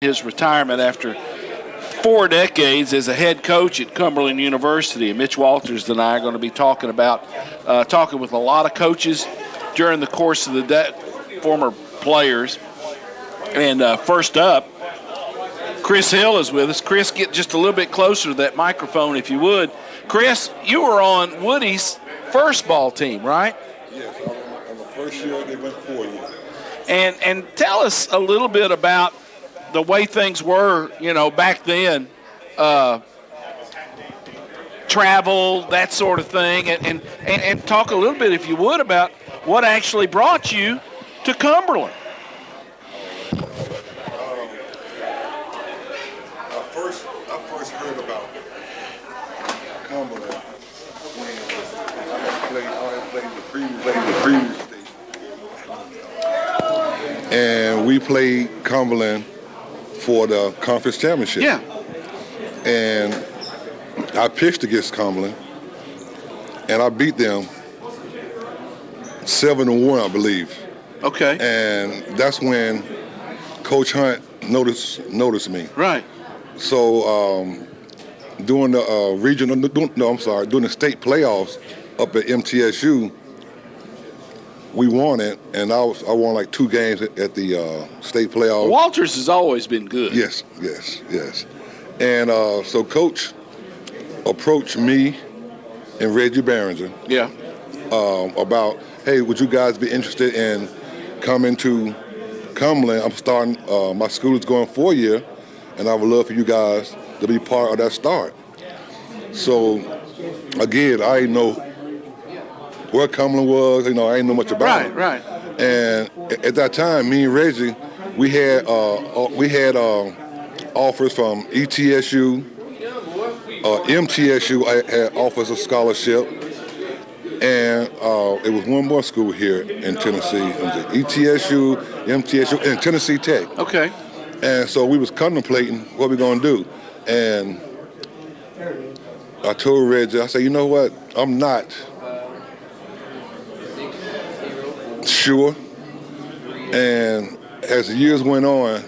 his retirement after 4 decades as a head coach at Cumberland University. And Mitch Walters and I are going to be talking with a lot of coaches during the course of the day, former players. And first up, Chris Hill is with us. Chris, get just a little bit closer to that microphone if you would. Chris, you were on Woody's first ball team, right? Yes, on the first year they went 4 years. And tell us a little bit about the way things were, back then, travel, that sort of thing, and talk a little bit, if you would, about what actually brought you to Cumberland. I first heard about Cumberland when I played the previous station. And we played Cumberland for the conference championship. Yeah. And I pitched against Cumberland, and I beat them 7-1, I believe. Okay. And that's when Coach Hunt noticed me. Right. So during the during the state playoffs up at MTSU, we won it, and I won like 2 games at the state playoffs. Walters has always been good. Yes. And so Coach approached me and Reggie Barringer. Yeah. About, hey, would you guys be interested in coming to Cumberland? I'm starting, my school is going 4 year, and I would love for you guys to be part of that start. So, again, I didn't know where Cumberland was, I didn't know much about it. Right. And at that time, me and Reggie, we had offers from ETSU, MTSU had offers of scholarship, and it was one more school here in Tennessee. It was ETSU, MTSU, and Tennessee Tech. Okay. And so we was contemplating what we're gonna do. And I told Reggie, I said, you know what, I'm not sure. And as the years went on,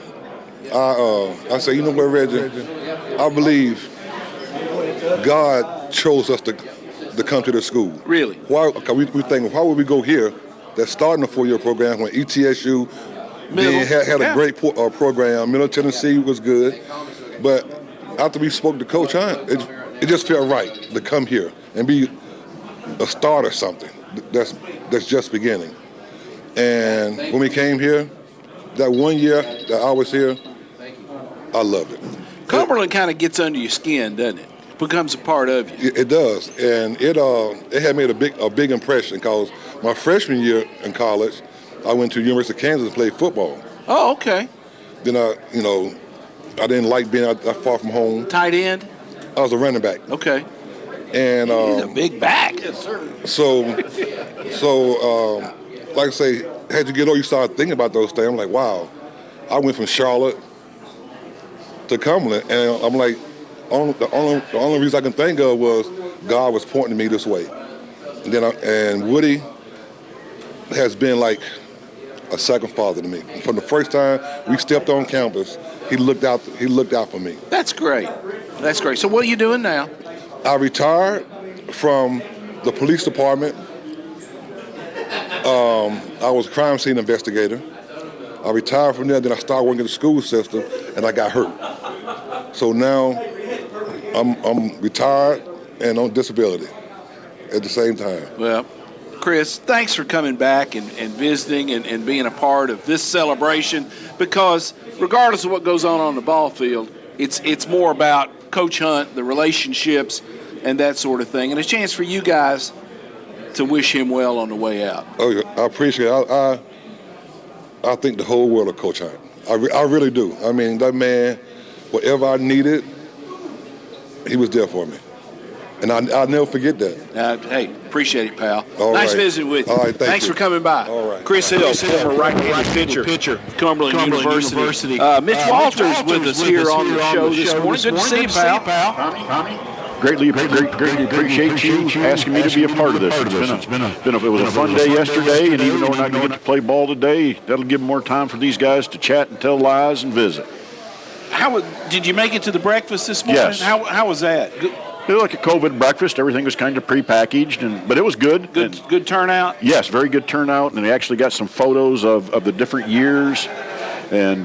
I said, you know what, Reggie, I believe God chose us to come to the school. Really? Why? Because we thinking, why would we go here that's starting a 4-year program when ETSU had a great program. Middle Tennessee was good. But after we spoke to Coach Hunt, it just felt right to come here and be a start or something that's just beginning. And when we came here, that 1 year that I was here, I loved it. Cumberland kind of gets under your skin, doesn't it? Becomes a part of you. It does, and it had made a big impression because my freshman year in college, I went to University of Kansas to play football. Oh, okay. Then I didn't like being out that far from home. Tight end? I was a running back. Okay. And he's a big back. Yes, sir. So like I say, as you get older, you start thinking about those things. I'm like, wow, I went from Charlotte to Cumberland, and I'm like, the only reason I can think of was God was pointing me this way. And Woody has been like a second father to me. From the first time we stepped on campus, he looked out for me. That's great. So what are you doing now? I retired from the police department. I was a crime scene investigator. I retired from there, then I started working in the school system, and I got hurt. So now I'm retired and on disability at the same time. Well, Chris, thanks for coming back and visiting and being a part of this celebration, because regardless of what goes on the ball field, it's more about Coach Hunt, the relationships, and that sort of thing, and a chance for you guys to wish him well on the way out. Oh, I appreciate it. I think the whole world of Coach Hunt. I really do. I mean, that man, whatever I needed, he was there for me. And I'll never forget that. Hey, appreciate it, pal. All nice right. visiting with you. All right, Thanks you. for coming by. All right. Chris Hill, former right-handed pitcher, Cumberland University. Mitch Walters with us here on the show this morning. Good to see you, pal. Tommy. Greatly appreciate you asking me to be a part of this. It was a fun day yesterday, and even though we're not going to get to play ball today, that'll give more time for these guys to chat and tell lies and visit. Did you make it to the breakfast this morning? Yes. How was that? Good, It was like a COVID breakfast. Everything was kind of prepackaged, but it was good. good turnout? Yes, very good turnout, and they actually got some photos of the different years, and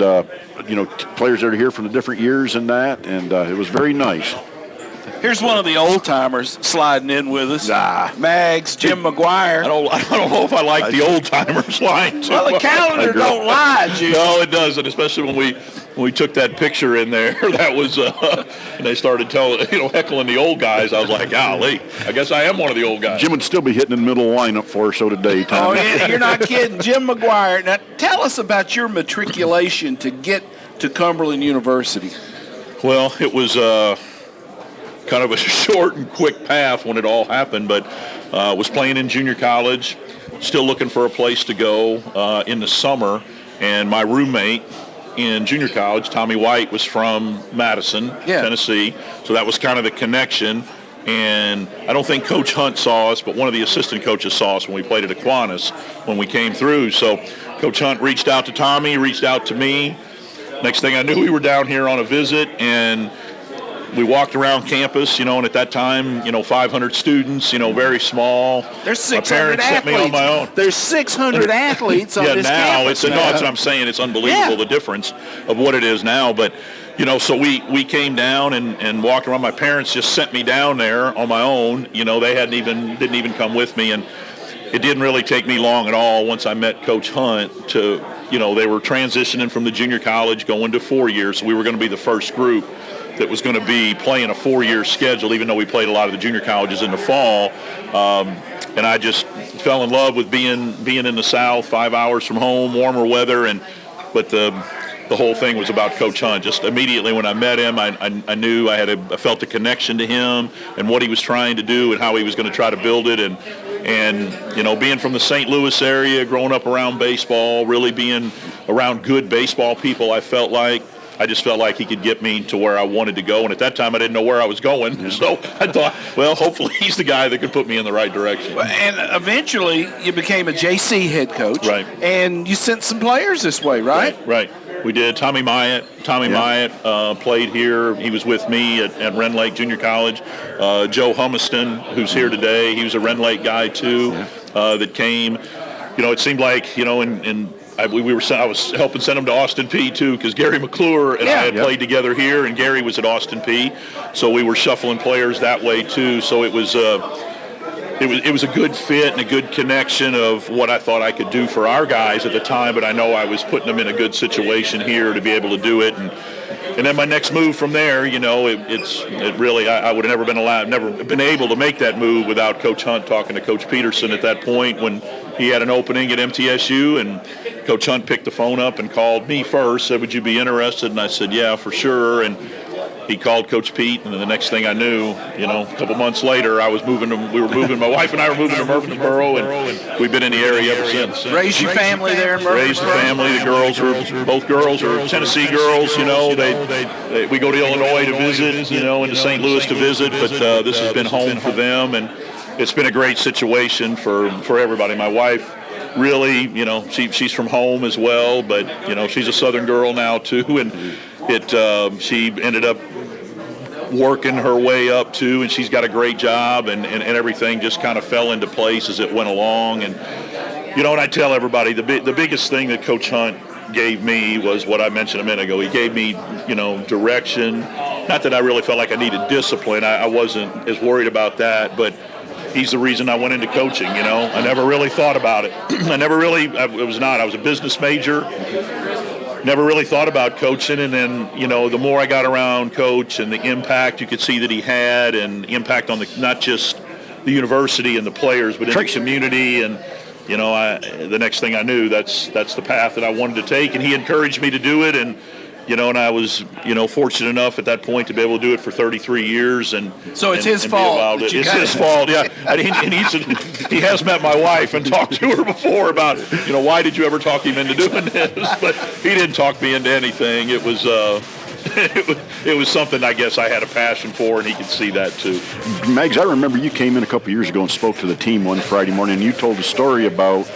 players that are here from the different years and that, and it was very nice. Here's one of the old timers sliding in with us. Mags, Jim McGuire. I don't know if I like the old timers lying too. Well, the calendar don't lie, Jim. No, it doesn't, especially when we took that picture in there. That was, and they started heckling the old guys. I was like, golly, I guess I am one of the old guys. Jim would still be hitting in the middle of the lineup for us so today, Tom. Oh, yeah, you're not kidding. Jim McGuire. Now, tell us about your matriculation to get to Cumberland University. Well, it was kind of a short and quick path when it all happened, but was playing in junior college, still looking for a place to go in the summer, and my roommate in junior college, Tommy White, was from Madison, Tennessee, so that was kind of the connection. And I don't think Coach Hunt saw us, but one of the assistant coaches saw us when we played at Aquinas when we came through. So Coach Hunt reached out to Tommy, reached out to me. Next thing I knew, we were down here on a visit, and we walked around campus, and at that time, 500 students, very small. There's 600 my parents athletes. sent me on my own. There's 600 athletes on this now campus. that's what I'm saying. It's unbelievable the difference of what it is now. But so we came down and walked around. My parents just sent me down there on my own. They didn't even come with me, and it didn't really take me long at all once I met Coach Hunt to, they were transitioning from the junior college going to 4 years. So we were going to be the first group that was going to be playing a 4-year schedule, even though we played a lot of the junior colleges in the fall. And I just fell in love with being in the South, 5 hours from home, warmer weather. But the whole thing was about Coach Hunt. Just immediately when I met him, I knew I felt a connection to him and what he was trying to do and how he was going to try to build it. And being from the St. Louis area, growing up around baseball, really being around good baseball people, I just felt like he could get me to where I wanted to go. And at that time, I didn't know where I was going. So I thought, well, hopefully he's the guy that could put me in the right direction. And eventually you became a JC head coach. Right. And you sent some players this way, right? Right. We did. Tommy Myatt played here. He was with me at Wren Lake Junior College. Joe Humiston, who's here today, he was a Wren Lake guy too, that came. It seemed like, I was helping send him to Austin Peay too, because Gary McClure and I had played together here, and Gary was at Austin Peay, so we were shuffling players that way too. So it was a good fit and a good connection of what I thought I could do for our guys at the time. But I know I was putting them in a good situation here to be able to do it. And then my next move from there, I would have never been able to make that move without Coach Hunt talking to Coach Peterson at that point when he had an opening at MTSU, and Coach Hunt picked the phone up and called me first, said, would you be interested? And I said, yeah, for sure. And he called Coach Pete, and then the next thing I knew, a couple months later, my wife and I were moving to Murfreesboro, and we've been in the area ever since. Raised your family there in Murfreesboro? Raised the family. Both girls are Tennessee girls, we go to Illinois to visit, into St. Louis to visit, but this has been home for them, and it's been a great situation for everybody. My wife, really, she's from home as well, but, she's a Southern girl now too, and she ended up working her way up too, and she's got a great job, and everything just kind of fell into place as it went along. And, and I tell everybody, the biggest thing that Coach Hunt gave me was what I mentioned a minute ago. He gave me, direction. Not that I really felt like I needed discipline. I wasn't as worried about that, but he's the reason I went into coaching, I never really thought about it. I was a business major. Never really thought about coaching, and then, the more I got around Coach and the impact you could see that he had, and impact on not just the university and the players, but in the community, and, the next thing I knew, that's the path that I wanted to take, and he encouraged me to do it, and, and I was, fortunate enough at that point to be able to do it for 33 years. And so it's his fault. It's his fault, yeah. And he has met my wife and talked to her before about, why did you ever talk him into doing this? But he didn't talk me into anything. It was it was something I guess I had a passion for, and he could see that too. Mags, I remember you came in a couple years ago and spoke to the team one Friday morning, and you told a story about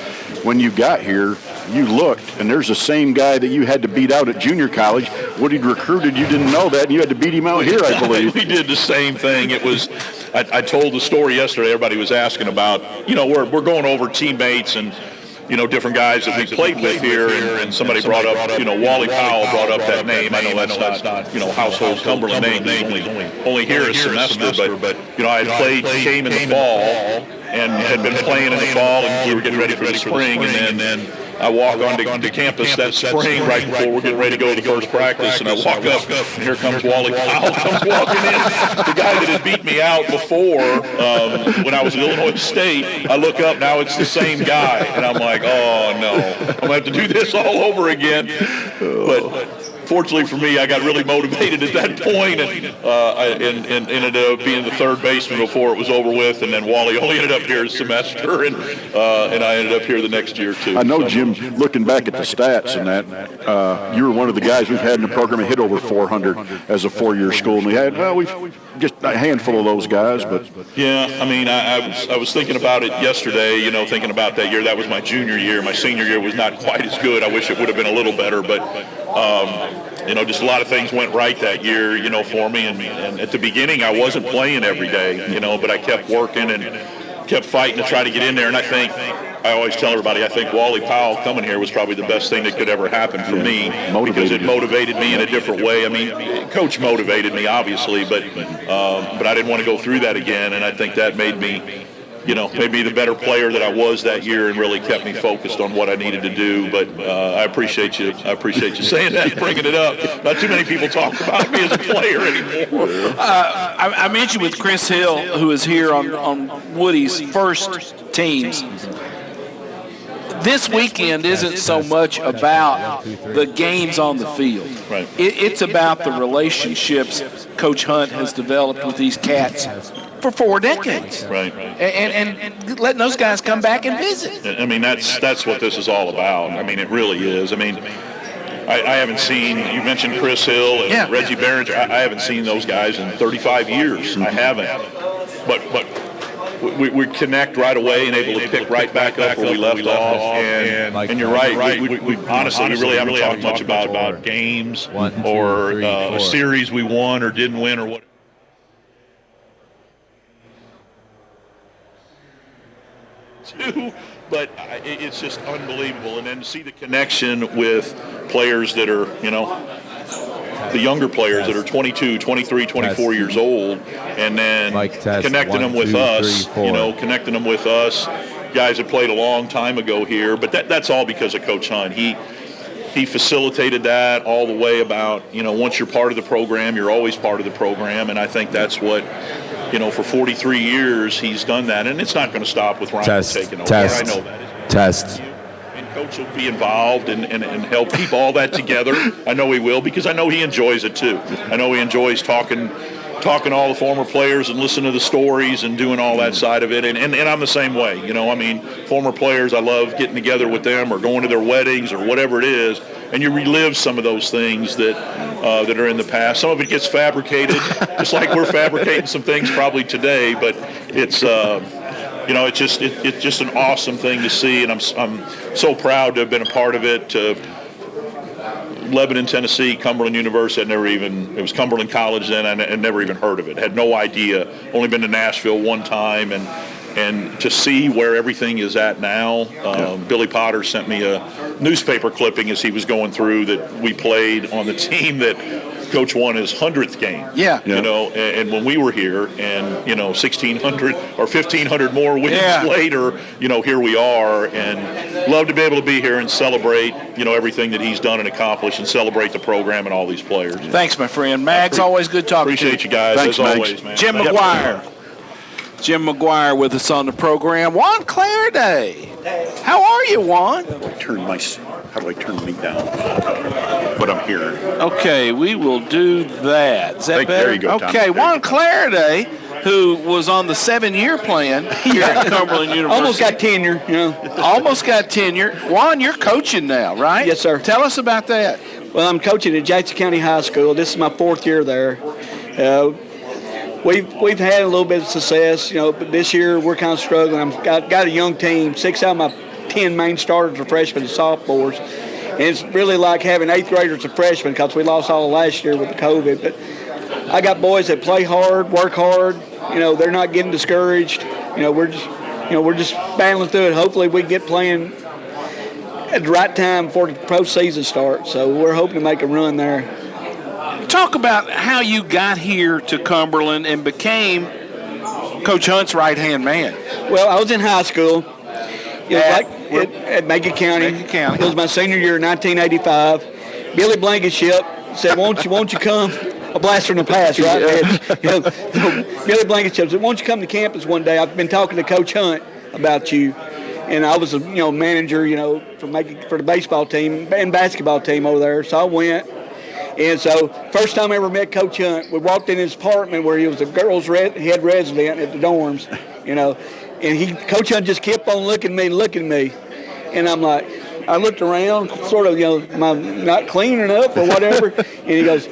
when you got here, you looked, and there's the same guy that you had to beat out at junior college. What he'd recruited, you didn't know that, and you had to beat him out here, I believe. We did the same thing. It was, I told the story yesterday. Everybody was asking about, we're going over teammates and, different guys that we played with here, and somebody brought up, Wally Powell brought up that name. I know that's not, household Cumberland name. He's only here a semester, but I had came in the fall and had been playing in the fall, and we were getting ready for the spring, and then I walk onto campus that spring right before we're getting ready to go to the first practice, and I walk up, and here comes Wally Powell comes walking in. The guy that had beat me out before when I was at Illinois State, I look up, now it's the same guy, and I'm like, oh, no. I'm going to have to do this all over again. But fortunately for me, I got really motivated at that point, and ended up being the third baseman before it was over with. And then Wally only ended up here a semester, and I ended up here the next year too. I know, Jim, looking back at the stats and that, you were one of the guys we've had in the program that hit over 400 as a four-year school, and we've just a handful of those guys. But yeah, I was thinking about it yesterday. Thinking about that year. That was my junior year. My senior year was not quite as good. I wish it would have been a little better, but. Just a lot of things went right that year, for me. And at the beginning, I wasn't playing every day, but I kept working and kept fighting to try to get in there. And I always tell everybody, I think Wally Powell coming here was probably the best thing that could ever happen for me because it motivated me in a different way. Coach motivated me, obviously, but I didn't want to go through that again. And I think that made me maybe the better player that I was that year and really kept me focused on what I needed to do. But I appreciate you saying that and bringing it up. Not too many people talk about me as a player anymore. I mentioned with Chris Hill, who is here on Woody's first teams. This weekend isn't so much about the games on the field. Right. It's about the relationships Coach Hunt has developed with these cats for 4 decades. Right. And letting those guys come back and visit. That's what this is all about. It really is. I haven't seen, you mentioned Chris Hill and Reggie Behringer. I haven't seen those guys in 35 years. I haven't. But we connect right away and able to pick right back up where we left off. And you're right. We honestly really haven't talked much about games or a series we won or didn't win or what. But it's just unbelievable. And then to see the connection with players that are, the younger players that are 22, 23, 24 years old, and then connecting them with us, connecting them with us, guys that played a long time ago here. But that's all because of Coach Hunt. He facilitated that all the way about, once you're part of the program, you're always part of the program. And I think that's what, for 43 years he's done that. And it's not going to stop with Ryan taking over. I know that. And Coach will be involved and help keep all that together. I know he will, because I know he enjoys it too. I know he enjoys talking to all the former players and listening to the stories and doing all that side of it. And I'm the same way. Former players, I love getting together with them or going to their weddings or whatever it is. And you relive some of those things that are in the past. Some of it gets fabricated, just like we're fabricating some things probably today. But it's it's just an awesome thing to see, and I'm so proud to have been a part of it. Lebanon, Tennessee, Cumberland University. It was Cumberland College then. I never even heard of it. Had no idea. Only been to Nashville one time, and to see where everything is at now. Billy Potter sent me a newspaper clipping as he was going through that we played on the team that Coach won his 100th game. Yeah. And when we were here, and 1,600 or 1,500 more weeks later, here we are, and love to be able to be here and celebrate, everything that he's done and accomplished, and celebrate the program and all these players. Thanks, my friend. Mags, always good talking to you. Appreciate you guys. Thanks, as Mags. always, man. Jim McGuire. Jim McGuire with us on the program. Juan Claire Day. How are you, Juan? How do I turn me down? What I'm hearing. Okay, we will do that. Is that better? There you go, Tom. Okay, Juan Claire Day, who was on the 7-year plan here at Cumberland University. Almost got tenure, Almost got tenure. Juan, you're coaching now, right? Yes, sir. Tell us about that. Well, I'm coaching at Jackson County High School. This is my 4th year there. We've had a little bit of success, but this year we're kind of struggling. I've got a young team. 6 out of my 10 main starters are freshmen and sophomores. And it's really like having 8th graders and freshmen because we lost all last year with the COVID. But I got boys that play hard, work hard. They're not getting discouraged. We're just battling through it. Hopefully we get playing at the right time before the pro season starts. So we're hoping to make a run there. Talk about how you got here to Cumberland and became Coach Hunt's right-hand man. Well, I was in high school. At Macon County. It was my senior year in 1985. Billy Blankenship said, won't you come? A blast from the past, right? Billy Blankenship said, won't you come to campus one day? I've been talking to Coach Hunt about you. And I was a manager, for the baseball team and basketball team over there. So I went. And so first time I ever met Coach Hunt, we walked in his apartment where he was a girls' head resident at the dorms, and Coach Hunt just kept on looking at me. And I'm like, I looked around, sort of, am I not clean enough or whatever? And he goes,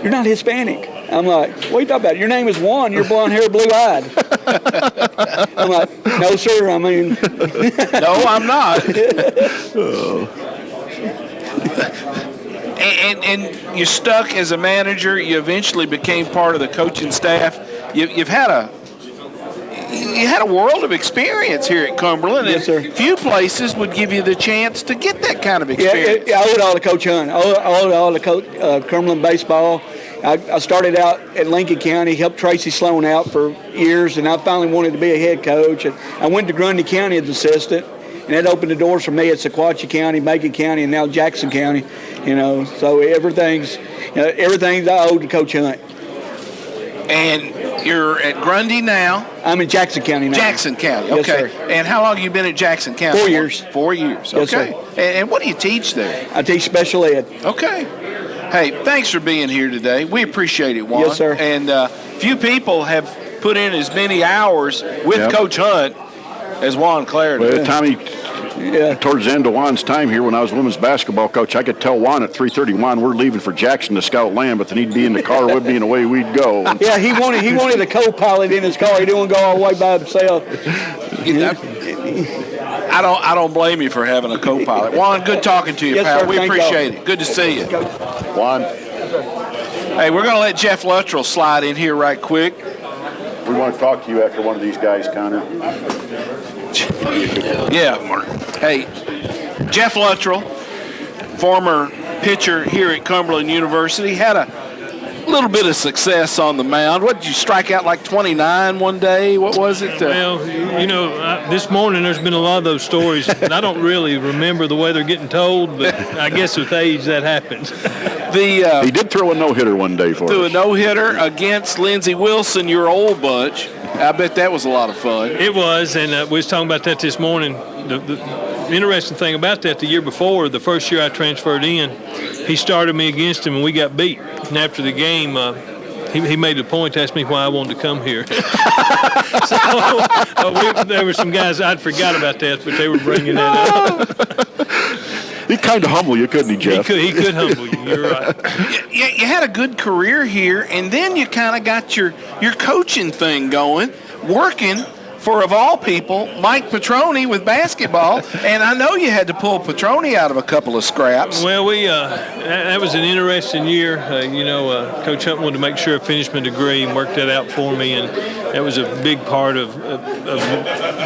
you're not Hispanic. I'm like, what are you talking about? Your name is Juan. You're blonde hair, blue-eyed. I'm like, no, sir. I mean. No, I'm not. And you stuck as a manager. You eventually became part of the coaching staff. You've had a world of experience here at Cumberland. Yes, sir. Few places would give you the chance to get that kind of experience. Yeah, I owe it all to Coach Hunt. I owe it all to Cumberland baseball. I started out at Lincoln County, helped Tracy Sloan out for years, and I finally wanted to be a head coach. And I went to Grundy County as assistant, and that opened the doors for me at Sequatchie County, Macon County, and now Jackson County. So everything's I owe to Coach Hunt. And you're at Grundy now. I'm in Jackson County now. Jackson County, Yes, okay. sir. And how long have you been at Jackson County? 4 years. 4 years, okay. Yes, sir. And what do you teach there? I teach special ed. Okay. Hey, thanks for being here today. We appreciate it, Juan. Yes, sir. And few people have put in as many hours with Coach Hunt as Juan Claire did. Well, Tommy, towards the end of Juan's time here, when I was women's basketball coach, I could tell Juan at 3:30, Juan, we're leaving for Jackson to scout land, but then he'd be in the car with me and away we'd go. Yeah, he wanted a co-pilot in his car. He didn't want to go all the way by himself. I don't blame you for having a co-pilot. Juan, good talking to you, Yes, pal. sir. We Thank appreciate y'all. it. Good to see you. Juan, Hey, we're going to let Jeff Luttrell slide in here right quick. we want to talk to you after one of these guys, Connor. Yeah. Hey, Jeff Luttrell, former pitcher here at Cumberland University, had a little bit of success on the mound. What, did you strike out like 29 one day? What was it? Well, this morning there's been a lot of those stories, and I don't really remember the way they're getting told, but I guess with age that happens. He did throw a no-hitter one day for threw us. a no-hitter against Lindsey Wilson, your old bunch. I bet that was a lot of fun. It was, and we was talking about that this morning. The interesting thing about that, the year before, the first year I transferred in, he started me against him, and we got beat. And after the game, he made a point to ask me why I wanted to come here. There were some guys, I'd forgot about that, but they were bringing that up. He kind of humble you, couldn't he, Jeff? He could humble you. You're right. You had a good career here, and then you kind of got your coaching thing going, working for, of all people, Mike Petroni with basketball. And I know you had to pull Petroni out of a couple of scraps. Well, that was an interesting year. Coach Hunt wanted to make sure I finished my degree and worked that out for me, and that was a big part of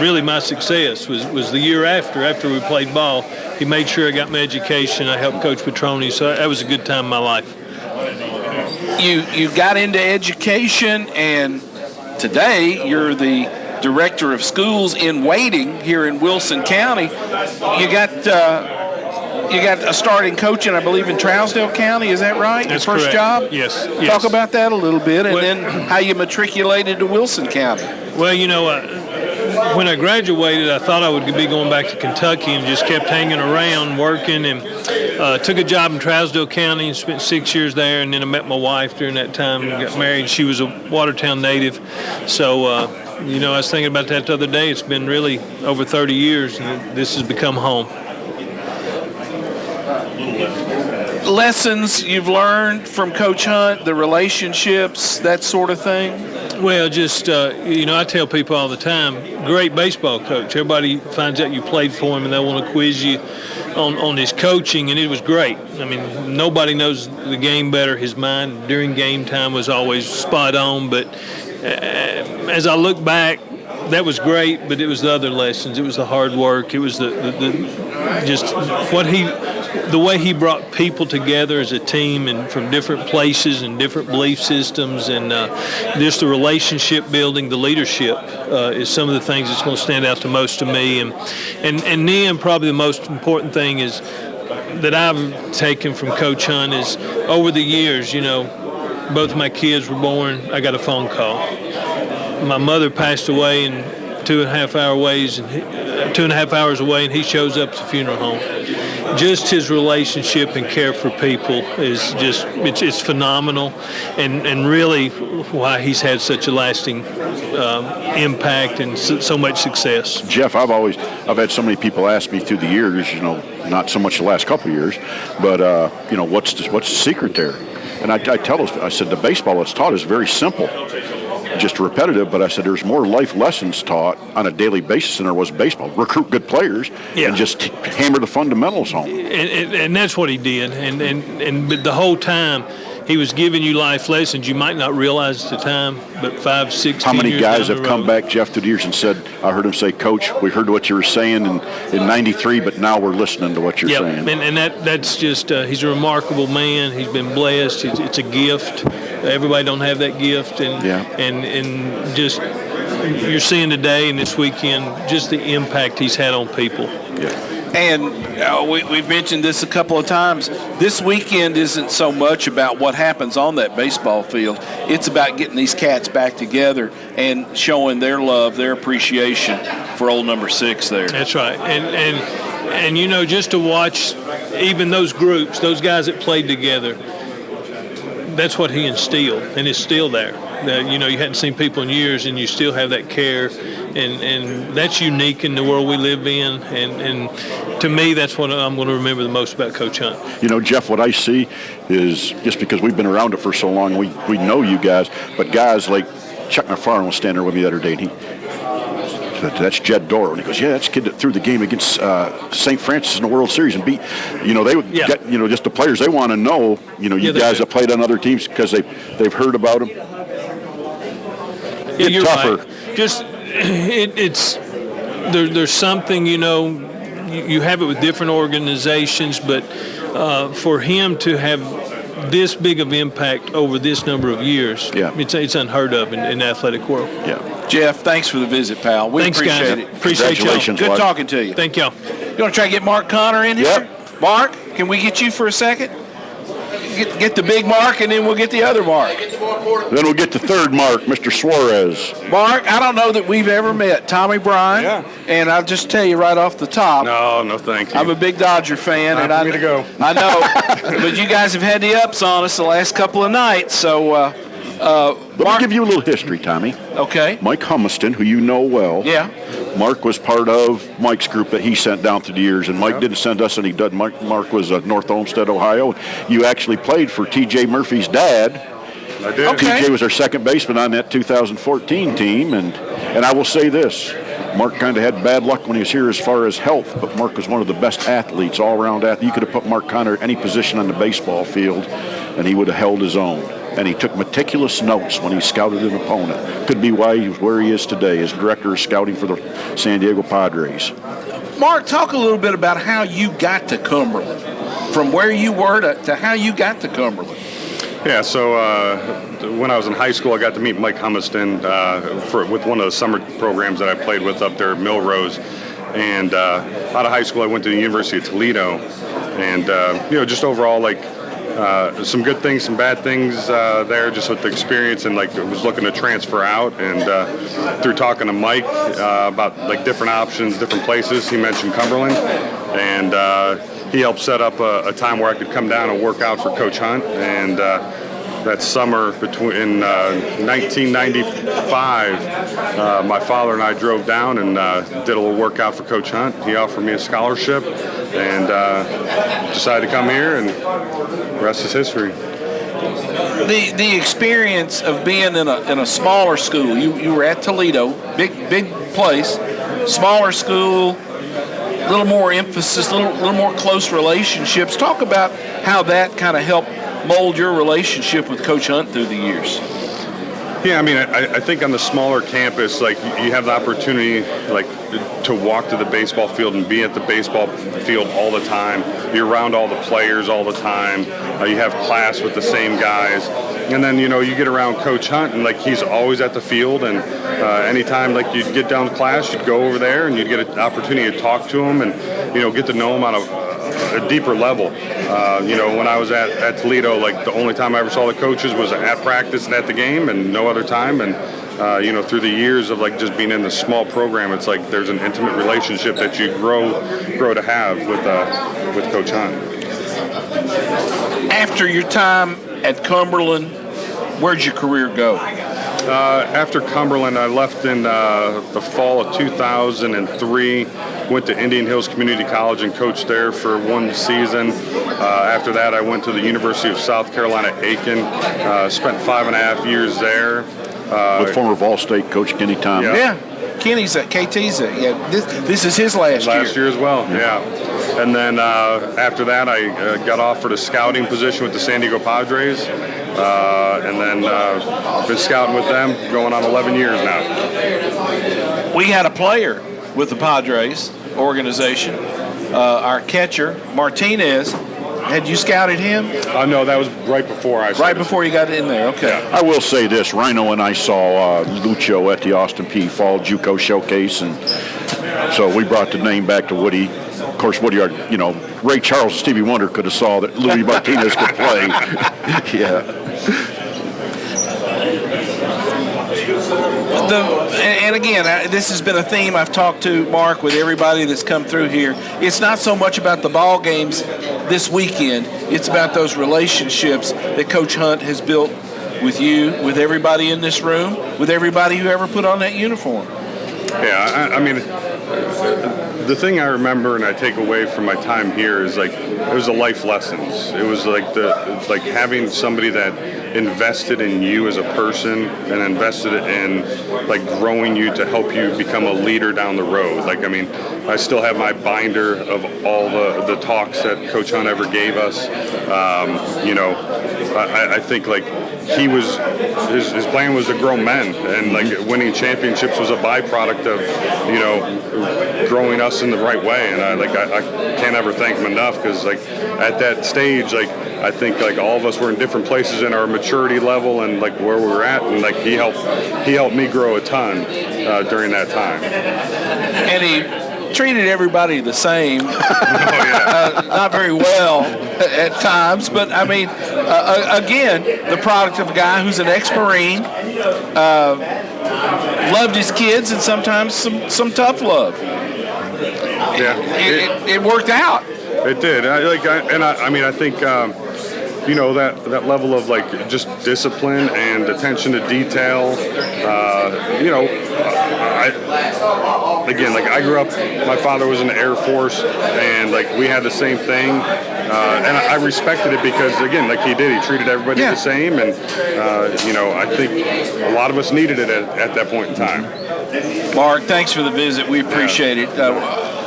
really my success. Was the year after we played ball. He made sure I got my education. I helped Coach Petroni, so that was a good time in my life. You got into education, and today you're the director of schools in waiting here in Wilson County. You got a starting coaching, I believe, in Trousdale County. Is that right? That's your first correct. job? Yes. Talk about that a little bit, and then how you matriculated to Wilson County. Well, when I graduated, I thought I would be going back to Kentucky, and just kept hanging around, working, and took a job in Trousdale County and spent 6 years there. And then I met my wife during that time and got married. She was a Watertown native. So, I was thinking about that the other day. It's been really over 30 years, and this has become home. Lessons you've learned from Coach Hunt, the relationships, that sort of thing? Well, just, I tell people all the time, great baseball coach. Everybody finds out you played for him and they want to quiz you on his coaching, and it was great. I mean, nobody knows the game better. His mind during game time was always spot on, but as I look back, that was great, but it was the other lessons. It was the hard work. It was the way he brought people together as a team and from different places and different belief systems, and just the relationship building, the leadership is some of the things that's going to stand out the most to me. And then probably the most important thing is that I've taken from Coach Hunt is over the years, both my kids were born, I got a phone call. My mother passed away in 2.5 hours away, and he shows up at the funeral home. Just his relationship and care for people is just, it's phenomenal, and really why he's had such a lasting impact and so much success. Jeff, I've had so many people ask me through the years, not so much the last couple of years, but what's the secret there? And I tell us, I said the baseball that's taught is very simple, just repetitive, but I said there's more life lessons taught on a daily basis than there was baseball. Recruit good players and just hammer the fundamentals home. And that's what he did. But the whole time he was giving you life lessons you might not realize at the time, but 5, 6, How 10 many years guys down have the come road. back, Jeff, through the years and said, I heard him say, Coach, we heard what you were saying in 93, but now we're listening to what you're saying. And that's just, he's a remarkable man. He's been blessed. It's a gift. Everybody don't have that gift. And just, you're seeing today and this weekend just the impact he's had on people. Yeah. And we've mentioned this a couple of times. This weekend isn't so much about what happens on that baseball field. It's about getting these cats back together and showing their love, their appreciation for old number 6 there. That's right. And just to watch even those groups, those guys that played together, that's what he instilled, and it's still there. You hadn't seen people in years, and you still have that care, and that's unique in the world we live in. And to me, that's what I'm going to remember the most about Coach Hunt. Jeff, what I see is just because we've been around it for so long, we know you guys, but guys like Chuck McFarland was standing there with me the other day, and that's Jed Dorr. And he goes, that's the kid that threw the game against St. Francis in the World Series and beat, they would get, just the players they want to know, you guys that played on other teams because they've heard about them. Yeah, you're tougher. right. Just, there's something, you have it with different organizations, but for him to have this big of impact over this number of years, it's unheard of in the athletic world. Yeah. Jeff, thanks for the visit, pal. We Thanks, appreciate guys. it. Appreciate y'all. Good talking to you. Thank y'all. You want to try to get Mark Connor in here? Yep. Mark, can we get you for a second? Get the big Mark, and then we'll get the other Mark. Then we'll get the third Mark, Mr. Suarez. Mark, I don't know that we've ever met. Tommy Bryan. Yeah. And I'll just tell you right off the top. No, thank you. I'm a big Dodger fan. Time for me to go. I know. But you guys have had the ups on us the last couple of nights. So, Let me give you a little history, Tommy. Okay. Mike Humiston, who you know well. Yeah. Mark was part of Mike's group that he sent down through the years, and Mike didn't send us any. Mark was North Olmsted, Ohio. You actually played for T.J. Murphy's dad. I did. Okay. T.J. was our second baseman on that 2014 team, and I will say this. Mark kind of had bad luck when he was here as far as health, but Mark was one of the best athletes, all-around athlete. You could have put Mark Connor at any position on the baseball field, and he would have held his own. And he took meticulous notes when he scouted an opponent. Could be why he's where he is today as director of scouting for the San Diego Padres. Mark, talk a little bit about how you got to Cumberland, from where you were to how you got to Cumberland. Yeah, so when I was in high school, I got to meet Mike Humiston with one of the summer programs that I played with up there at Milrose. And out of high school, I went to the University of Toledo. And, just overall, some good things, some bad things there, just with the experience, and was looking to transfer out. And through talking to Mike about different options, different places, he mentioned Cumberland, and he helped set up a time where I could come down and work out for Coach Hunt. And that summer in 1995, my father and I drove down and did a little workout for Coach Hunt. He offered me a scholarship, and decided to come here, and the rest is history. The experience of being in a smaller school. You were at Toledo, big place, smaller school, a little more emphasis, a little more close relationships. Talk about how that kind of helped mold your relationship with Coach Hunt through the years. Yeah, I mean, I think on the smaller campus, like, you have the opportunity, like, to walk to the baseball field and be at the baseball field all the time. You're around all the players all the time. You have class with the same guys. And then, you get around Coach Hunt, and, like, he's always at the field. And anytime, like, you'd get down to class, you'd go over there, and you'd get an opportunity to talk to him and, get to know him on a deeper level. When I was at Toledo, like, the only time I ever saw the coaches was at practice and at the game, and no other time. And through the years of, like, just being in the small program, it's like there's an intimate relationship that you grow to have with Coach Hunt. After your time at Cumberland, where'd your career go? After Cumberland, I left in the fall of 2003. Went to Indian Hills Community College and coached there for one season. After that, I went to the University of South Carolina, Aiken. Spent 5.5 years there. With former Vol State coach Kenny Thomas. Yeah. Kenny's at KT's. This is his last year. Last year as well, yeah. And then after that, I got offered a scouting position with the San Diego Padres. And then been scouting with them going on 11 years now. We had a player with the Padres organization, our catcher, Martinez. Had you scouted him? No, that was right before I started. Right before you got in there, okay. Yeah. I will say this, Rhino and I saw Luttrell at the Austin P. Fall JUCO Showcase, and so we brought the name back to Woody. Of course, Woody, Ray Charles and Stevie Wonder could have saw that Louis Martinez could play. Yeah. And again, this has been a theme I've talked to, Mark, with everybody that's come through here. It's not so much about the ball games this weekend. It's about those relationships that Coach Hunt has built with you, with everybody in this room, with everybody who ever put on that uniform. Yeah, I mean, the thing I remember and I take away from my time here is, like, it was the life lessons. It was like having somebody that invested in you as a person and invested in, like, growing you to help you become a leader down the road. Like, I mean, I still have my binder of all the talks that Coach Hunt ever gave us. I think, like, his plan was to grow men, and, like, winning championships was a byproduct of, growing us in the right way. And I can't ever thank him enough, because, like, at that stage, like, I think, like, all of us were in different places in our maturity level and, like, where we were at, and, like, he helped me grow a ton during that time. And he treated everybody the same. Not very well at times, but I mean, again, the product of a guy who's an ex-Marine, loved his kids, and sometimes some tough love. Yeah, it worked out. It did. I think that level of, like, just discipline and attention to detail. I grew up. My father was in the Air Force, and, like, we had the same thing, and I respected it because, again, like he did, he treated everybody the same, and I think a lot of us needed it at that point in time. Mark, thanks for the visit. We appreciate it.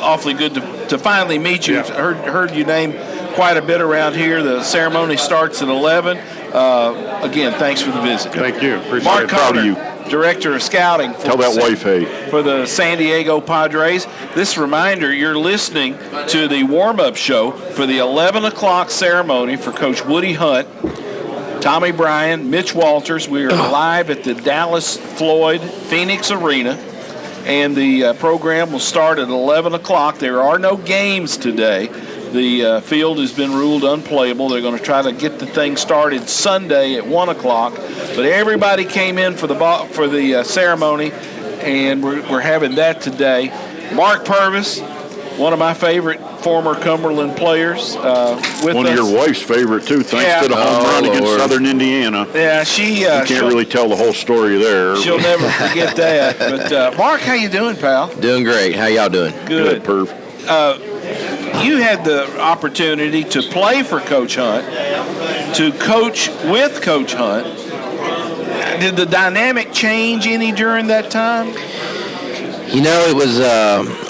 Awfully good to finally meet you. Yeah. Heard you name quite a bit around here. The ceremony starts at 11. Again, thanks for the visit. Thank you. Appreciate Mark it. Proud of you. Director of Scouting. Tell that wife, hey. For the San Diego Padres. This reminder, you're listening to the warm-up show for the 11 o'clock ceremony for Coach Woody Hunt, Tommy Bryan, Mitch Walters. We are live at the Dallas Floyd Phoenix Arena, and the program will start at 11 o'clock. There are no games today. The field has been ruled unplayable. They're going to try to get the thing started Sunday at 1 o'clock. But everybody came in for the ceremony, and we're having that today. Mark Purvis, one of my favorite former Cumberland players with One us. of your wife's favorite, too, thanks to the home run against Southern Indiana. Yeah, you can't really tell the whole story there. She'll never forget that. But, Mark, how you doing, pal? Doing great. How y'all doing? Good. Perv. You had the opportunity to play for Coach Hunt, to coach with Coach Hunt. Did the dynamic change any during that time? You know, it was.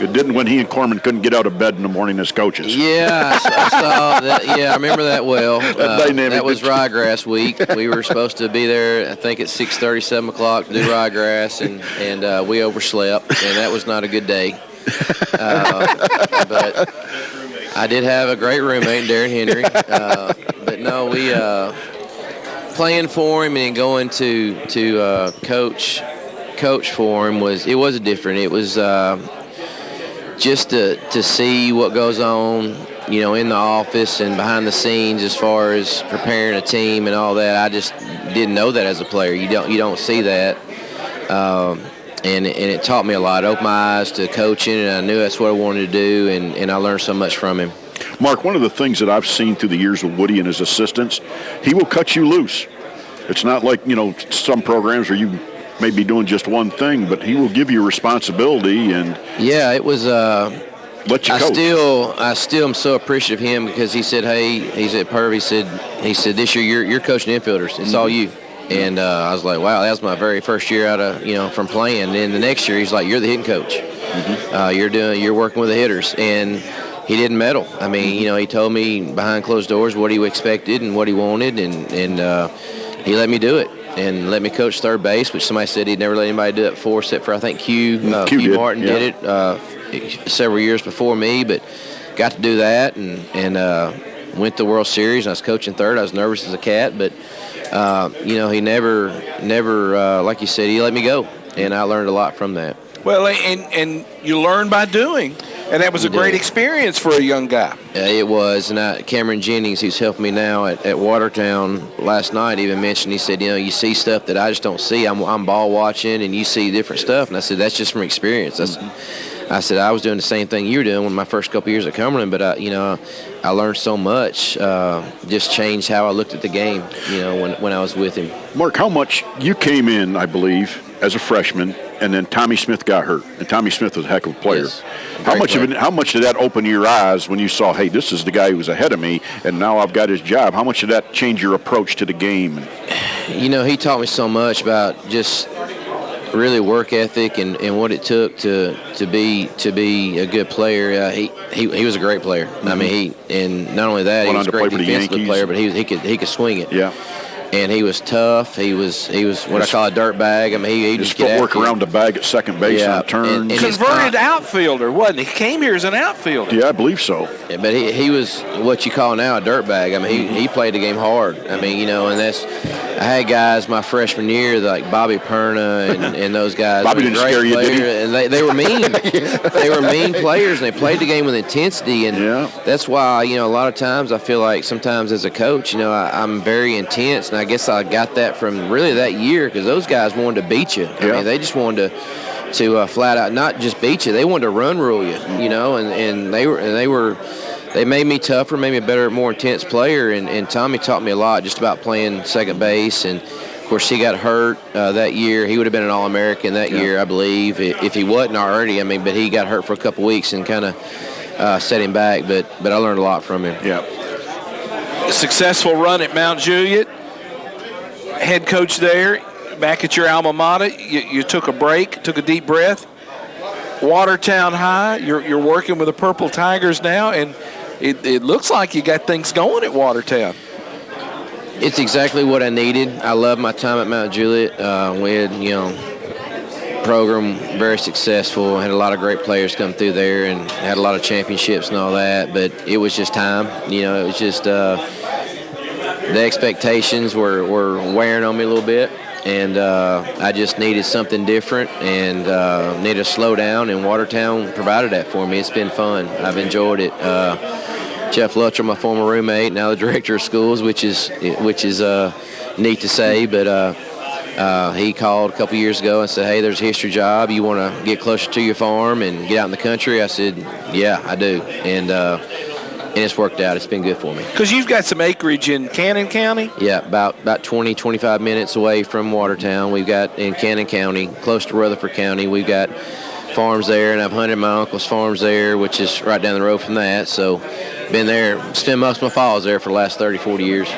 It didn't when he and Corman couldn't get out of bed in the morning as coaches. Yeah, I saw that. Yeah, I remember that well. That was ryegrass week. We were supposed to be there, I think, at 6:30, 7 o'clock to do ryegrass, and we overslept, and that was not a good day. But I did have a great roommate, Darren Henry. But no, we playing for him and going to coach for him was different. It was just to see what goes on, you know, in the office and behind the scenes as far as preparing a team and all that. I just didn't know that as a player. You don't see that. And it taught me a lot. It opened my eyes to coaching, and I knew that's what I wanted to do, and I learned so much from him. Mark, one of the things that I've seen through the years with Woody and his assistants, he will cut you loose. It's not like, you know, some programs where you may be doing just one thing, but he will give you responsibility. And yeah, it was. Let you coach. I still am so appreciative of him because he said, Purvis, he said, this year you're coaching infielders. It's all you. And I was like, wow, that was my very first year out of, you know, from playing. And then the next year, he's like, you're the hitting coach. You're working with the hitters. And he didn't meddle. I mean, you know, he told me behind closed doors what he expected and what he wanted, and he let me do it and let me coach third base, which somebody said he'd never let anybody do that before, except for I think Q Martin did it several years before me, but got to do that and went to the World Series. And I was coaching third. I was nervous as a cat, but you know, he never, like you said, he let me go, and I learned a lot from that. Well, and you learn by doing, and that was a great experience for a young guy. Yeah, it was, and Cameron Jennings, who's helping me now at Watertown, last night even mentioned, he said, you know, you see stuff that I just don't see. I'm ball watching, and you see different stuff, and I said, that's just from experience. I said, I was doing the same thing you were doing in my first couple years at Cumberland, but I learned so much, just changed how I looked at the game, you know, when I was with him. Mark, how much you came in, I believe, as a freshman, and then Tommy Smith got hurt, and Tommy Smith was a heck of a player. Yes, How much did that open your eyes when you saw, hey, this is the guy who was ahead of me, and now I've got his job? How much did that change your approach to the game? You know, he taught me so much about just really work ethic and what it took to be a good player. He was a great player. I mean, and not only that, he was a great defensive player, but he could swing it. Yeah. And he was tough. He was what I call a dirt bag. I mean, he his just get footwork around the bag at second base on turns. And converted outfielder, wasn't he? He came here as an outfielder. Yeah, I believe so. Yeah, but he was what you call now a dirt bag. I mean, he played the game hard. I mean, you know, and I had guys my freshman year like Bobby Perna and those guys. Bobby didn't scare you, did he? And they were mean. They were mean players, and they played the game with intensity. And that's why, you know, a lot of times I feel like sometimes as a coach, you know, I'm very intense, and I guess I got that from really that year because those guys wanted to beat you. I mean, they just wanted to flat out not just beat you; they wanted to run rule you. You know, and they made me tougher, made me a better, more intense player. And Tommy taught me a lot just about playing second base. And of course, he got hurt that year. He would have been an All-American that year, I believe, if he wasn't already. I mean, but he got hurt for a couple weeks and kind of set him back. But I learned a lot from him. Yeah. A successful run at Mount Juliet. Head coach there, back at your alma mater. You took a break, took a deep breath. Watertown High, you're working with the Purple Tigers now, and it looks like you got things going at Watertown. It's exactly what I needed. I love my time at Mount Juliet. We had, you know, program very successful. Had a lot of great players come through there and had a lot of championships and all that, but it was just time. You know, it was just the expectations were wearing on me a little bit, and I just needed something different and needed to slow down, and Watertown provided that for me. It's been fun. I've enjoyed it. Jeff Luttrell, my former roommate, now the director of schools, which is neat to say, but He called a couple years ago and said, hey, there's a history job. You want to get closer to your farm and get out in the country? I said, yeah, I do. And it's worked out. It's been good for me. Because you've got some acreage in Cannon County? Yeah, about 20, 25 minutes away from Watertown. We've got in Cannon County, close to Rutherford County. We've got farms there, and I've hunted my uncle's farms there, which is right down the road from that. So been there, spent most of my falls there for the last 30, 40 years.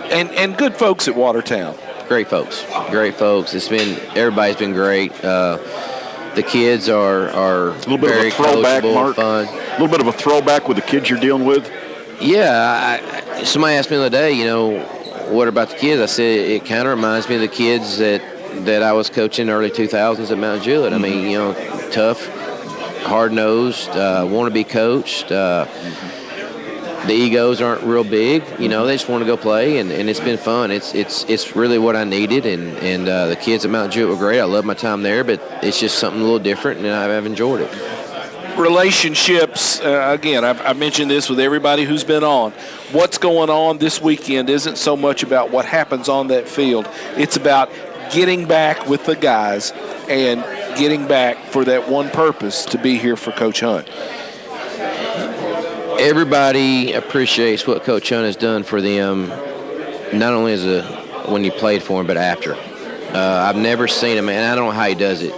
And good folks at Watertown. Great folks. Everybody's been great. The kids are A little bit very of a throwback, coachable, Mark. fun. A little bit of a throwback with the kids you're dealing with. Yeah, somebody asked me the other day, what about the kids? I said it kind of reminds me of the kids that I was coaching early 2000s at Mount Juliet. I mean, tough, hard-nosed, want to be coached. The egos aren't real big, they just want to go play, and it's been fun. It's really what I needed, and the kids at Mount Juliet were great. I love my time there, but it's just something a little different, and I've enjoyed it. Relationships, again, I've mentioned this with everybody who's been on. What's going on this weekend isn't so much about what happens on that field. It's about getting back with the guys and getting back for that one purpose, to be here for Coach Hunt. Everybody appreciates what Coach Hunt has done for them, not only when you played for him, but after. I've never seen him, and I don't know how he does it.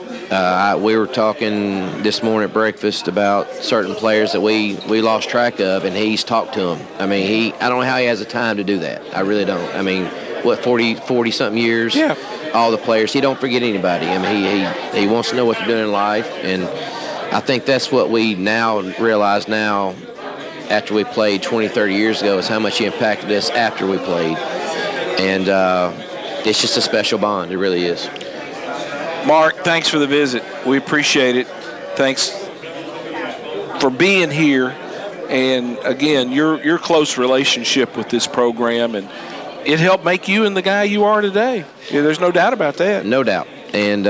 We were talking this morning at breakfast about certain players that we lost track of, and he's talked to them. I mean, I don't know how he has the time to do that. I really don't. I mean, 40-something years? Yeah. All the players. He don't forget anybody. I mean, he wants to know what they're doing in life, and I think that's what we now realize now, after we played 20, 30 years ago, is how much he impacted us after we played. And it's just a special bond. It really is. Mark, thanks for the visit. We appreciate it. Thanks for being here. And, again, your close relationship with this program, and it helped make you and the guy you are today. Yeah, there's no doubt about that. No doubt. And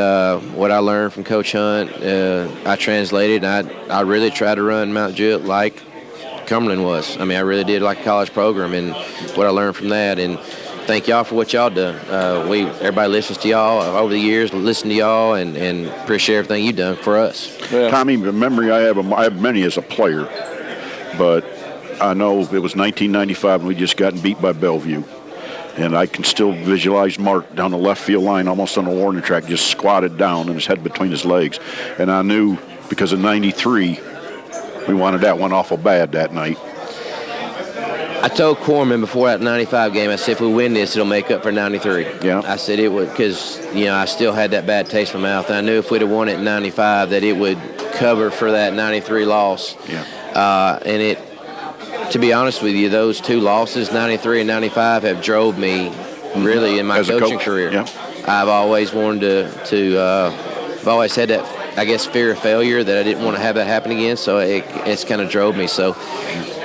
what I learned from Coach Hunt, I translated. I really tried to run Mount Juliet like Cumberland was. I mean, I really did like a college program, and what I learned from that. And thank y'all for what y'all done. Everybody listens to y'all over the years, listen to y'all, and appreciate everything you've done for us. Yeah. Tommy, the memory I have many as a player, but I know it was 1995 and we just gotten beat by Bellevue. And I can still visualize Mark down the left field line, almost on the warning track, just squatted down and his head between his legs. And I knew because of 93, we wanted that one awful bad that night. I told Corman before that 95 game, I said, if we win this, it'll make up for 93. Yeah. I said it would, because, I still had that bad taste in my mouth. And I knew if we'd have won it in 95, that it would cover for that 93 loss. Yeah. And it, to be honest with you, those two losses, 93 and 95, have drove me really in my coaching career. Yeah. I've always wanted I've always had that, I guess, fear of failure, that I didn't want to have that happen again. So it's kind of drove me. So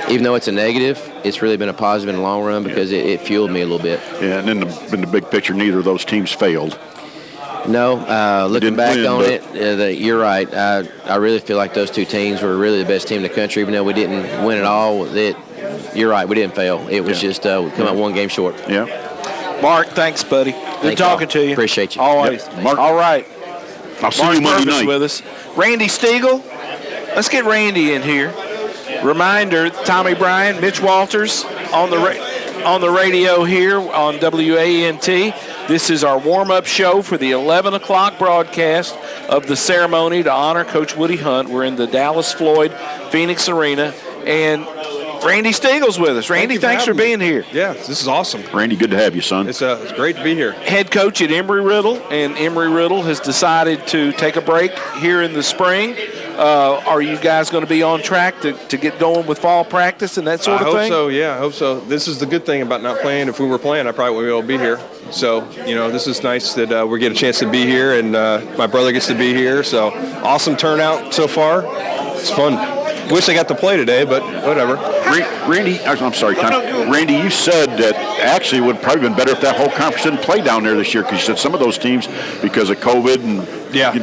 even though it's a negative, it's really been a positive in the long run, because it fueled me a little bit. Yeah, and in the big picture, neither of those teams failed. No, looking back on it, you're right. I really feel like those two teams were really the best team in the country, even though we didn't win it all. You're right, we didn't fail. It was just we come out one game short. Yeah. Mark, thanks, buddy. Good talking to you. Appreciate you. Always. Yep. Mark, all right. I'll see Mark you Monday Purvis night. with us. Randy Stegall. Let's get Randy in here. Reminder, Tommy Bryan, Mitch Walters on the radio here on WANT. This is our warm-up show for the 11 o'clock broadcast of the ceremony to honor Coach Woody Hunt. We're in the Dallas Floyd Phoenix Arena, and Randy Stegall's with us. Randy, thanks for being here. Yeah, this is awesome. Randy, good to have you, son. It's great to be here. Head coach at Embry-Riddle, and Embry-Riddle has decided to take a break here in the spring. Are you guys going to be on track to get going with fall practice and that sort of thing? I hope so, yeah, I hope so. This is the good thing about not playing. If we were playing, I probably wouldn't be able to be here. So, this is nice that we get a chance to be here, and my brother gets to be here. So, awesome turnout so far. It's fun. Wish I got to play today, but whatever. Randy, I'm sorry, Tom. Randy, you said that actually it would probably been better if that whole conference didn't play down there this year, because you said some of those teams, because of COVID and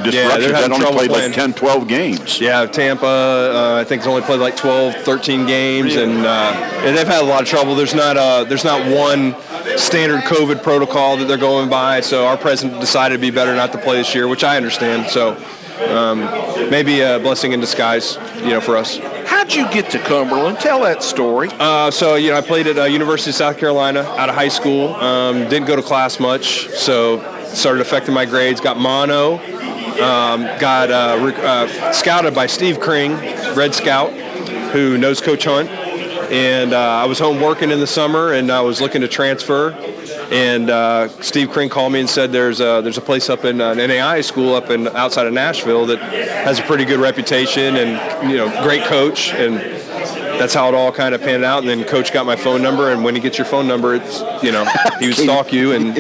disruptions, had only played like 10, 12 games. Yeah, Tampa, I think, has only played like 12, 13 games, and they've had a lot of trouble. There's not one standard COVID protocol that they're going by. So our president decided it'd be better not to play this year, which I understand. So maybe a blessing in disguise, for us. How'd you get to Cumberland? Tell that story. I played at University of South Carolina out of high school. Didn't go to class much, so started affecting my grades. Got mono. Got scouted by Steve Kring, Red Scout, who knows Coach Hunt. And I was home working in the summer, and I was looking to transfer. And Steve Kring called me and said there's a place up in an NAI school up in outside of Nashville that has a pretty good reputation and great coach, and that's how it all kind of panned out. And then Coach got my phone number, and when he gets your phone number, it's he would stalk you, and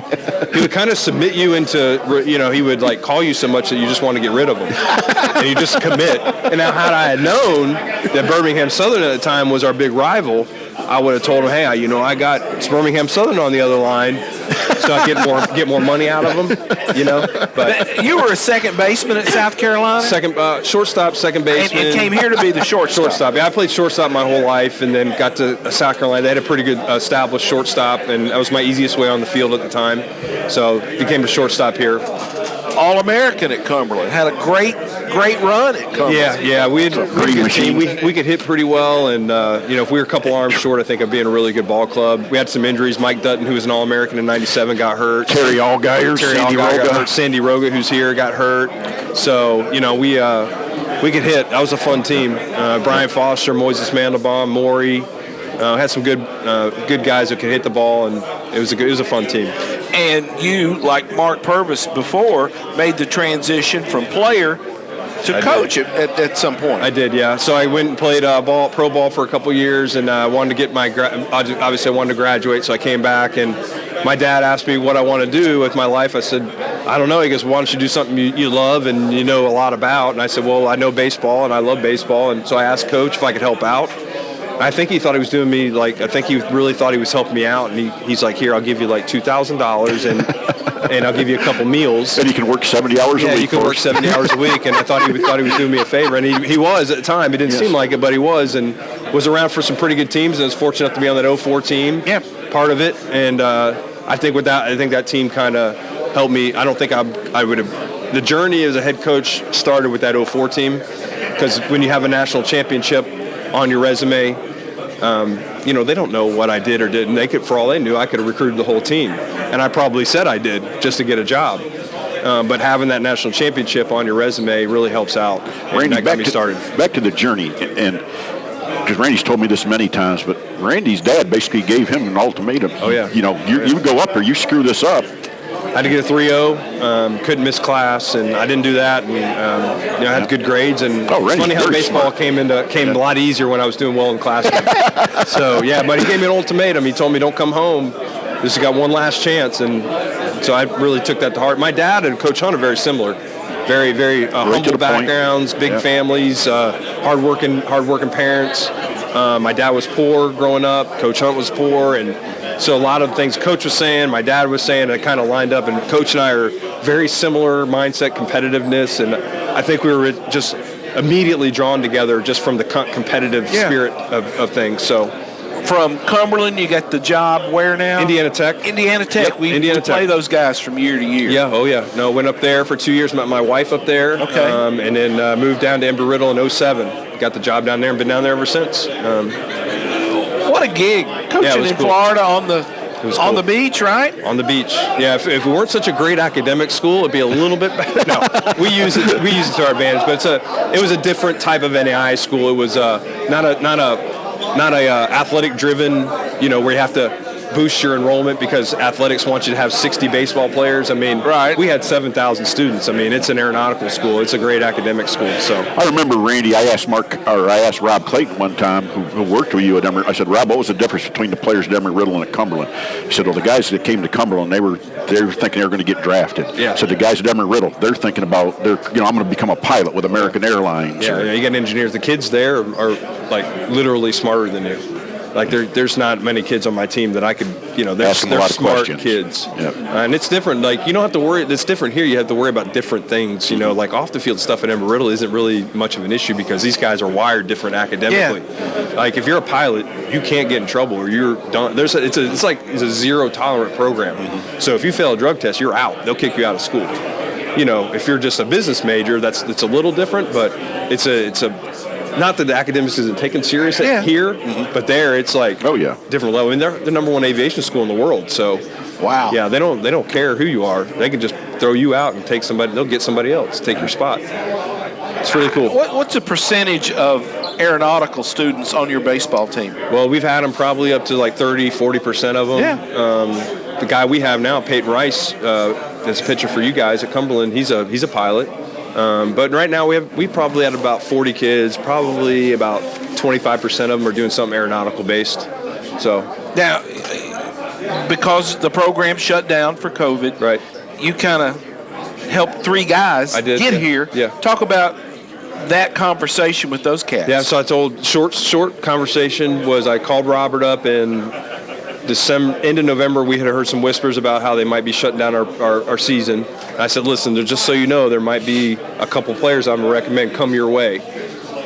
he would kind of submit you into he would like call you so much that you just want to get rid of him, and you just commit. And now, had I had known that Birmingham Southern at the time was our big rival, I would have told him, hey, I got Birmingham Southern on the other line, so I get more money out of them, But you were a second baseman at South Carolina? Second shortstop, second baseman. And came here to be the shortstop. Shortstop. Yeah, I played shortstop my whole life, and then got to South Carolina. They had a pretty good established shortstop, and that was my easiest way on the field at the time. So became the shortstop here. All-American at Cumberland. Had a great run at Cumberland. Yeah, we had a pretty good team. We could hit pretty well, and if we were a couple arms short, I think I'd be in a really good ball club. We had some injuries. Mike Dutton, who was an All-American in '97, got hurt. Terry Allgaier, got hurt. Sandy Roga, who's here, got hurt. So we could hit. That was a fun team. Brian Foster, Moises Mandelbaum, Maury. Had some good guys who could hit the ball, and it was a fun team. And you, like Mark Purvis before, made the transition from player to coach at some point. I did, yeah. So I went and played pro ball for a couple years, and I wanted to get obviously I wanted to graduate, so I came back, and my dad asked me what I want to do with my life. I said, I don't know. He goes, why don't you do something you love and you know a lot about? And I said, well, I know baseball, and I love baseball, and so I asked Coach if I could help out. I think he thought he was doing me I think he really thought he was helping me out, and he's like, here, I'll give you like $2,000 and I'll give you a couple meals. And you can work 70 hours a week. Yeah, you can work 70 hours a week, and I thought he was doing me a favor, and he was at the time. It didn't seem like it, but he was, and was around for some pretty good teams, and was fortunate enough to be on that 04 team. Yeah, part of it, and I think that team kind of helped me. I don't think I would have. The journey as a head coach started with that 04 team, because when you have a national championship on your resume, they don't know what I did or didn't. They could, for all they knew, I could have recruited the whole team, and I probably said I did just to get a job. But having that national championship on your resume really helps out. Randy, that got me started. Back to the journey, and because Randy's told me this many times, but Randy's dad basically gave him an ultimatum. Oh yeah. You go up or you screw this up. I had to get a 3.0, couldn't miss class, and I didn't do that. And I had good grades. And it's funny how baseball came a lot easier when I was doing well in classroom. So but he gave me an ultimatum. He told me, don't come home. This has got one last chance, and so I really took that to heart. My dad and Coach Hunt are very similar, very very humble backgrounds, big families, hardworking parents. My dad was poor growing up. Coach Hunt was poor, and so a lot of things Coach was saying, my dad was saying, it kind of lined up. And Coach and I are very similar mindset, competitiveness, and I think we were just immediately drawn together just from the competitive spirit of things. So, from Cumberland, you got the job where now? Indiana Tech. Yep, we play those guys from year to year. Yeah, oh yeah. No, went up there for 2 years, met my wife up there. Okay. And then moved down to Embry-Riddle in 2007. Got the job down there and been down there ever since. What a gig. Coaching in Florida on the beach, right? On the beach. Yeah, if we weren't such a great academic school, it'd be a little bit better. No, we use it to our advantage, but it was a different type of NAI school. It was not a athletic driven, where you have to boost your enrollment because athletics wants you to have 60 baseball players. I mean, right. We had 7,000 students. I mean, it's an aeronautical school. It's a great academic school. So I remember, Randy, I asked Rob Clayton one time, who worked with you at Emory. I said, Rob, what was the difference between the players at Embry-Riddle and at Cumberland? He said, well, the guys that came to Cumberland, they were thinking they were going to get drafted. Yeah. So the guys at Embry-Riddle, they're thinking about, I'm going to become a pilot with American Airlines. Yeah, you got engineers. The kids there are like literally smarter than you. Like there's not many kids on my team that I could, they're smart kids. Yep. And it's different. Like you don't have to worry. It's different here. You have to worry about different things. Like off the field stuff at Embry-Riddle isn't really much of an issue because these guys are wired different academically. Yeah. Like if you're a pilot, you can't get in trouble or you're done. It's a zero tolerant program. Mm-hmm. So if you fail a drug test, you're out. They'll kick you out of school. If you're just a business major, it's a little different, but it's a not that the academics isn't taken serious here, but there it's like different level. I mean, they're the number one aviation school in the world, so wow. Yeah, they don't care who you are. They can just throw you out and take somebody. They'll get somebody else, take your spot. It's really cool. What's the percentage of aeronautical students on your baseball team? Well, we've had them probably up to like 30-40% of them. Yeah. The guy we have now, Peyton Rice, that's a pitcher for you guys at Cumberland. He's a pilot. But right now we probably had about 40 kids. Probably about 25% of them are doing something aeronautical based. So now, because the program shut down for COVID, right? You kind of helped 3 guys get here. Yeah. Talk about that conversation with those cats. Yeah. So I told short conversation was I called Robert up in December, end of November. We had heard some whispers about how they might be shutting down our season. And I said, listen, just so you know, there might be a couple players I'm going to recommend come your way.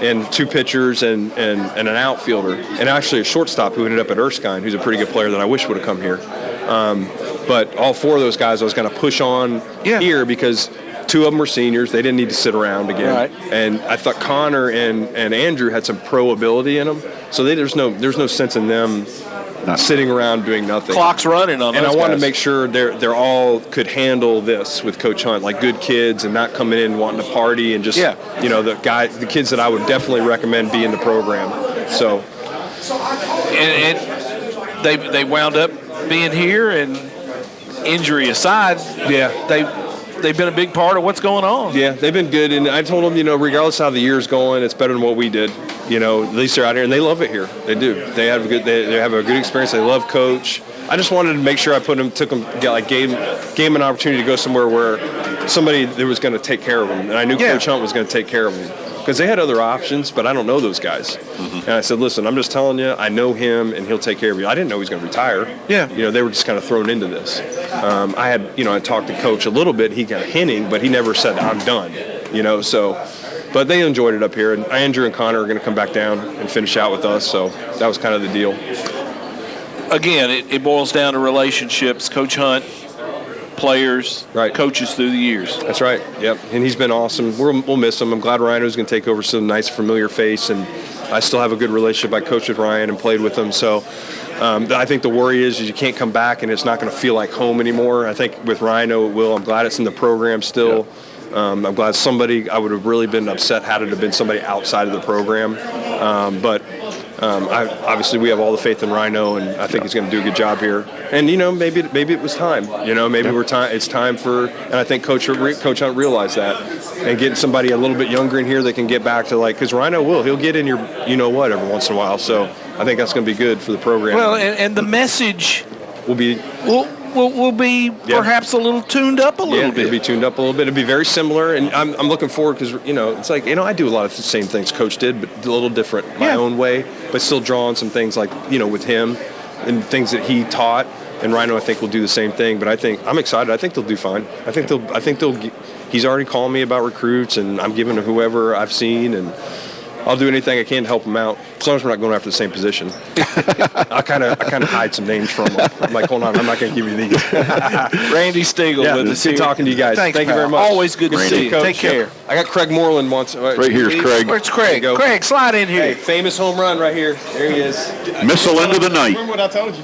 And 2 pitchers and an outfielder. And actually a shortstop who ended up at Erskine, who's a pretty good player that I wish would have come here. But all 4 of those guys I was going to push on here because 2 of them were seniors. They didn't need to sit around again. Right. And I thought Connor and Andrew had some pro ability in them. So there's no sense in them not sitting around doing nothing. Clock's running on and those I wanted guys. to make sure they're all could handle this with Coach Hunt, like good kids and not coming in wanting to party and just the kids that I would definitely recommend be in the program. So and they wound up being here, and injury aside, they've been a big part of what's going on. Yeah, they've been good, and I told them, regardless of how the year's going, it's better than what we did. At least they're out here, and they love it here. They do. They have a good experience. They love Coach. I just wanted to make sure I gave them an opportunity to go somewhere where somebody that was going to take care of them, and I knew Coach Hunt was going to take care of them because they had other options, but I don't know those guys. Mm-hmm. And I said, listen, I'm just telling you, I know him, and he'll take care of you. I didn't know he was going to retire. Yeah. They were just kind of thrown into this. I talked to Coach a little bit. He kind of hinting, but he never said I'm done. But they enjoyed it up here, and Andrew and Connor are going to come back down and finish out with us, so that was kind of the deal. Again, it boils down to relationships. Coach Hunt, players, coaches through the years. That's right, yep, and he's been awesome. We'll miss him. I'm glad Rhino's going to take over some nice, familiar face, and I still have a good relationship. I coached with Ryan and played with him, so I think the worry is you can't come back and it's not going to feel like home anymore. I think with Rhino it will. I'm glad it's in the program still. Yep. I'm glad I would have really been upset had it have been somebody outside of the program. But obviously we have all the faith in Rhino, and I think he's going to do a good job here. And, maybe it was time. It's time for – and I think Coach Hunt realized that. And getting somebody a little bit younger in here that can get back to, because Rhino he'll get in your you-know-what every once in a while. So I think that's going to be good for the program. Well, and the message will be – will be perhaps a little tuned up a little bit. It'll be tuned up a little bit. It'll be very similar, and I'm looking forward because, it's like, I do a lot of the same things Coach did, but a little different my own way, but still drawing some things like, with him and things that he taught, and Rhino I think will do the same thing, but I'm excited. I think they'll do fine. I think they'll he's already called me about recruits, and I'm giving to whoever I've seen, and I'll do anything I can to help them out, as long as we're not going after the same position. I kind of hide some names from them. I'm like, hold on, I'm not going to give you these. Randy Stegall with us here. Good talking to you guys. Thanks, Thank you very much. Always good to see you. Coach. Take care. I got Craig Moreland once. Right here's Craig. Where's Craig? Craig, slide in here. Hey, famous home run right here. There he is. Missile into the night. Remember what I told you?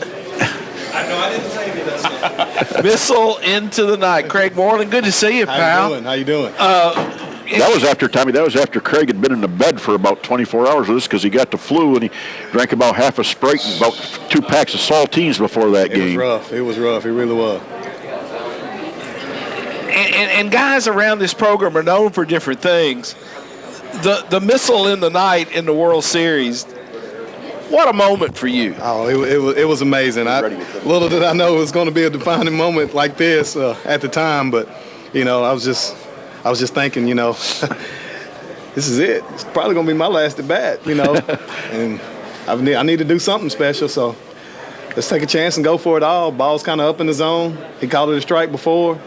I didn't say any of that. Missile into the night. Craig Moreland, good to see you, pal. How you doing? That was after Craig had been in the bed for about 24 hours with us because he got the flu and he drank about half a Sprite and about 2 packs of saltines before that game. It was rough. It really was. And guys around this program are known for different things. The missile in the night in the World Series, what a moment for you. Oh, it was amazing. Little did I know it was going to be a defining moment like this at the time, but, I was just thinking, this is it. It's probably going to be my last at bat, and I need to do something special. So let's take a chance and go for it all. Ball's kind of up in the zone. He called it a strike before.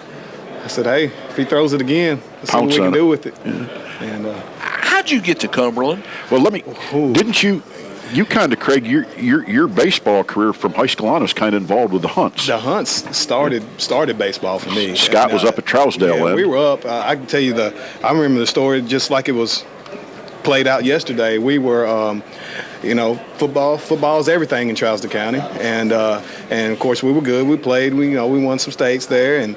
I said, hey, if he throws it again, let's see what we can do with it. Yeah. And how'd you get to Cumberland? Well, didn't you kind of, Craig, your baseball career from high school on was kind of involved with the Hunts. The Hunts started baseball for me. Scott was up at Trousdale then. We were up. I can tell you I remember the story just like it was played out yesterday. We were, football is everything in Trousdale County, and of course we were good. We played. We won some states there, and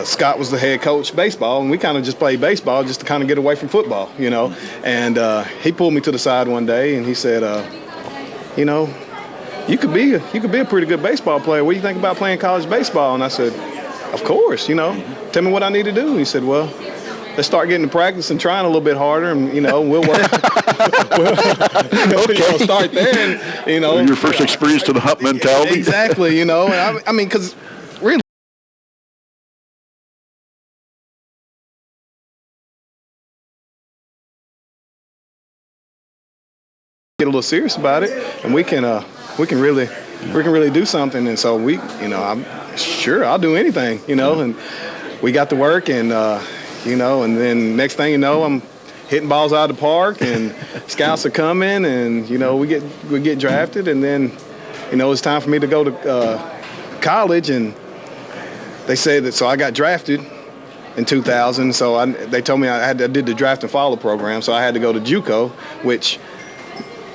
Scott was the head coach baseball, and we kind of just played baseball just to kind of get away from football, And he pulled me to the side one day, and he said, you could be a pretty good baseball player. What do you think about playing college baseball? And I said, of course. Tell me what I need to do. He said, well, let's start getting to practice and trying a little bit harder, and we'll work. We'll start there, and your first experience to the Hunt mentality. Exactly, And I mean, because really. Get a little serious about it, and we can really do something. And so I'm sure I'll do anything, And we got to work, and and then next thing you know, I'm hitting balls out of the park, and scouts are coming, and we get drafted, and then it's time for me to go to college, and they said that. So I got drafted in 2000. So they told me I did the draft and follow program, so I had to go to JUCO, which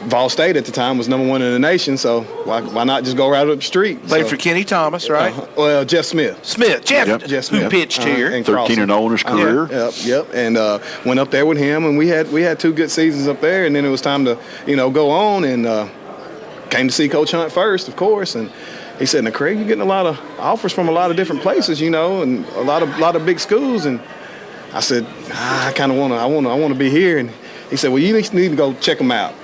Vol State at the time was number 1 in the nation, so why not just go right up the street? Played for Kenny Thomas, right? Well, Jeff Smith. Jeff Smith, who pitched here. And 13-0 in his career. Yep. And went up there with him, and we had 2 good seasons up there, and then it was time to go on, and came to see Coach Hunt first, of course, and he said, "Now, Craig, you're getting a lot of offers from a lot of different places, and a lot of big schools." And I said, I kind of want to be here. And he said, "Well, you need to go check them out."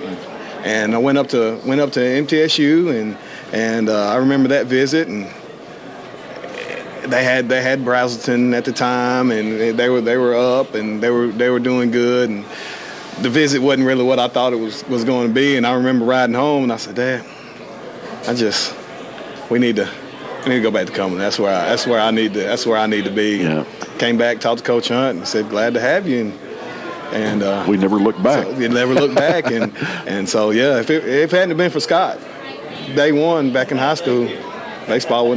And I went up to MTSU, and I remember that visit, and they had Brazelton at the time, and they were up, and they were doing good, and the visit wasn't really what I thought it was going to be. And I remember riding home, and I said, "Dad, we need to go back to Cumberland. That's where I need to be." Yeah. Came back, talked to Coach Hunt, and said, "Glad to have you." And we never looked back. We never looked back, and so yeah, if it hadn't been for Scott, day one back in high school, baseball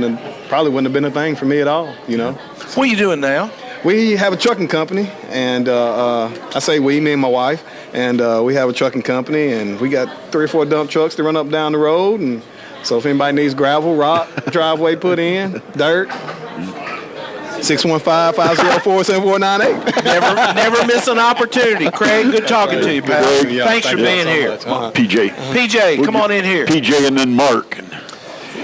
probably wouldn't have been a thing for me at all. What are you doing now? We have a trucking company, and I say we, me and my wife, and we have a trucking company, and we got 3 or 4 dump trucks to run up down the road, and so if anybody needs gravel, rock, driveway put in, dirt. 615-504-7498. Never miss an opportunity. Craig, good talking to you, pal. Thanks for being here. PJ, come on in here. PJ and then Mark.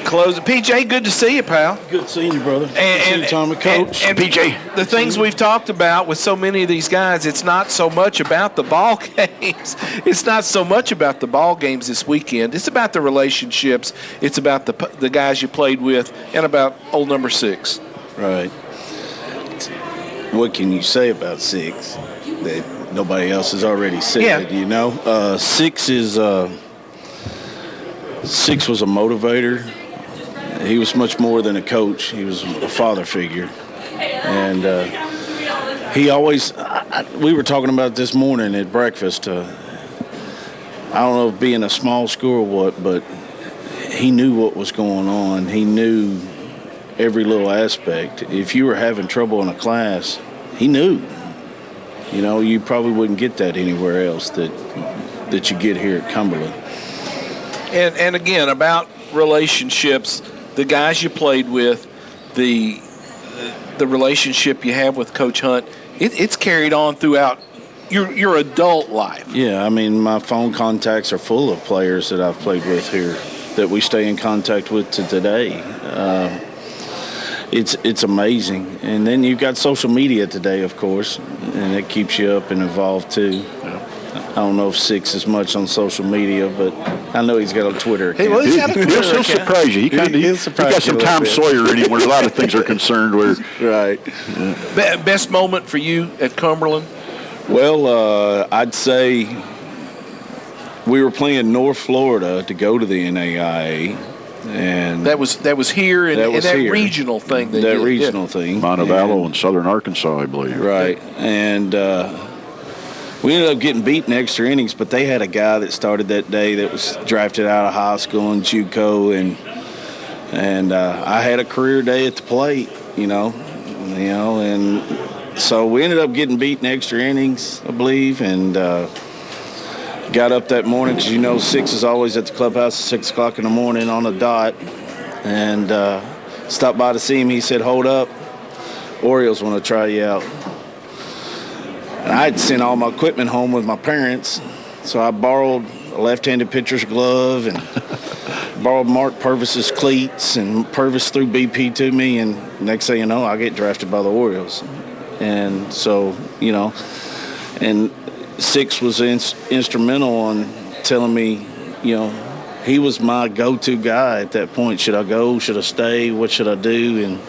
Close it. PJ, good to see you, pal. Good seeing you, brother. And Tommy, Coach. And PJ. The things we've talked about with so many of these guys, it's not so much about the ball games. It's not so much about the ball games this weekend. It's about the relationships. It's about the guys you played with, and about old number 6. Right. What can you say about 6 that nobody else has already said? Yeah. 6 was a motivator. He was much more than a coach. He was a father figure, and he always. We were talking about this morning at breakfast. I don't know if being a small school or what, but he knew what was going on. He knew every little aspect. If you were having trouble in a class, he knew. You probably wouldn't get that anywhere else that you get here at Cumberland. And again, about relationships, the guys you played with, the relationship you have with Coach Hunt, it's carried on throughout your adult life. Yeah, I mean, my phone contacts are full of players that I've played with here that we stay in contact with to today. It's amazing. And then you've got social media today, of course, and it keeps you up and involved too. I don't know if 6 is much on social media, but I know he's got a Twitter account. He'll surprise you. He got some Tom Sawyer in him where a lot of things are concerned with. Right. Yeah. Best moment for you at Cumberland? Well, I'd say we were playing North Florida to go to the NAIA. And that was here in that regional thing. That regional thing. Montevallo and Southern Arkansas, I believe. Right. And we ended up getting beat in extra innings, but they had a guy that started that day that was drafted out of high school in JUCO, and I had a career day at the plate, and so we ended up getting beat in extra innings, I believe, and got up that morning because 6 is always at the clubhouse at 6 o'clock in the morning on the dot, and stopped by to see him. He said, "Hold up, Orioles want to try you out." And I had sent all my equipment home with my parents, so I borrowed a left-handed pitcher's glove and borrowed Mark Purvis's cleats, and Purvis threw BP to me, and next thing you know, I get drafted by the Orioles. And so, and Six was instrumental on telling me, he was my go-to guy at that point. Should I go? Should I stay? What should I do? And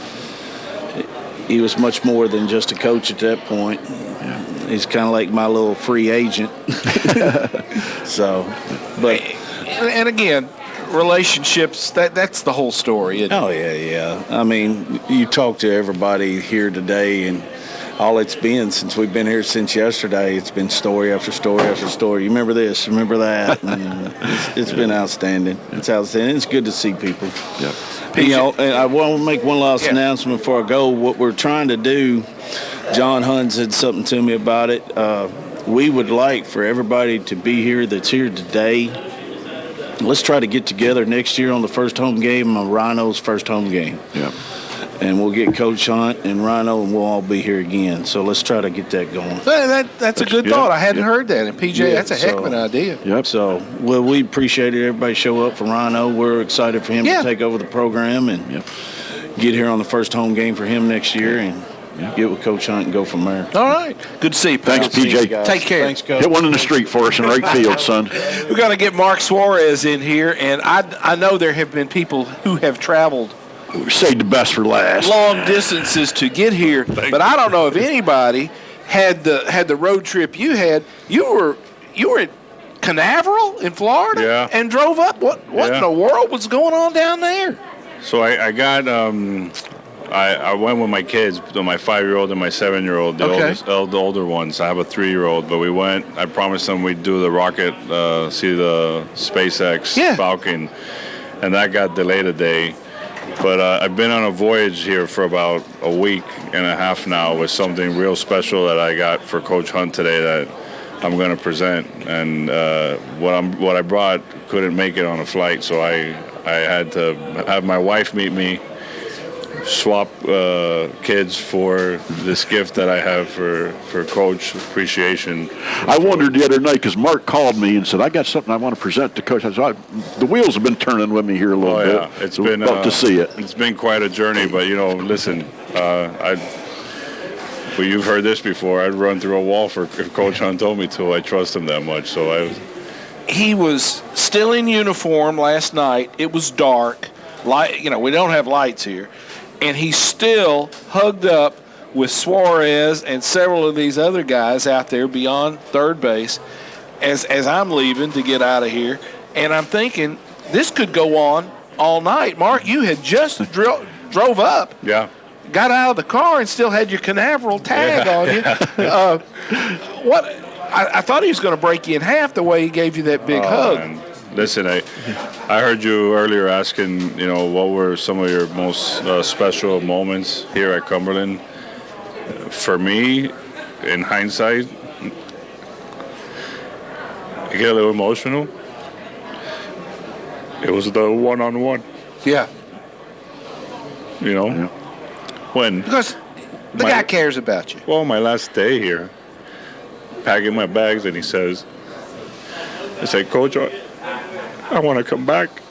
he was much more than just a coach at that point. Yeah. He's kind of like my little free agent. And again, relationships, that's the whole story, isn't it? Oh, yeah. I mean, you talk to everybody here today, and all it's been since we've been here since yesterday, it's been story after story after story. You remember this, remember that. And it's been outstanding. It's outstanding. It's good to see people. Yeah. And I want to make one last announcement before I go. What we're trying to do, John Hunn said something to me about it. We would like for everybody to be here that's here today. Let's try to get together next year on the first home game, on Rhino's first home game. Yeah. And we'll get Coach Hunt and Rhino, and we'll all be here again. So let's try to get that going. That's a good thought. I hadn't heard that. And, PJ, that's a heck of an idea. Yep. So, we appreciate it. Everybody show up for Rhino. We're excited for him to take over the program and get here on the first home game for him next year and get with Coach Hunt and go from there. All right. Good to see you. Thanks, PJ. Take care. Thanks, Coach. Hit one in the street for us in right field, son. We're going to get Mark Suarez in here, and I know there have been people who have traveled Saved the best for last. long distances to get here, but I don't know if anybody had the road trip you had. You were at Canaveral in Florida and drove up. What in the world was going on down there? So I got I went with my kids, my 5-year-old and my 7-year-old, the older ones. I have a 3-year-old, but we went. I promised them we'd do the rocket, see the SpaceX Falcon, and that got delayed a day. But I've been on a voyage here for about a week and a half now with something real special that I got for Coach Hunt today that I'm going to present. And what I brought couldn't make it on a flight, so I had to have my wife meet me, swap kids for this gift that I have for Coach appreciation. I wondered the other night because Mark called me and said, I got something I want to present to Coach. I said, the wheels have been turning with me here a little bit. It's been love to see it. It's been quite a journey, but listen, you've heard this before. I'd run through a wall if Coach Hunt told me to. I trust him that much, so He was still in uniform last night. It was dark. We don't have lights here. And he still hugged up with Suarez and several of these other guys out there beyond third base as I'm leaving to get out of here. And I'm thinking, this could go on all night. Mark, you had just drove up. Yeah. Got out of the car and still had your Canaveral tag on you. I thought he was going to break you in half the way he gave you that big hug. Man. Listen, I heard you earlier asking, what were some of your most special moments here at Cumberland. For me, in hindsight, I get a little emotional. It was the one-on-one. Yeah. When because the guy cares about you. Well, my last day here, packing my bags, and I said, Coach, I want to come back.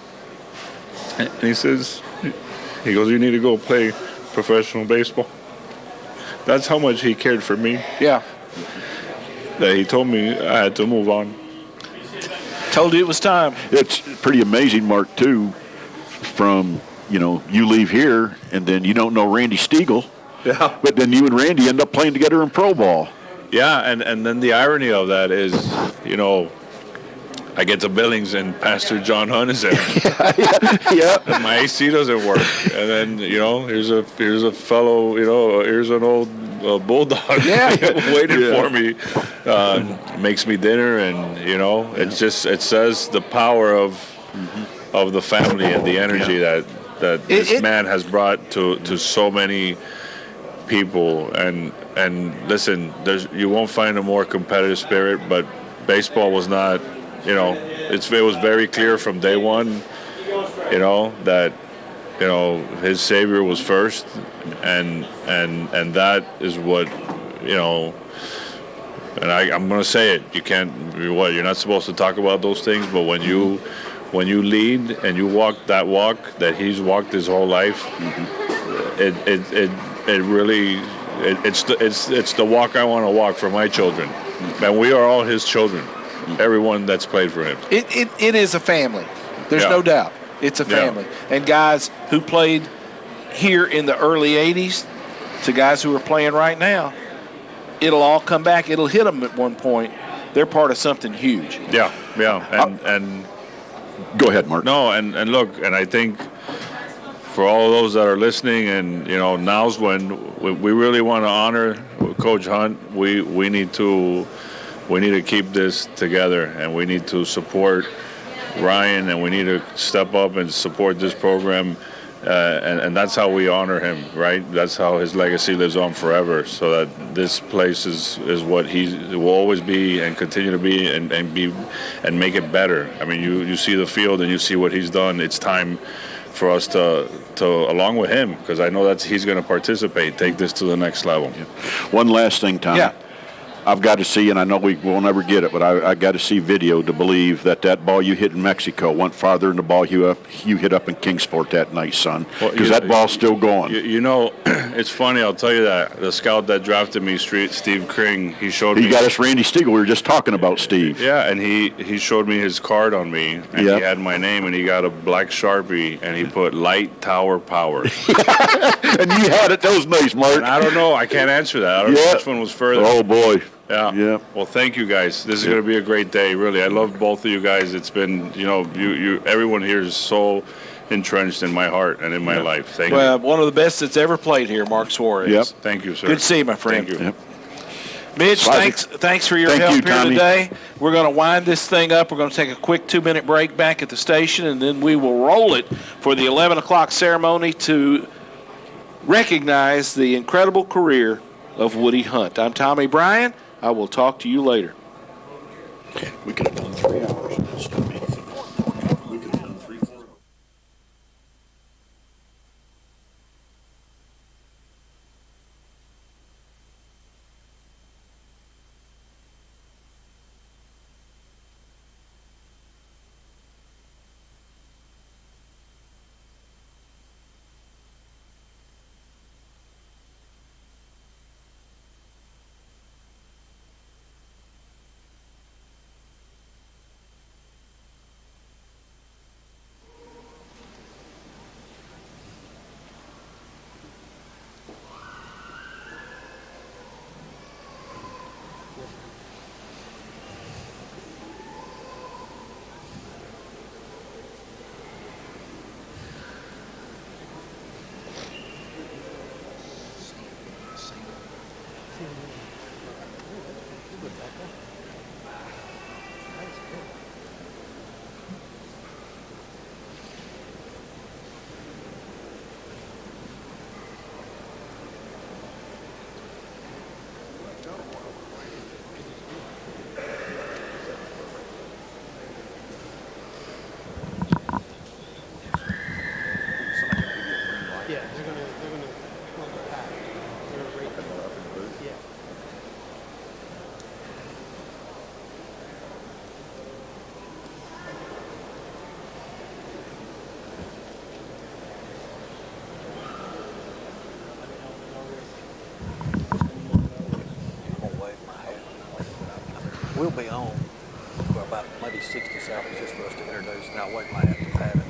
And he goes, you need to go play professional baseball. That's how much he cared for me. Yeah. That he told me I had to move on. Told you it was time. It's pretty amazing, Mark, too, from, you leave here and then you don't know Randy Stegall. Yeah. But then you and Randy end up playing together in pro ball. Yeah, and then the irony of that is, I get to Billings and Pastor John Hunt is there. Yeah. And my AC doesn't work. And then, here's a fellow, here's an old bulldog waiting for me. Makes me dinner, and, it says the power of the family and the energy that this man has brought to so many people. And listen, you won't find a more competitive spirit, but baseball was not, it was very clear from day one, that, his savior was first, and that is what, and I'm going to say it, you're not supposed to talk about those things, but when you lead and you walk that walk that he's walked his whole life, it really, it's the walk I want to walk for my children, and we are all his children. Everyone that's played for him. It is a family. There's no doubt. It's a family. And guys who played here in the early 80s to guys who are playing right now, it'll all come back. It'll hit them at one point. They're part of something huge. Yeah. And go ahead, Mark. No, and look, and I think for all those that are listening, and now's when we really want to honor Coach Hunt. We need to keep this together, and we need to support Ryan, and we need to step up and support this program, and that's how we honor him, right? That's how his legacy lives on forever, so that this place is what he will always be and continue to be, and make it better. I mean, you see the field and you see what he's done. It's time for us to along with him, because I know that he's going to participate, take this to the next level. One last thing, Tommy. Yeah. I've got to see, and I know we will never get it, but I got to see video to believe that ball you hit in Mexico went farther than the ball you hit up in Kingsport that night, son. Because that ball's still going. It's funny. I'll tell you that the scout that drafted me, Steve Kring, he showed me. He got us Randy Stegall. We were just talking about Steve. Yeah, and he showed me his card on me, and he had my name, and he got a black Sharpie, and he put Light Tower Power. And you had it. That was nice, Mark. And I don't know. I can't answer that. I don't know which one was further. Oh, boy. Yeah. Well, thank you guys. This is going to be a great day. Really, I love both of you guys. It's been, everyone here is so entrenched in my heart and in my life. Thank you. Well, one of the best that's ever played here, Mark Suarez. Yep. Thank you, sir. Good to see you, my friend. Thank you. Yep. Mitch, thanks for your help here Tommy. today. We're going to wind this thing up. We're going to take a quick 2-minute break back at the station, and then we will roll it for the 11 o'clock ceremony to recognize the incredible career of Woody Hunt. I'm Tommy Bryan. I will talk to you later. We could have done 3 hours. We'll be on for about maybe 60 seconds just for us to introduce, and I'll wait my hat to have it.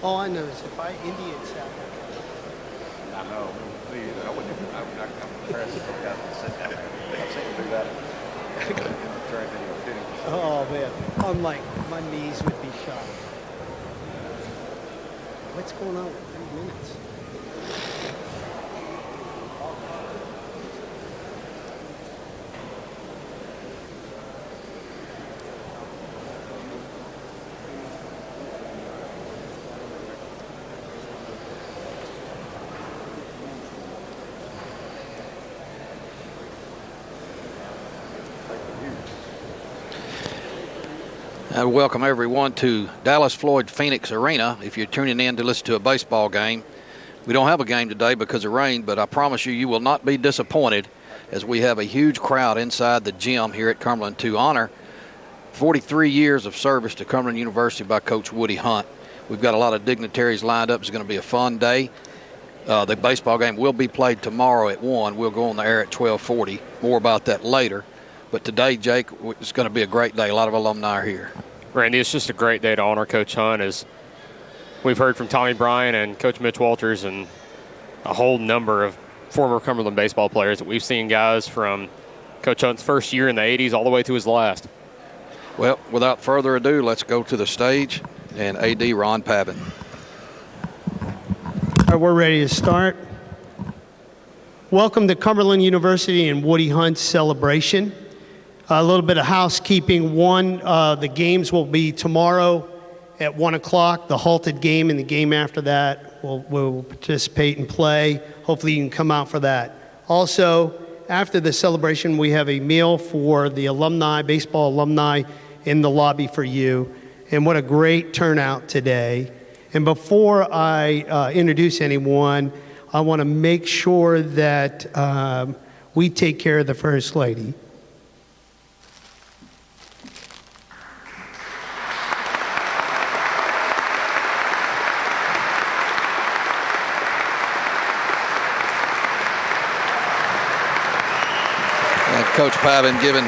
All I know is if Indians out there. I know. I wouldn't. I'm impressed with guys that sit down there. I've seen them do that. Oh man, I'm like, my knees would be shot. What's going on with 3 minutes? Welcome everyone to Dallas Floyd Phoenix Arena. If you're tuning in to listen to a baseball game, we don't have a game today because of rain, but I promise you, you will not be disappointed as we have a huge crowd inside the gym here at Cumberland to honor 43 years of service to Cumberland University by Coach Woody Hunt. We've got a lot of dignitaries lined up. It's going to be a fun day. The baseball game will be played tomorrow at 1. We'll go on the air at 12:40. More about that later. But today, Jake, it's going to be a great day. A lot of alumni are here. Randy, it's just a great day to honor Coach Hunt, as we've heard from Tommy Bryan and Coach Mitch Walters and a whole number of former Cumberland baseball players that we've seen, guys from Coach Hunt's first year in the 80s all the way to his last. Well, without further ado, let's go to the stage and AD Ron Pavin. All right, we're ready to start. Welcome to Cumberland University and Woody Hunt's celebration. A little bit of housekeeping. One, the games will be tomorrow at 1 o'clock, the halted game, and the game after that we'll participate and play. Hopefully you can come out for that. Also, after the celebration, we have a meal for the alumni, baseball alumni, in the lobby for you. And what a great turnout today. And before I introduce anyone, I want to make sure that we take care of the First Lady. Coach Pavin giving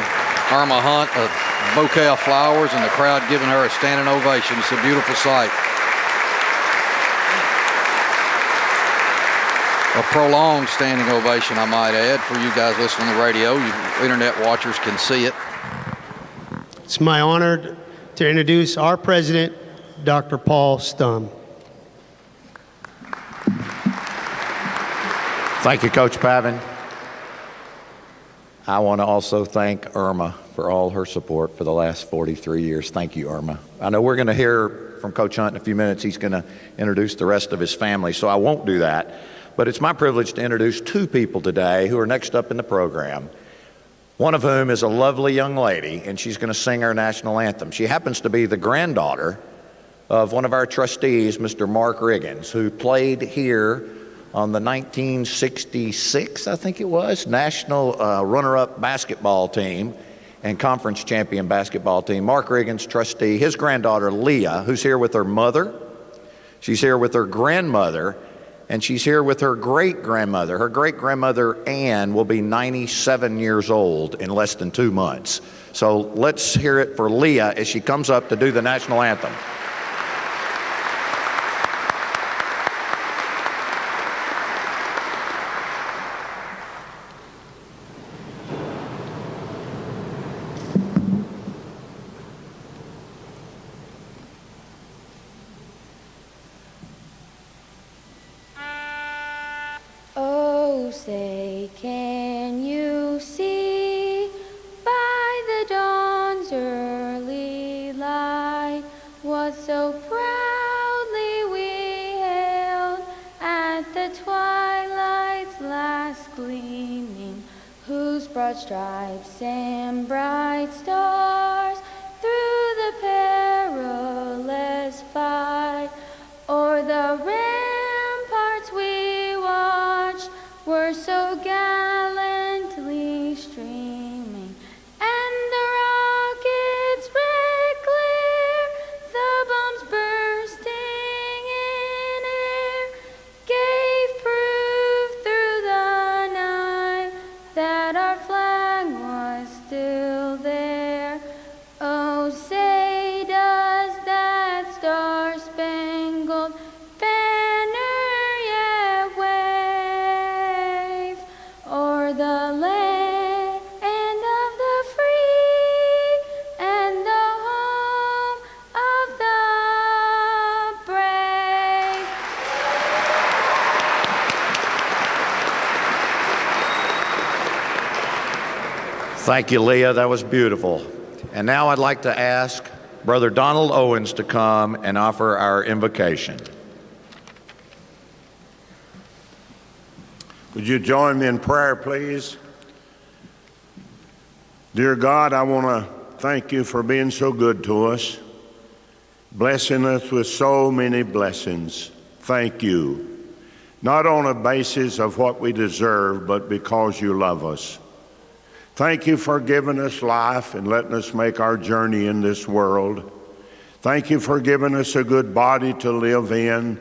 Irma Hunt a bouquet of flowers and the crowd giving her a standing ovation. It's a beautiful sight. A prolonged standing ovation, I might add, for you guys listening on the radio. You internet watchers can see it. It's my honor to introduce our president, Dr. Paul Stum. Thank you, Coach Pavin. I want to also thank Irma for all her support for the last 43 years. Thank you, Irma. I know we're going to hear from Coach Hunt in a few minutes. He's going to introduce the rest of his family, so I won't do that. But it's my privilege to introduce 2 people today who are next up in the program, one of whom is a lovely young lady, and she's going to sing our national anthem. She happens to be the granddaughter of one of our trustees, Mr. Mark Riggins, who played here on the 1966, I think it was, national runner-up basketball team and conference champion basketball team. Mark Riggins, trustee, his granddaughter Leah, who's here with her mother, she's here with her grandmother, and she's here with her great-grandmother. Her great-grandmother Ann will be 97 years old in less than 2 months. So let's hear it for Leah as she comes up to do the national anthem. Oh, say, can you see by the dawn's early light what so proudly we hailed at the twilight's last gleaming, whose broad stripes and bright stars through the perilous fight o'er the ramparts we watched were so gallantly streaming, and the rockets red glare, the bombs bursting in air, gave proof through the night that our flag was still there. Thank you, Leah. That was beautiful. And now I'd like to ask Brother Donald Owens to come and offer our invocation. Would you join me in prayer, please? Dear God, I want to thank you for being so good to us, blessing us with so many blessings. Thank you. Not on a basis of what we deserve, but because you love us. Thank you for giving us life and letting us make our journey in this world. Thank you for giving us a good body to live in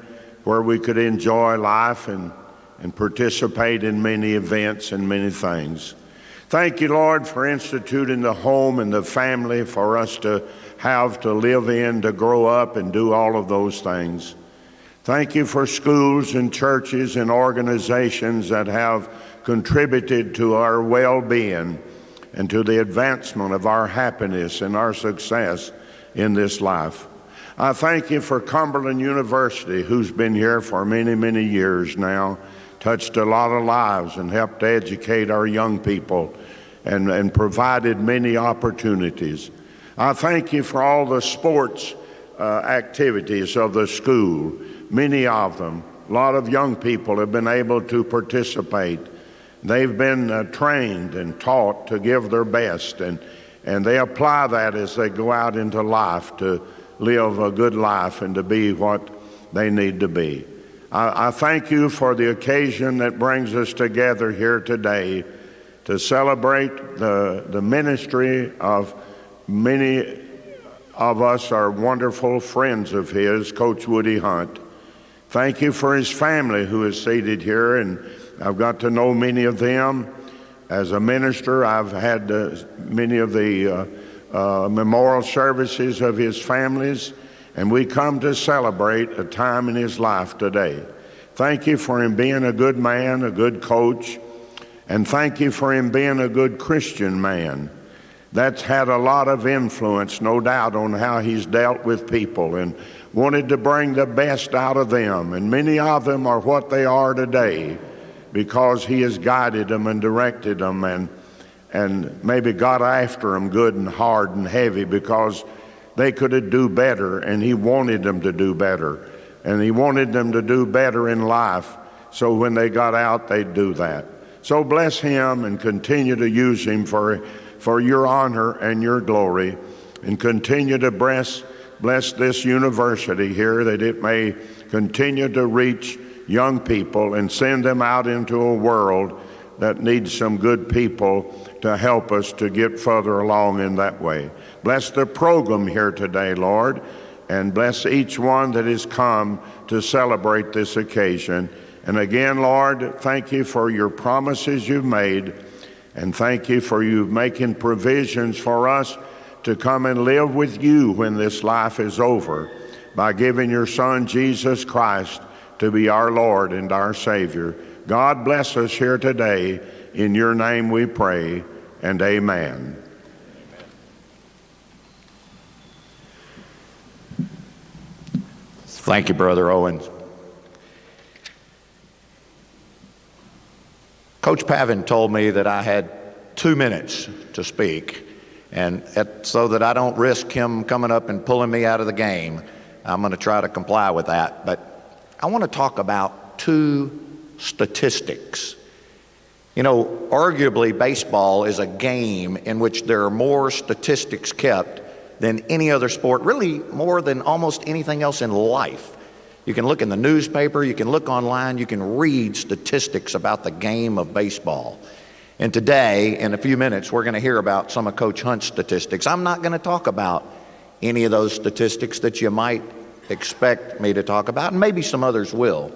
where we could enjoy life and participate in many events and many things. Thank you, Lord, for instituting the home and the family for us to have to live in, to grow up and do all of those things. Thank you for schools and churches and organizations that have contributed to our well-being and to the advancement of our happiness and our success in this life. I thank you for Cumberland University, who's been here for many, many years now, touched a lot of lives and helped to educate our young people and provided many opportunities. I thank you for all the sports activities of the school, many of them. A lot of young people have been able to participate. They've been trained and taught to give their best, and they apply that as they go out into life to live a good life and to be what they need to be. I thank you for the occasion that brings us together here today to celebrate the ministry of many of us are wonderful friends of his, Coach Woody Hunt. Thank you for his family who is seated here, and I've got to know many of them. As a minister, I've had many of the memorial services of his families, and we come to celebrate a time in his life today. Thank you for him being a good man, a good coach, and thank you for him being a good Christian man. That's had a lot of influence, no doubt, on how he's dealt with people and wanted to bring the best out of them. And many of them are what they are today because he has guided them and directed them and maybe got after them good and hard and heavy because they could do better, and he wanted them to do better. And he wanted them to do better in life, so when they got out, they'd do that. So bless him and continue to use him for your honor and your glory, and continue to bless this university here, that it may continue to reach young people and send them out into a world that needs some good people to help us to get further along in that way. Bless the program here today, Lord, and bless each one that has come to celebrate this occasion. And again, Lord, thank you for your promises you've made, and thank you for you making provisions for us to come and live with you when this life is over by giving your Son, Jesus Christ, to be our Lord and our Savior. God bless us here today. In your name we pray, and amen. Thank you, Brother Owens. Coach Pavin told me that I had 2 minutes to speak, and so that I don't risk him coming up and pulling me out of the game, I'm going to try to comply with that. But I want to talk about 2 statistics. You know, arguably baseball is a game in which there are more statistics kept than any other sport, really more than almost anything else in life. You can look in the newspaper, you can look online, you can read statistics about the game of baseball. And today, in a few minutes, we're going to hear about some of Coach Hunt's statistics. I'm not going to talk about any of those statistics that you might expect me to talk about, and maybe some others will.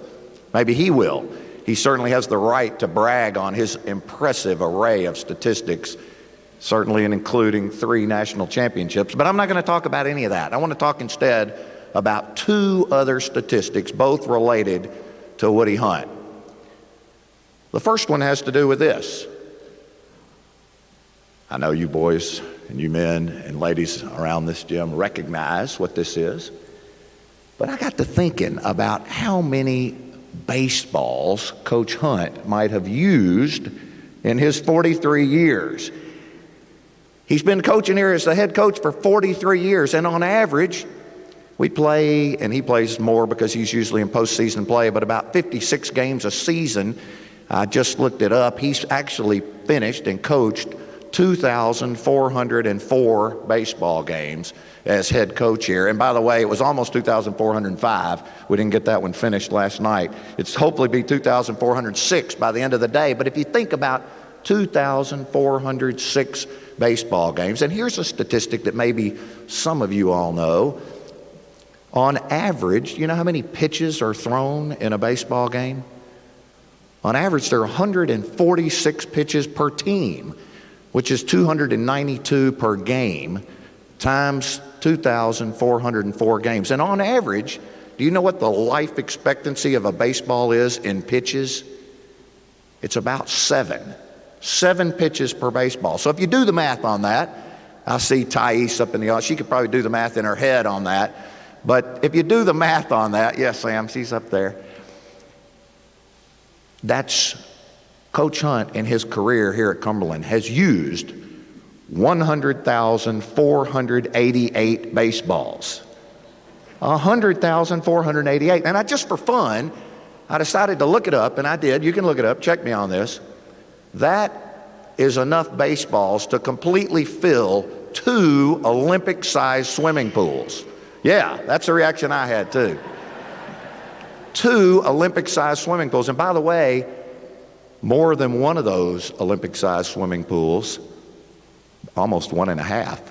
Maybe he will. He certainly has the right to brag on his impressive array of statistics, certainly including 3 national championships. But I'm not going to talk about any of that. I want to talk instead about 2 other statistics, both related to Woody Hunt. The first one has to do with this. I know you boys and you men and ladies around this gym recognize what this is, but I got to thinking about how many baseballs Coach Hunt might have used in his 43 years. He's been coaching here as the head coach for 43 years, and on average, we play, and he plays more because he's usually in postseason play, but about 56 games a season. I just looked it up. He's actually finished and coached 2,404 baseball games as head coach here. And by the way, it was almost 2,405. We didn't get that one finished last night. It's hopefully be 2,406 by the end of the day. But if you think about 2,406 baseball games, and here's a statistic that maybe some of you all know. On average, you know how many pitches are thrown in a baseball game? On average, there are 146 pitches per team, which is 292 per game, times 2,404 games. And on average, do you know what the life expectancy of a baseball is in pitches? It's about 7 pitches per baseball. So if you do the math on that, I see Thais up in the audience. She could probably do the math in her head on that. But if you do the math on that, yes, Sam, she's up there. That's Coach Hunt in his career here at Cumberland has used 100,488 baseballs. 100,488. And just for fun, I decided to look it up, and I did. You can look it up. Check me on this. That is enough baseballs to completely fill 2 Olympic-sized swimming pools. Yeah, that's the reaction I had too. 2 Olympic-sized swimming pools. And by the way, more than one of those Olympic-sized swimming pools, almost 1.5,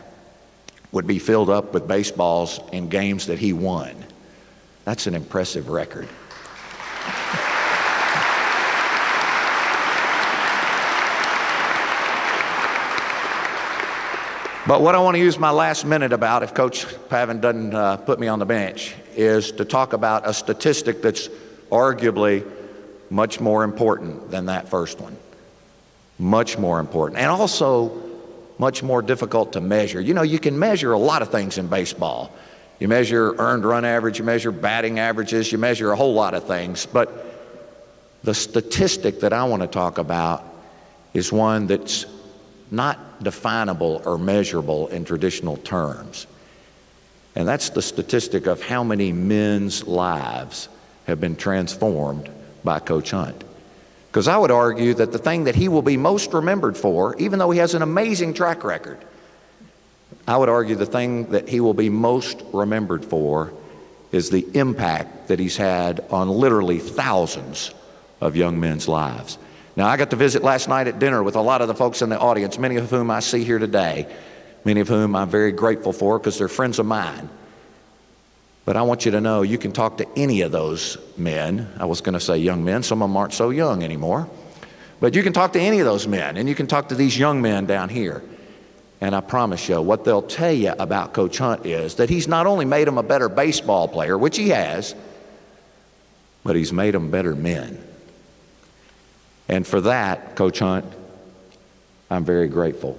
would be filled up with baseballs in games that he won. That's an impressive record. But what I want to use my last minute about, if Coach Pavin doesn't put me on the bench, is to talk about a statistic that's arguably much more important than that first one. Much more important. And also much more difficult to measure. You know, you can measure a lot of things in baseball. You measure earned run average, you measure batting averages, you measure a whole lot of things. But the statistic that I want to talk about is one that's not definable or measurable in traditional terms. And that's the statistic of how many men's lives have been transformed by Coach Hunt. Because I would argue that the thing that he will be most remembered for, even though he has an amazing track record, I would argue the thing that he will be most remembered for is the impact that he's had on literally thousands of young men's lives. Now, I got to visit last night at dinner with a lot of the folks in the audience, many of whom I see here today, many of whom I'm very grateful for because they're friends of mine. But I want you to know you can talk to any of those men. I was going to say young men. Some of them aren't so young anymore. But you can talk to any of those men, and you can talk to these young men down here. And I promise you, what they'll tell you about Coach Hunt is that he's not only made them a better baseball player, which he has, but he's made them better men. And for that, Coach Hunt, I'm very grateful.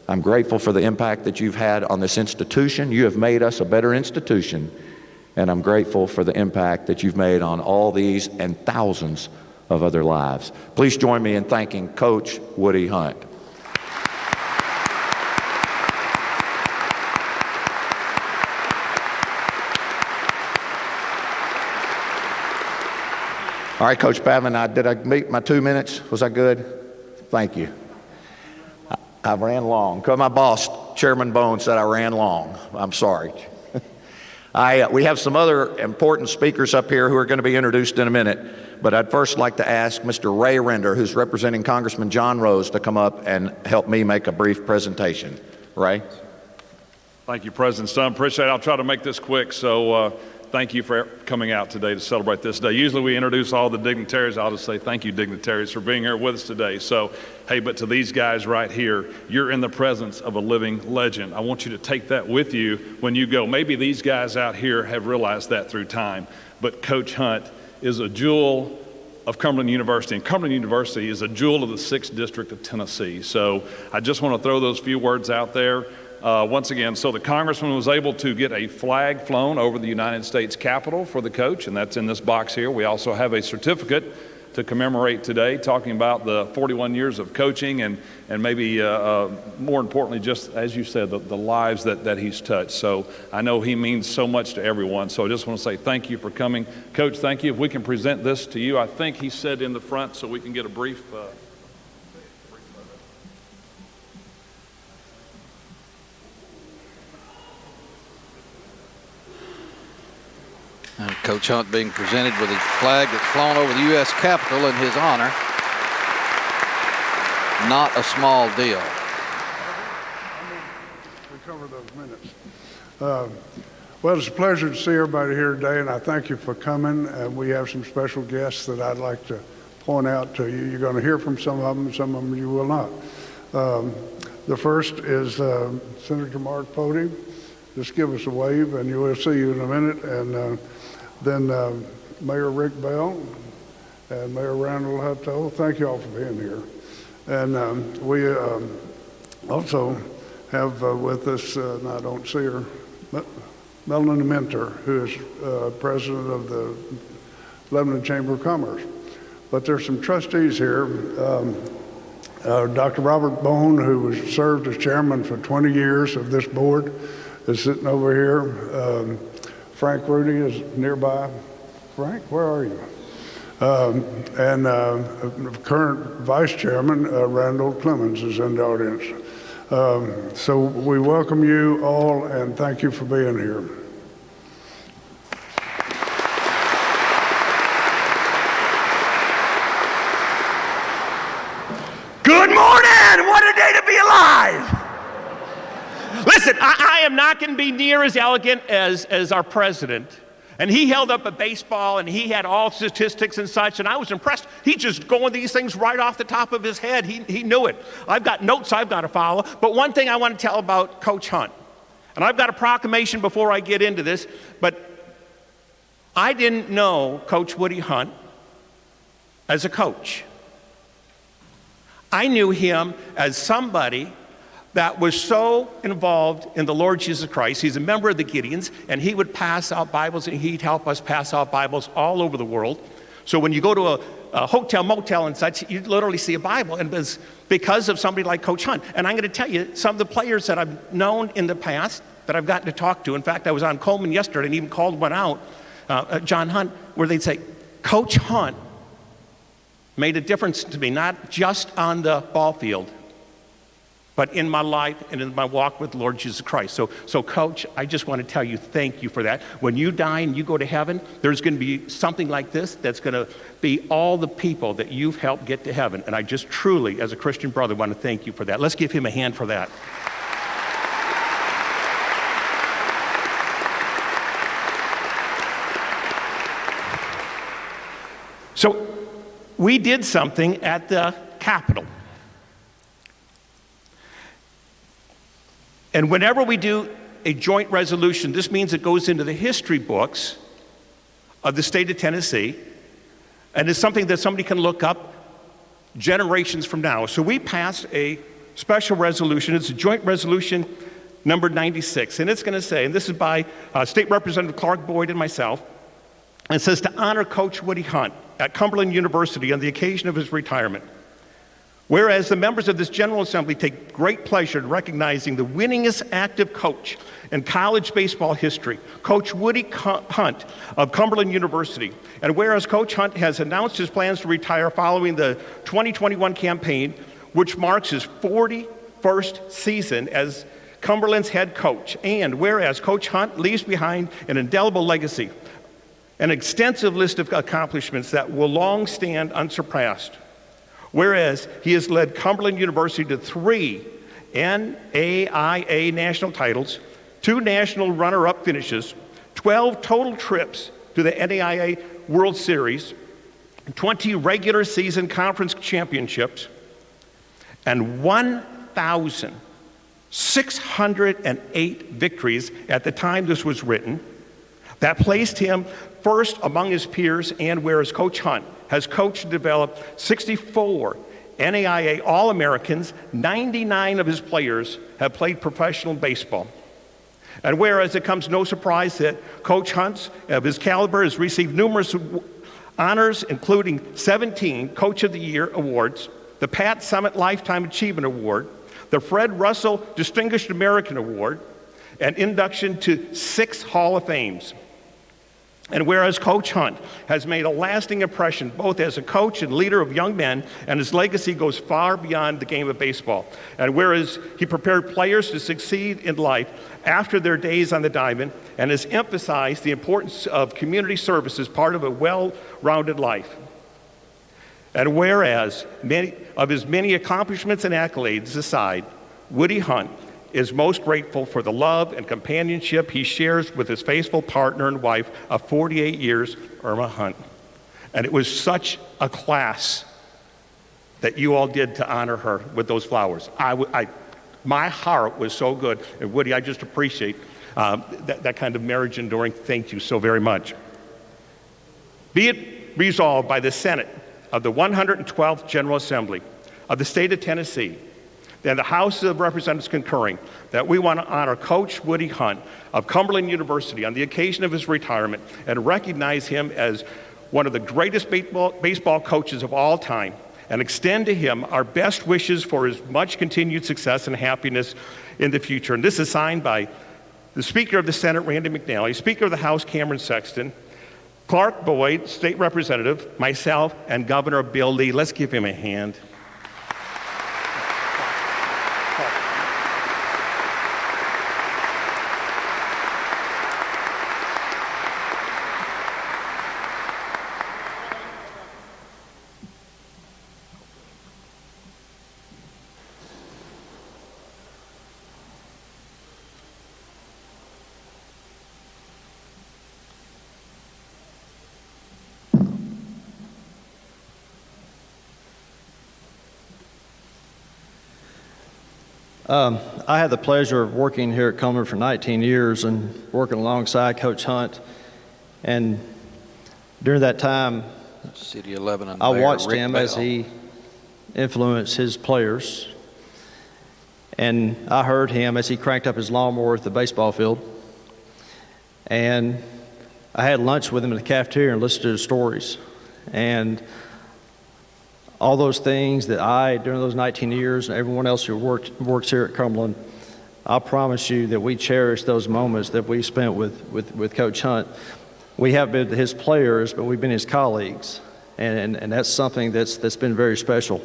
I'm grateful for the impact that you've had on this institution. You have made us a better institution. And I'm grateful for the impact that you've made on all these and thousands of other lives. Please join me in thanking Coach Woody Hunt. All right, Coach Pavin, did I meet my 2 minutes? Was I good? Thank you. I ran long. My boss, Chairman Bone, said I ran long. I'm sorry. We have some other important speakers up here who are going to be introduced in a minute, but I'd first like to ask Mr. Ray Render, who's representing Congressman John Rose, to come up and help me make a brief presentation. Ray? Thank you, President Stone. Appreciate it. I'll try to make this quick. So thank you for coming out today to celebrate this day. Usually we introduce all the dignitaries. I'll just say thank you, dignitaries, for being here with us today. So, hey, but to these guys right here, you're in the presence of a living legend. I want you to take that with you when you go. Maybe these guys out here have realized that through time, but Coach Hunt is a jewel of Cumberland University, and Cumberland University is a jewel of the 6th District of Tennessee. So I just want to throw those few words out there. Once again, so the congressman was able to get a flag flown over the United States Capitol for the coach, and that's in this box here. We also have a certificate to commemorate today, talking about the 41 years of coaching and maybe more importantly, just as you said, the lives that he's touched. So I know he means so much to everyone. So I just want to say thank you for coming. Coach, thank you. If we can present this to you, I think he said in the front so we can get a brief. Coach Hunt being presented with his flag that's flown over the U.S. Capitol in his honor. Not a small deal. We cover those minutes. Well, it's a pleasure to see everybody here today, and I thank you for coming. We have some special guests that I'd like to point out to you. You're going to hear from some of them you will not. The first is Senator Mark Pody. Just give us a wave, and we'll see you in a minute. And then Mayor Rick Bell and Mayor Randall Hutto. Thank you all for being here. And we also have with us, and I don't see her, Melanie Mentor, who is president of the Lebanon Chamber of Commerce. But there's some trustees here. Dr. Robert Bone, who served as chairman for 20 years of this board, is sitting over here. Frank Rudy is nearby. Frank, where are you? And current vice chairman, Randall Clemens, is in the audience. So we welcome you all and thank you for being here. Good morning! What a day to be alive! Listen, I am not going to be near as elegant as our president. And he held up a baseball and he had all statistics and such, and I was impressed. He just going these things right off the top of his head. He knew it. I've got notes I've got to follow. But one thing I want to tell about Coach Hunt, and I've got a proclamation before I get into this, but I didn't know Coach Woody Hunt as a coach. I knew him as somebody that was so involved in the Lord Jesus Christ. He's a member of the Gideons, and he would pass out Bibles, and he'd help us pass out Bibles all over the world. So when you go to a hotel, motel, and such, you literally see a Bible, and it's because of somebody like Coach Hunt. And I'm going to tell you, some of the players that I've known in the past that I've gotten to talk to, in fact, I was on Coleman yesterday and even called one out, John Hunt, where they'd say, Coach Hunt made a difference to me, not just on the ball field, but in my life and in my walk with Lord Jesus Christ. So Coach, I just want to tell you thank you for that. When you die and you go to heaven, there's going to be something like this that's going to be all the people that you've helped get to heaven. And I just truly, as a Christian brother, want to thank you for that. Let's give him a hand for that. So we did something at the Capitol. And whenever we do a joint resolution, this means it goes into the history books of the state of Tennessee, and it's something that somebody can look up generations from now. So we passed a special resolution. It's a joint resolution number 96, and it's going to say, and this is by State Representative Clark Boyd and myself, and it says to honor Coach Woody Hunt at Cumberland University on the occasion of his retirement. Whereas the members of this General Assembly take great pleasure in recognizing the winningest active coach in college baseball history, Coach Woody Hunt of Cumberland University. And whereas Coach Hunt has announced his plans to retire following the 2021 campaign, which marks his 41st season as Cumberland's head coach. And whereas Coach Hunt leaves behind an indelible legacy, an extensive list of accomplishments that will long stand unsurpassed. Whereas he has led Cumberland University to 3 NAIA national titles, 2 national runner-up finishes, 12 total trips to the NAIA World Series, 20 regular season conference championships, and 1,608 victories at the time this was written. That placed him first among his peers, and whereas Coach Hunt has coached and developed 64 NAIA All-Americans, 99 of his players have played professional baseball. And whereas it comes no surprise that Coach Hunt of his caliber has received numerous Honors including 17 Coach of the Year awards, the Pat Summit Lifetime Achievement Award, the Fred Russell Distinguished American Award, and induction to 6 Hall of Fames. And whereas Coach Hunt has made a lasting impression both as a coach and leader of young men, and his legacy goes far beyond the game of baseball. And whereas he prepared players to succeed in life after their days on the diamond, and has emphasized the importance of community service as part of a well-rounded life. And whereas many of his many accomplishments and accolades aside, Woody Hunt is most grateful for the love and companionship he shares with his faithful partner and wife of 48 years, Irma Hunt. And it was such a class that you all did to honor her with those flowers. My heart was so good. And Woody, I just appreciate that kind of marriage enduring. Thank you so very much. Be it resolved by the Senate of the 112th General Assembly of the state of Tennessee, and the House of Representatives concurring, that we want to honor Coach Woody Hunt of Cumberland University on the occasion of his retirement and recognize him as one of the greatest baseball coaches of all time, and extend to him our best wishes for his much continued success and happiness in the future. And this is signed by the Speaker of the Senate, Randy McNally, Speaker of the House, Cameron Sexton, Clark Boyd, State Representative, myself, and Governor Bill Lee. Let's give him a hand. I had the pleasure of working here at Cumberland for 19 years and working alongside Coach Hunt. And during that time, City 11 and I Mayor watched Rick him Bell. as he influenced his players. And I heard him as he cranked up his lawnmower at the baseball field. And I had lunch with him in the cafeteria and listened to his stories. And all those things that during those 19 years, and everyone else who works here at Cumberland, I promise you that we cherish those moments that we spent with Coach Hunt. We have been his players, but we've been his colleagues, and that's something that's been very special.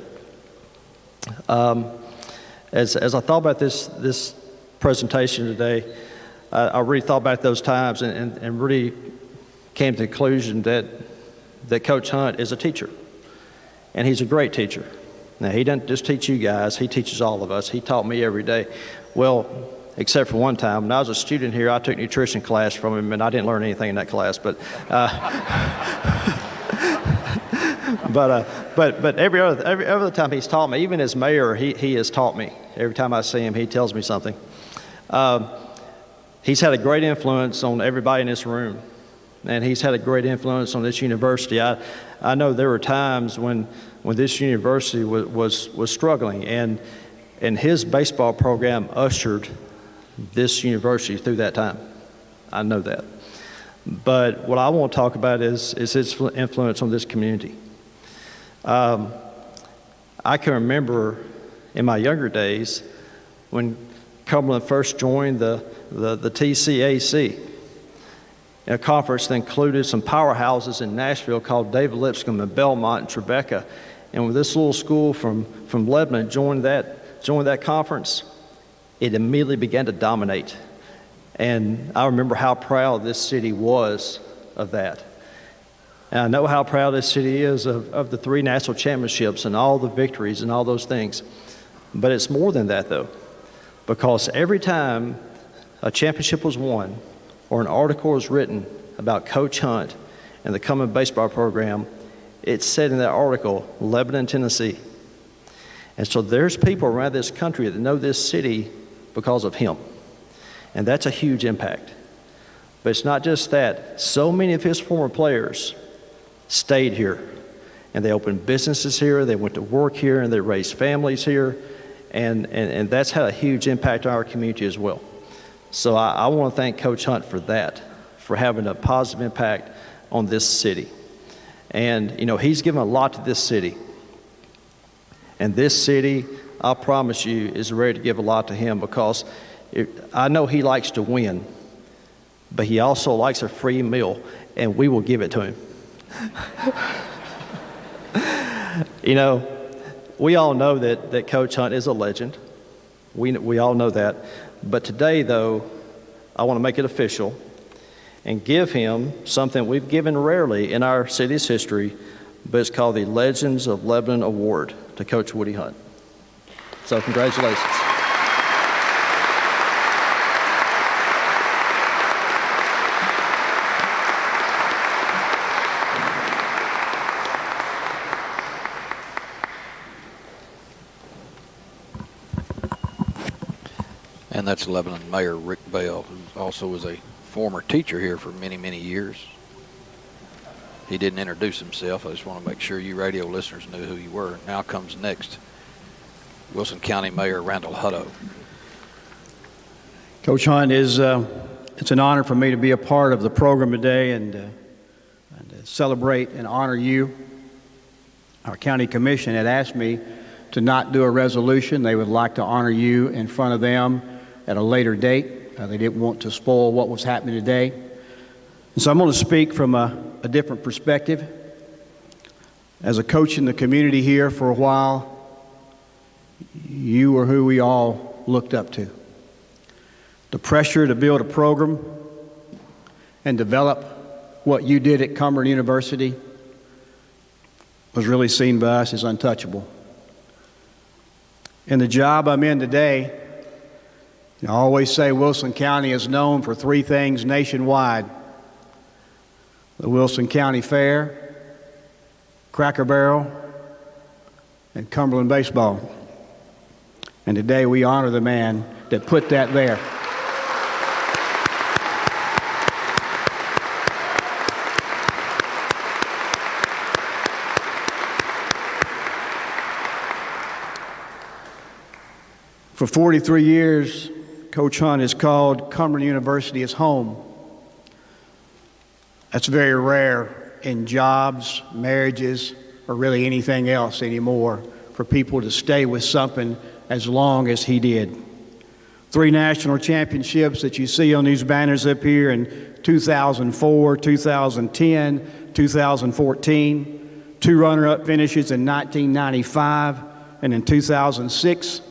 As I thought about this presentation today, I really thought back those times and really came to the conclusion that Coach Hunt is a teacher. And he's a great teacher. Now, he doesn't just teach you guys, he teaches all of us. He taught me every day. Well, except for one time. When I was a student here, I took nutrition class from him, and I didn't learn anything in that class. But but every other time he's taught me, even as mayor, he has taught me. Every time I see him, he tells me something. He's had a great influence on everybody in this room. And he's had a great influence on this university. I know there were times when this university was struggling, and his baseball program ushered this university through that time. I know that. But what I want to talk about is his influence on this community. I can remember in my younger days when Cumberland first joined the TCAC, a conference that included some powerhouses in Nashville called David Lipscomb and Belmont and Tribeca. And when this little school from Lebanon joined that conference, it immediately began to dominate. And I remember how proud this city was of that. And I know how proud this city is of the 3 national championships and all the victories and all those things. But it's more than that, though, because every time a championship was won, or an article was written about Coach Hunt and the Cumberland baseball program, it said in that article, Lebanon, Tennessee. And so there's people around this country that know this city because of him. And that's a huge impact. But it's not just that. So many of his former players stayed here. And they opened businesses here, they went to work here, and they raised families here. And that's had a huge impact on our community as well. So I want to thank Coach Hunt for that, for having a positive impact on this city. And, he's given a lot to this city. And this city, I promise you, is ready to give a lot to him because I know he likes to win, but he also likes a free meal, and we will give it to him. We all know that Coach Hunt is a legend. We all know that. But today, though, I want to make it official and give him something we've given rarely in our city's history, but it's called the Legends of Lebanon Award to Coach Woody Hunt. So congratulations. And that's Lebanon Mayor Rick Bell, who also was a former teacher here for many, many years. He didn't introduce himself. I just want to make sure you radio listeners knew who you were. Now comes next, Wilson County Mayor Randall Hutto. Coach Hunt, it's an honor for me to be a part of the program today and to celebrate and honor you. Our county commission had asked me to not do a resolution. They would like to honor you in front of them at a later date. They didn't want to spoil what was happening today. And so I'm going to speak from a different perspective. As a coach in the community here for a while, you were who we all looked up to. The pressure to build a program and develop what you did at Cumberland University was really seen by us as untouchable. In the job I'm in today, I always say Wilson County is known for three things nationwide: the Wilson County Fair, Cracker Barrel, and Cumberland baseball. And today we honor the man that put that there. For 43 years, Coach Hunt has called Cumberland University his home. That's very rare in jobs, marriages, or really anything else anymore, for people to stay with something as long as he did. 3 national championships that you see on these banners up here in 2004, 2010, 2014, 2 runner-up finishes in 1995, and in 2006,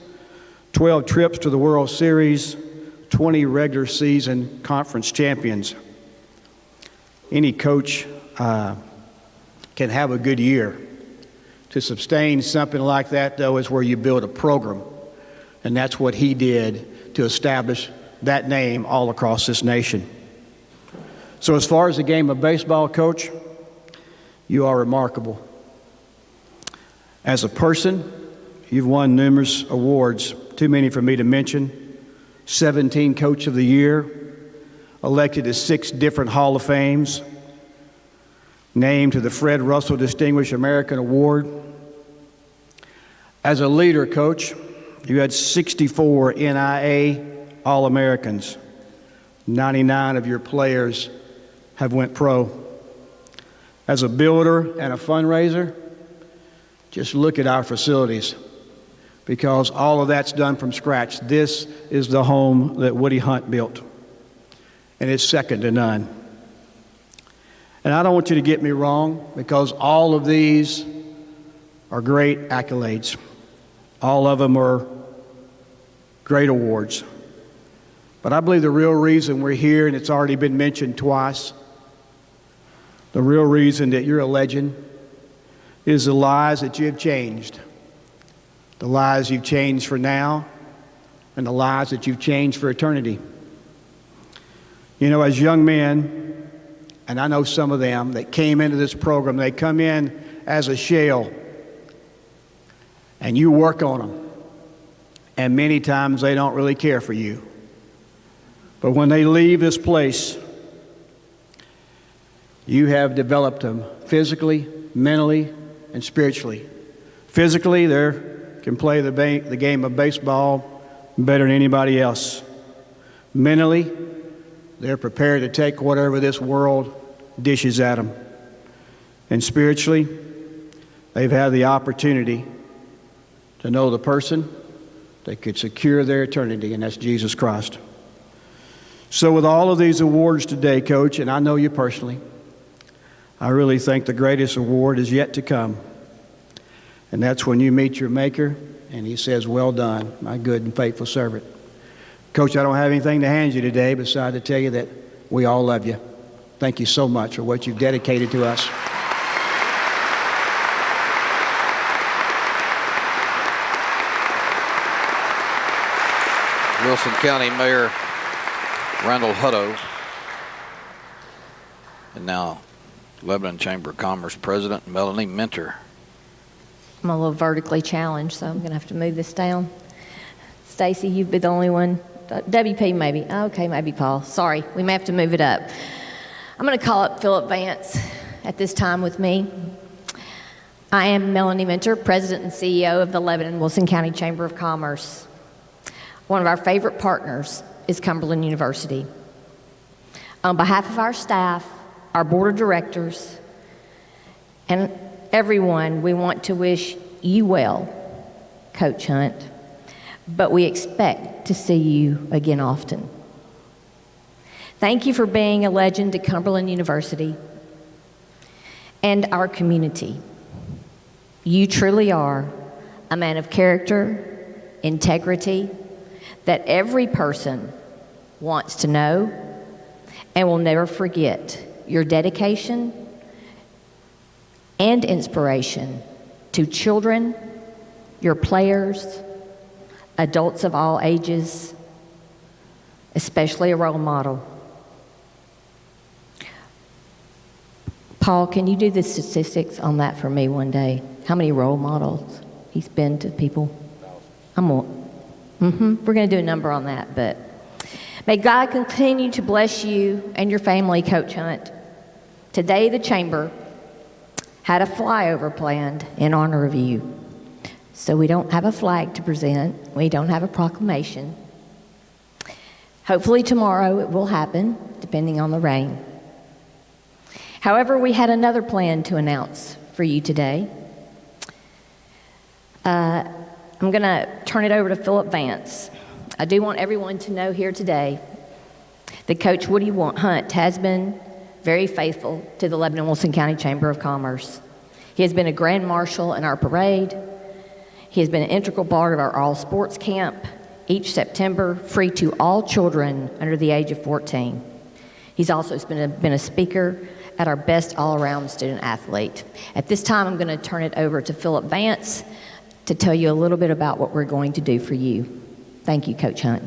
12 trips to the World Series, 20 regular season conference champions. Any coach can have a good year. To sustain something like that, though, is where you build a program. And that's what he did to establish that name all across this nation. So as far as the game of baseball, Coach, you are remarkable. As a person, you've won numerous awards, too many for me to mention. 17 Coach of the Year, elected to 6 different Hall of Fames, named to the Fred Russell Distinguished American Award. As a leader, Coach, you had 64 NIA All-Americans. 99 of your players have went pro. As a builder and a fundraiser, just look at our facilities, because all of that's done from scratch. This is the home that Woody Hunt built, and it's second to none. And I don't want you to get me wrong, because all of these are great accolades. All of them are great awards. But I believe the real reason we're here, and it's already been mentioned twice, the real reason that you're a legend is the lives that you have changed. The lives you've changed for now, and the lives that you've changed for eternity. You know, as young men, and I know some of them that came into this program, they come in as a shell, and you work on them. And many times they don't really care for you. But when they leave this place, you have developed them physically, mentally, and spiritually. Physically, they can play the game of baseball better than anybody else. Mentally, they're prepared to take whatever this world dishes at them. And spiritually, they've had the opportunity to know the person that could secure their eternity, and that's Jesus Christ. So with all of these awards today, Coach, and I know you personally, I really think the greatest award is yet to come. And that's when you meet your Maker, and He says, "Well done, my good and faithful servant." Coach, I don't have anything to hand you today beside to tell you that we all love you. Thank you so much for what you've dedicated to us. Wilson County Mayor Randall Hutto, and now Lebanon Chamber of Commerce President Melanie Minter. I'm a little vertically challenged, so I'm going to have to move this down. Stacy, you'd be the only one. WP maybe. Okay, maybe Paul. Sorry, we may have to move it up. I'm going to call up Philip Vance at this time with me. I am Melanie Minter, President and CEO of the Lebanon Wilson County Chamber of Commerce. One of our favorite partners is Cumberland University. On behalf of our staff, our board of directors, and everyone, we want to wish you well, Coach Hunt, but we expect to see you again often. Thank you for being a legend at Cumberland University and our community. You truly are a man of character, integrity, that every person wants to know and will never forget. Your dedication and inspiration to children, your players, adults of all ages, especially a role model. Paul, can you do the statistics on that for me one day? How many role models he's been to people? We're going to do a number on that, but may God continue to bless you and your family, Coach Hunt. Today, the Chamber had a flyover planned in honor of you. So we don't have a flag to present. We don't have a proclamation. Hopefully tomorrow it will happen, depending on the rain. However, we had another plan to announce for you today. I'm going to turn it over to Philip Vance. I do want everyone to know here today that Coach Woody Hunt has been very faithful to the Lebanon Wilson County Chamber of Commerce. He has been a grand marshal in our parade. He has been an integral part of our all sports camp each September, free to all children under the age of 14. He's also been a speaker at our best all-around student athlete. At this time, I'm going to turn it over to Philip Vance to tell you a little bit about what we're going to do for you. Thank you, Coach Hunt.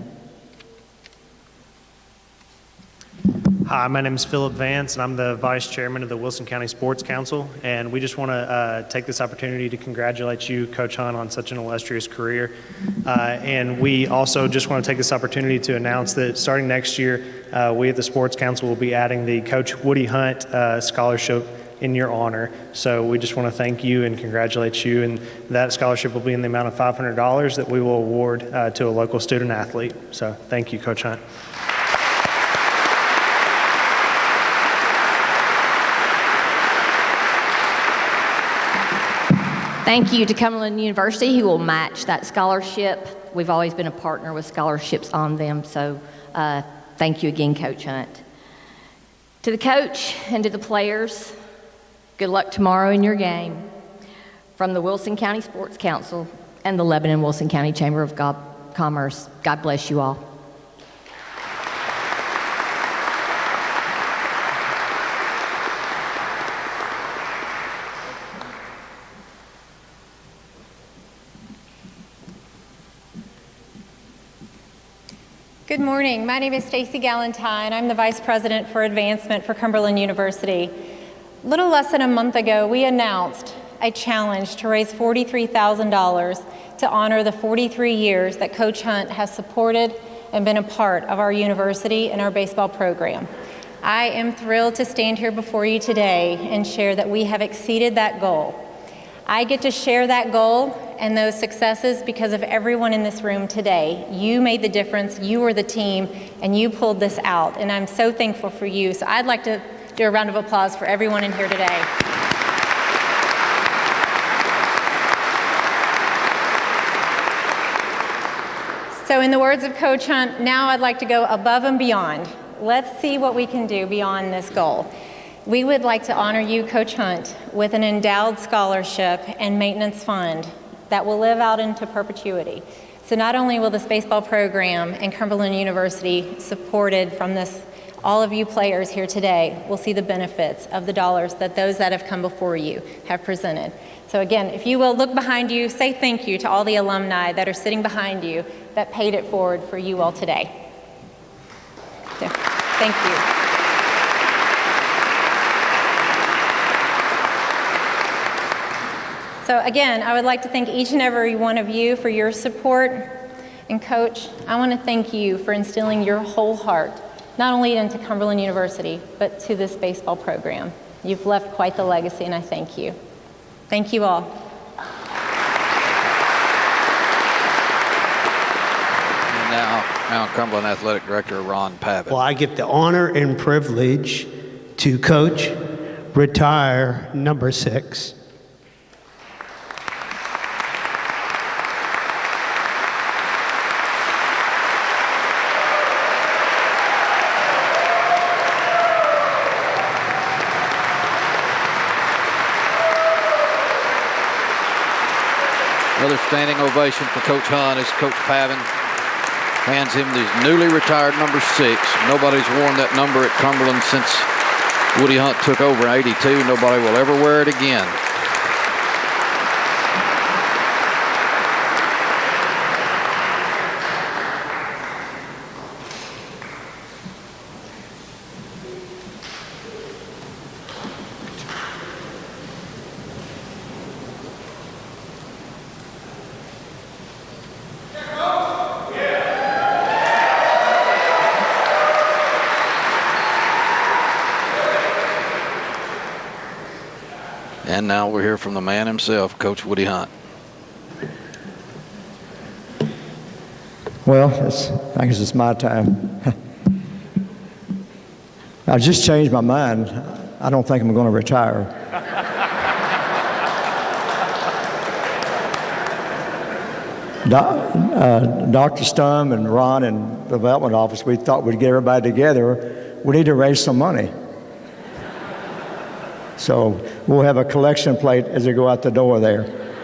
Hi, my name is Philip Vance, and I'm the Vice Chairman of the Wilson County Sports Council, and we just want to take this opportunity to congratulate you, Coach Hunt, on such an illustrious career. And we also just want to take this opportunity to announce that starting next year, we at the Sports Council will be adding the Coach Woody Hunt Scholarship in your honor. So we just want to thank you and congratulate you, and that scholarship will be in the amount of $500 that we will award to a local student athlete. So thank you, Coach Hunt. Thank you to Cumberland University, who will match that scholarship. We've always been a partner with scholarships on them, so thank you again, Coach Hunt. To the coach and to the players, good luck tomorrow in your game. From the Wilson County Sports Council and the Lebanon Wilson County Chamber of Commerce, God bless you all. Good morning. My name is Stacy Galentine. I'm the Vice President for Advancement for Cumberland University. A little less than a month ago, we announced a challenge to raise $43,000 to honor the 43 years that Coach Hunt has supported and been a part of our university and our baseball program. I am thrilled to stand here before you today and share that we have exceeded that goal. I get to share that goal and those successes because of everyone in this room today. You made the difference, you were the team, and you pulled this out, and I'm so thankful for you. So I'd like to do a round of applause for everyone in here today. So in the words of Coach Hunt, now I'd like to go above and beyond. Let's see what we can do beyond this goal. We would like to honor you, Coach Hunt, with an endowed scholarship and maintenance fund that will live out into perpetuity. So not only will this baseball program and Cumberland University, supported from this, all of you players here today, will see the benefits of the dollars that those that have come before you have presented. So again, if you will look behind you, say thank you to all the alumni that are sitting behind you that paid it forward for you all today. So, thank you. So again, I would like to thank each and every one of you for your support. And Coach, I want to thank you for instilling your whole heart, not only into Cumberland University, but to this baseball program. You've left quite the legacy, and I thank you. Thank you all. And now Cumberland Athletic Director Ron Pavin. Well, I get the honor and privilege to coach, retire number 6. Another standing ovation for Coach Hunt as Coach Pavin hands him his newly retired number 6. Nobody's worn that number at Cumberland since Woody Hunt took over in '82. Nobody will ever wear it again. And now we'll hear from the man himself, Coach Woody Hunt. Well, I guess it's my time. I just changed my mind. I don't think I'm going to retire. Dr. Stum and Ron and the development office, we thought we'd get everybody together. We need to raise some money. So we'll have a collection plate as they go out the door there.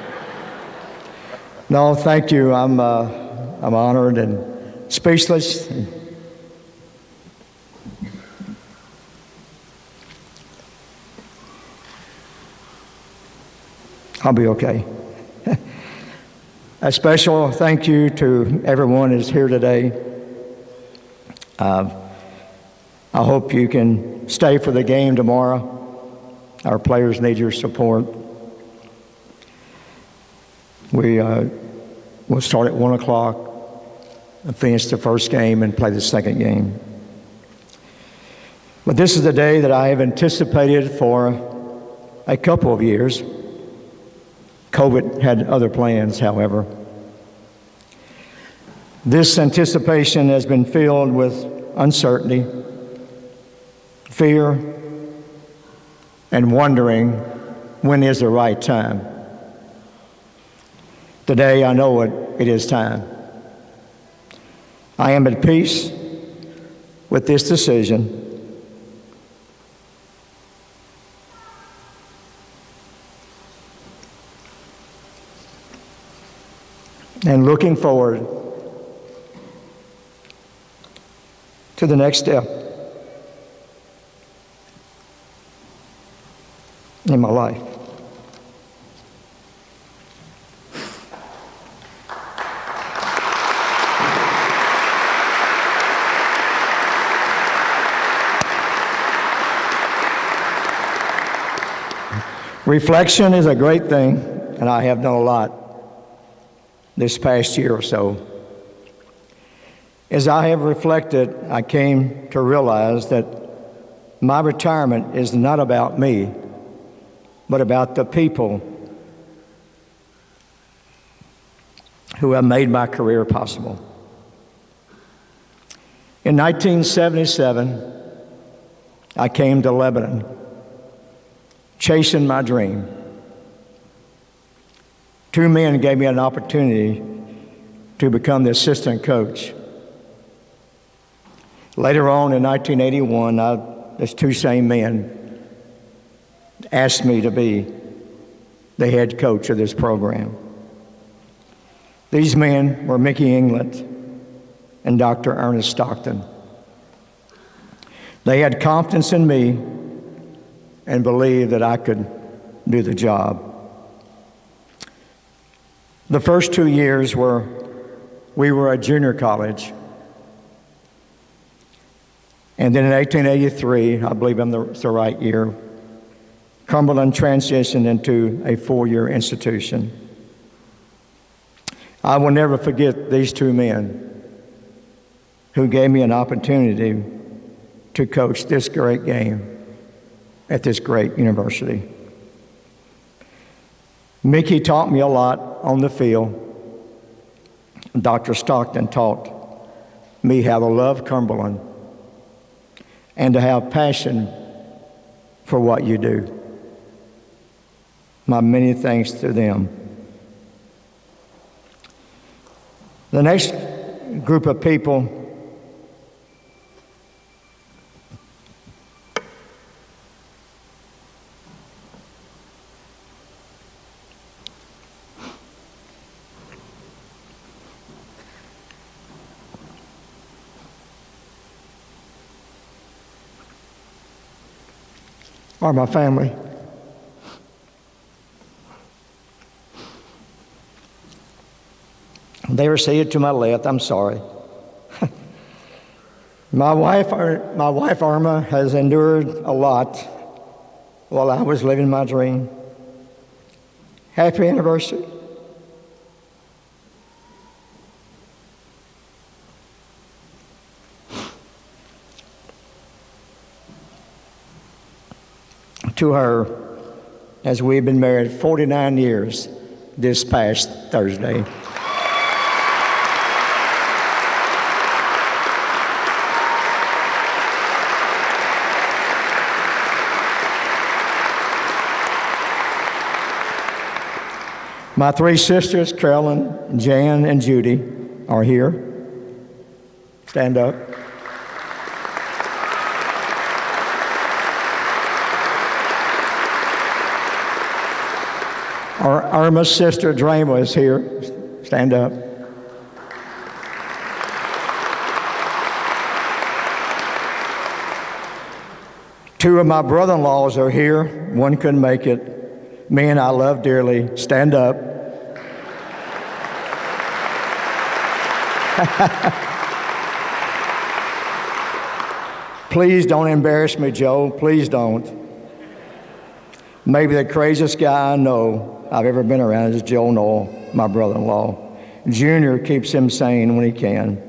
No, thank you. I'm honored and speechless. I'll be okay. A special thank you to everyone who's here today. I hope you can stay for the game tomorrow. Our players need your support. We'll start at 1 o'clock, finish the first game, and play the second game. But this is the day that I have anticipated for a couple of years. COVID had other plans, however. This anticipation has been filled with uncertainty, fear, and wondering when is the right time. Today, I know it is time. I am at peace with this decision. And looking forward to the next step in my life. Reflection is a great thing, and I have done a lot this past year or so. As I have reflected, I came to realize that my retirement is not about me, but about the people who have made my career possible. In 1977, I came to Lebanon, chasing my dream. Two men gave me an opportunity to become the assistant coach. Later on in 1981, those two same men asked me to be the head coach of this program. These men were Mickey England and Dr. Ernest Stockton. They had confidence in me and believed that I could do the job. The first 2 years we were a junior college. And then in 1883, I believe it's the right year, Cumberland transitioned into a 4-year institution. I will never forget these two men who gave me an opportunity to coach this great game at this great university. Mickey taught me a lot on the field. Dr. Stockton taught me how to love Cumberland and to have passion for what you do. My many thanks to them. The next group of people are my family. They were seated to my left. I'm sorry. My wife Irma has endured a lot while I was living my dream. Happy anniversary. To her, as we've been married 49 years this past Thursday. My three sisters, Carolyn, Jan, and Judy, are here. Stand up. Irma's sister, Drama, is here. Stand up. Two of my brother-in-laws are here. One couldn't make it. Men I love dearly. Stand up. Please don't embarrass me, Joe. Please don't. Maybe the craziest guy I know I've ever been around is Joe Noel, my brother-in-law. Junior keeps him sane when he can.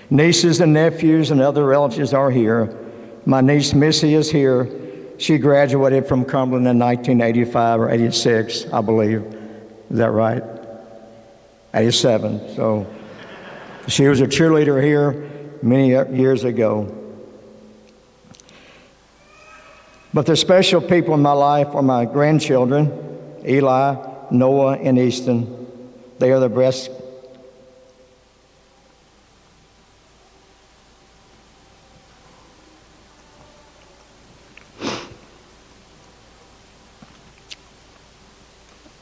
Nieces and nephews and other relatives are here. My niece Missy is here. She graduated from Cumberland in 1985 or 86, I believe. Is that right? 87. So she was a cheerleader here many years ago. But the special people in my life are my grandchildren, Eli, Noah, and Easton. They are the best.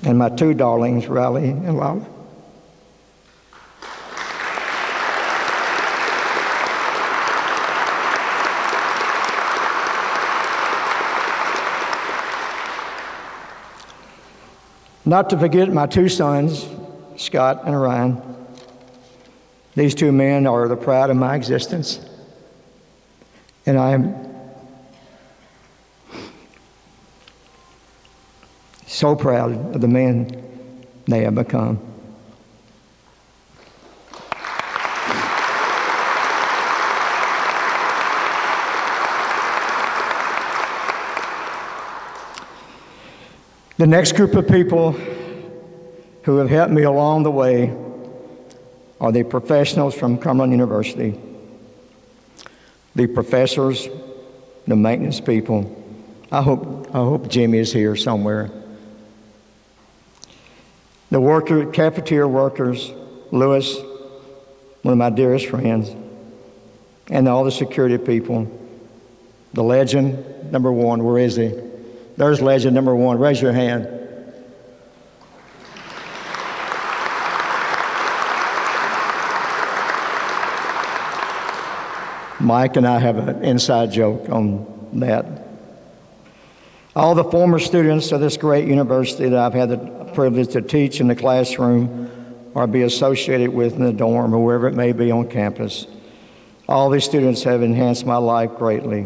And my two darlings, Riley and Lala. Not to forget my two sons, Scott and Ryan. These two men are the pride of my existence. And I am so proud of the men they have become. The next group of people who have helped me along the way are the professionals from Cumberland University, the professors, the maintenance people. I hope Jimmy is here somewhere. The cafeteria workers, Lewis, one of my dearest friends, and all the security people. The legend number one, where is he? There's legend number one. Raise your hand. Mike and I have an inside joke on that. All the former students of this great university that I've had the privilege to teach in the classroom or be associated with in the dorm or wherever it may be on campus, all these students have enhanced my life greatly.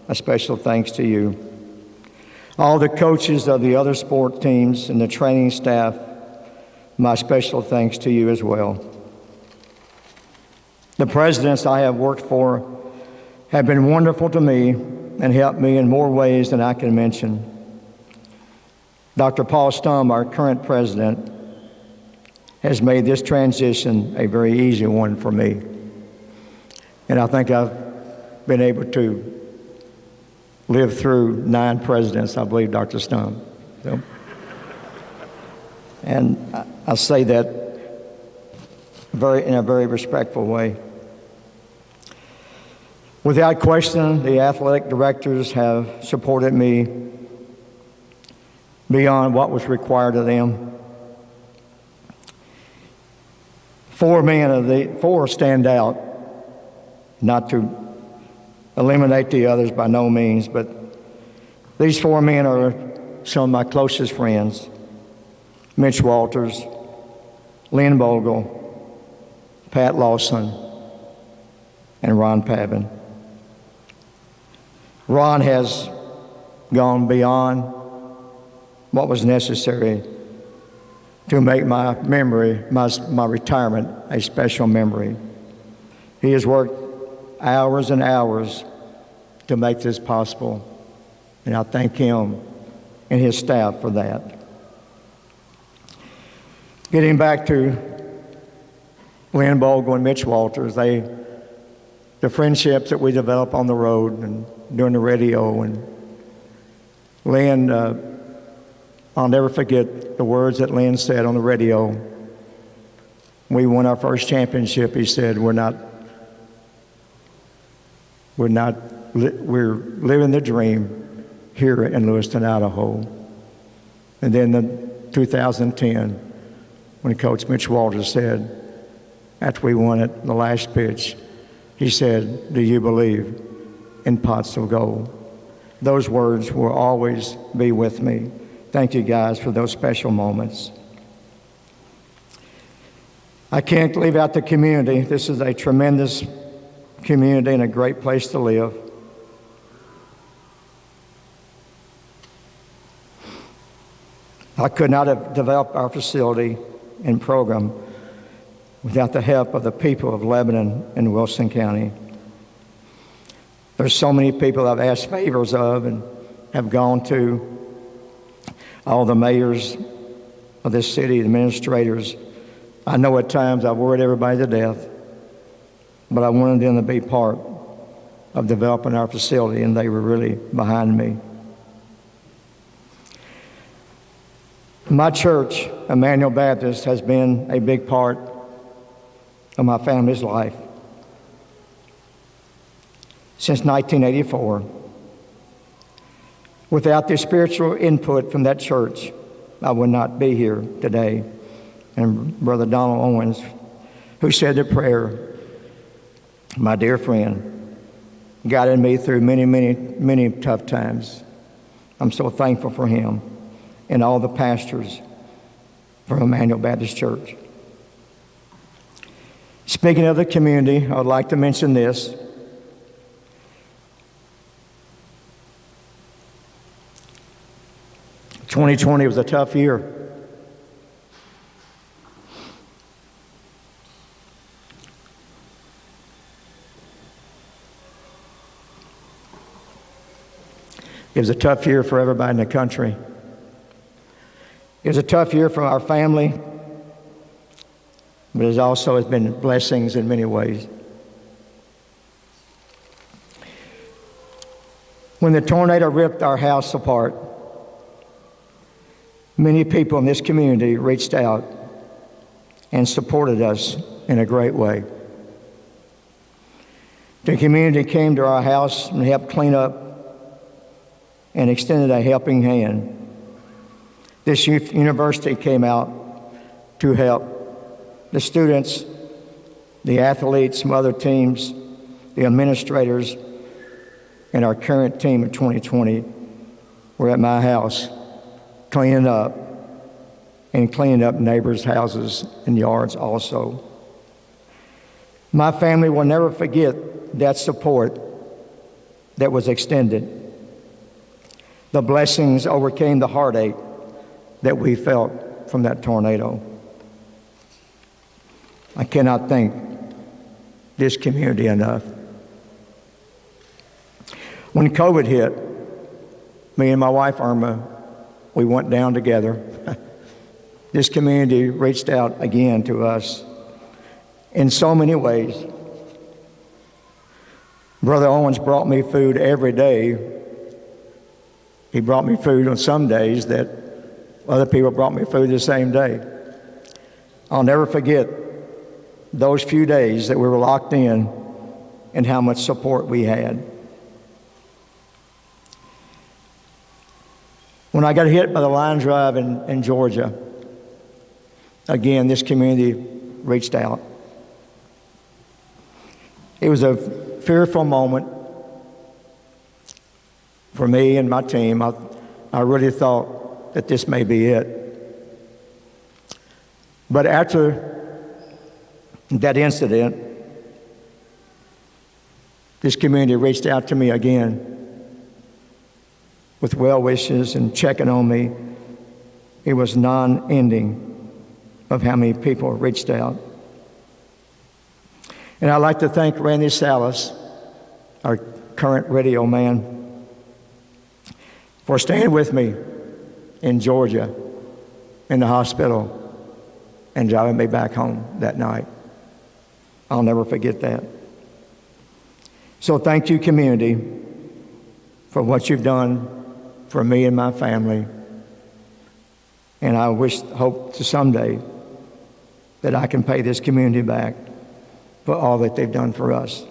A special thanks to you. All the coaches of the other sport teams and the training staff, my special thanks to you as well. The presidents I have worked for have been wonderful to me and helped me in more ways than I can mention. Dr. Paul Stump, our current president, has made this transition a very easy one for me. And I think I've been able to live through 9 presidents, I believe, Dr. Stump. So, and I say that in a very respectful way. Without question, the athletic directors have supported me beyond what was required of them. 4 stand out, not to eliminate the others by no means, but these 4 men are some of my closest friends. Mitch Walters, Lynn Bogle, Pat Lawson, and Ron Pavin. Ron has gone beyond what was necessary to make my memory, my retirement, a special memory. He has worked hours and hours to make this possible, and I thank him and his staff for that. Getting back to Lynn Bogle and Mitch Walters, the friendships that we developed on the road and doing the radio, and Lynn, I'll never forget the words that Lynn said on the radio. We won our first championship. He said, we're living the dream here in Lewiston, Idaho. And then in 2010, when Coach Mitch Walters said, after we won it, the last pitch, he said, do you believe in pots of gold? Those words will always be with me. Thank you guys for those special moments. I can't leave out the community. This is a tremendous community and a great place to live. I could not have developed our facility and program without the help of the people of Lebanon and Wilson County. There's so many people I've asked favors of and have gone to, all the mayors of this city, administrators. I know at times I've worried everybody to death, but I wanted them to be part of developing our facility, and they were really behind me. My church, Emmanuel Baptist, has been a big part of my family's life. Since 1984. Without the spiritual input from that church, I would not be here today. And Brother Donald Owens, who said the prayer, my dear friend, guided me through many, many, many tough times. I'm so thankful for him and all the pastors from Emmanuel Baptist Church. Speaking of the community, I would like to mention this. "2020 was a tough year. It was a tough year for everybody in the country. It was a tough year for our family, but it also has been blessings in many ways. When the tornado ripped our house apart, many people in this community reached out and supported us in a great way. The community came to our house and helped clean up and extended a helping hand. This university came out to help the students, the athletes from other teams, the administrators, and our current team of 2020 were at my house cleaning up and cleaning up neighbors' houses and yards also. My family will never forget that support that was extended. The blessings overcame the heartache that we felt from that tornado. I cannot thank this community enough. When COVID hit, me and my wife, Irma, we went down together. This community reached out again to us in so many ways. Brother Owens brought me food every day. He brought me food on some days that other people brought me food the same day. I'll never forget those few days that we were locked in and how much support we had. When I got hit by the line drive in Georgia, again, this community reached out. It was a fearful moment for me and my team. I really thought that this may be it. But after that incident, this community reached out to me again with well wishes and checking on me. It was non-ending of how many people reached out. And I'd like to thank Randy Salas, our current radio man, for staying with me in Georgia in the hospital and driving me back home that night. I'll never forget that. So thank you, community, for what you've done for me and my family. And I hope to someday that I can pay this community back for all that they've done for us.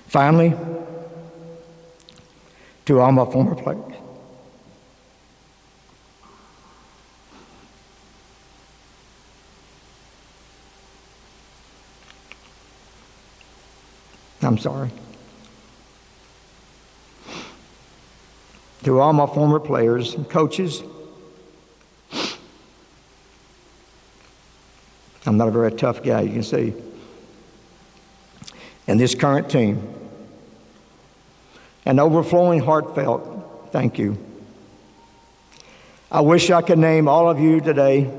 Finally, to all my former players, I'm sorry. To all my former players and coaches, I'm not a very tough guy, you can see. And this current team, an overflowing heartfelt thank you. I wish I could name all of you today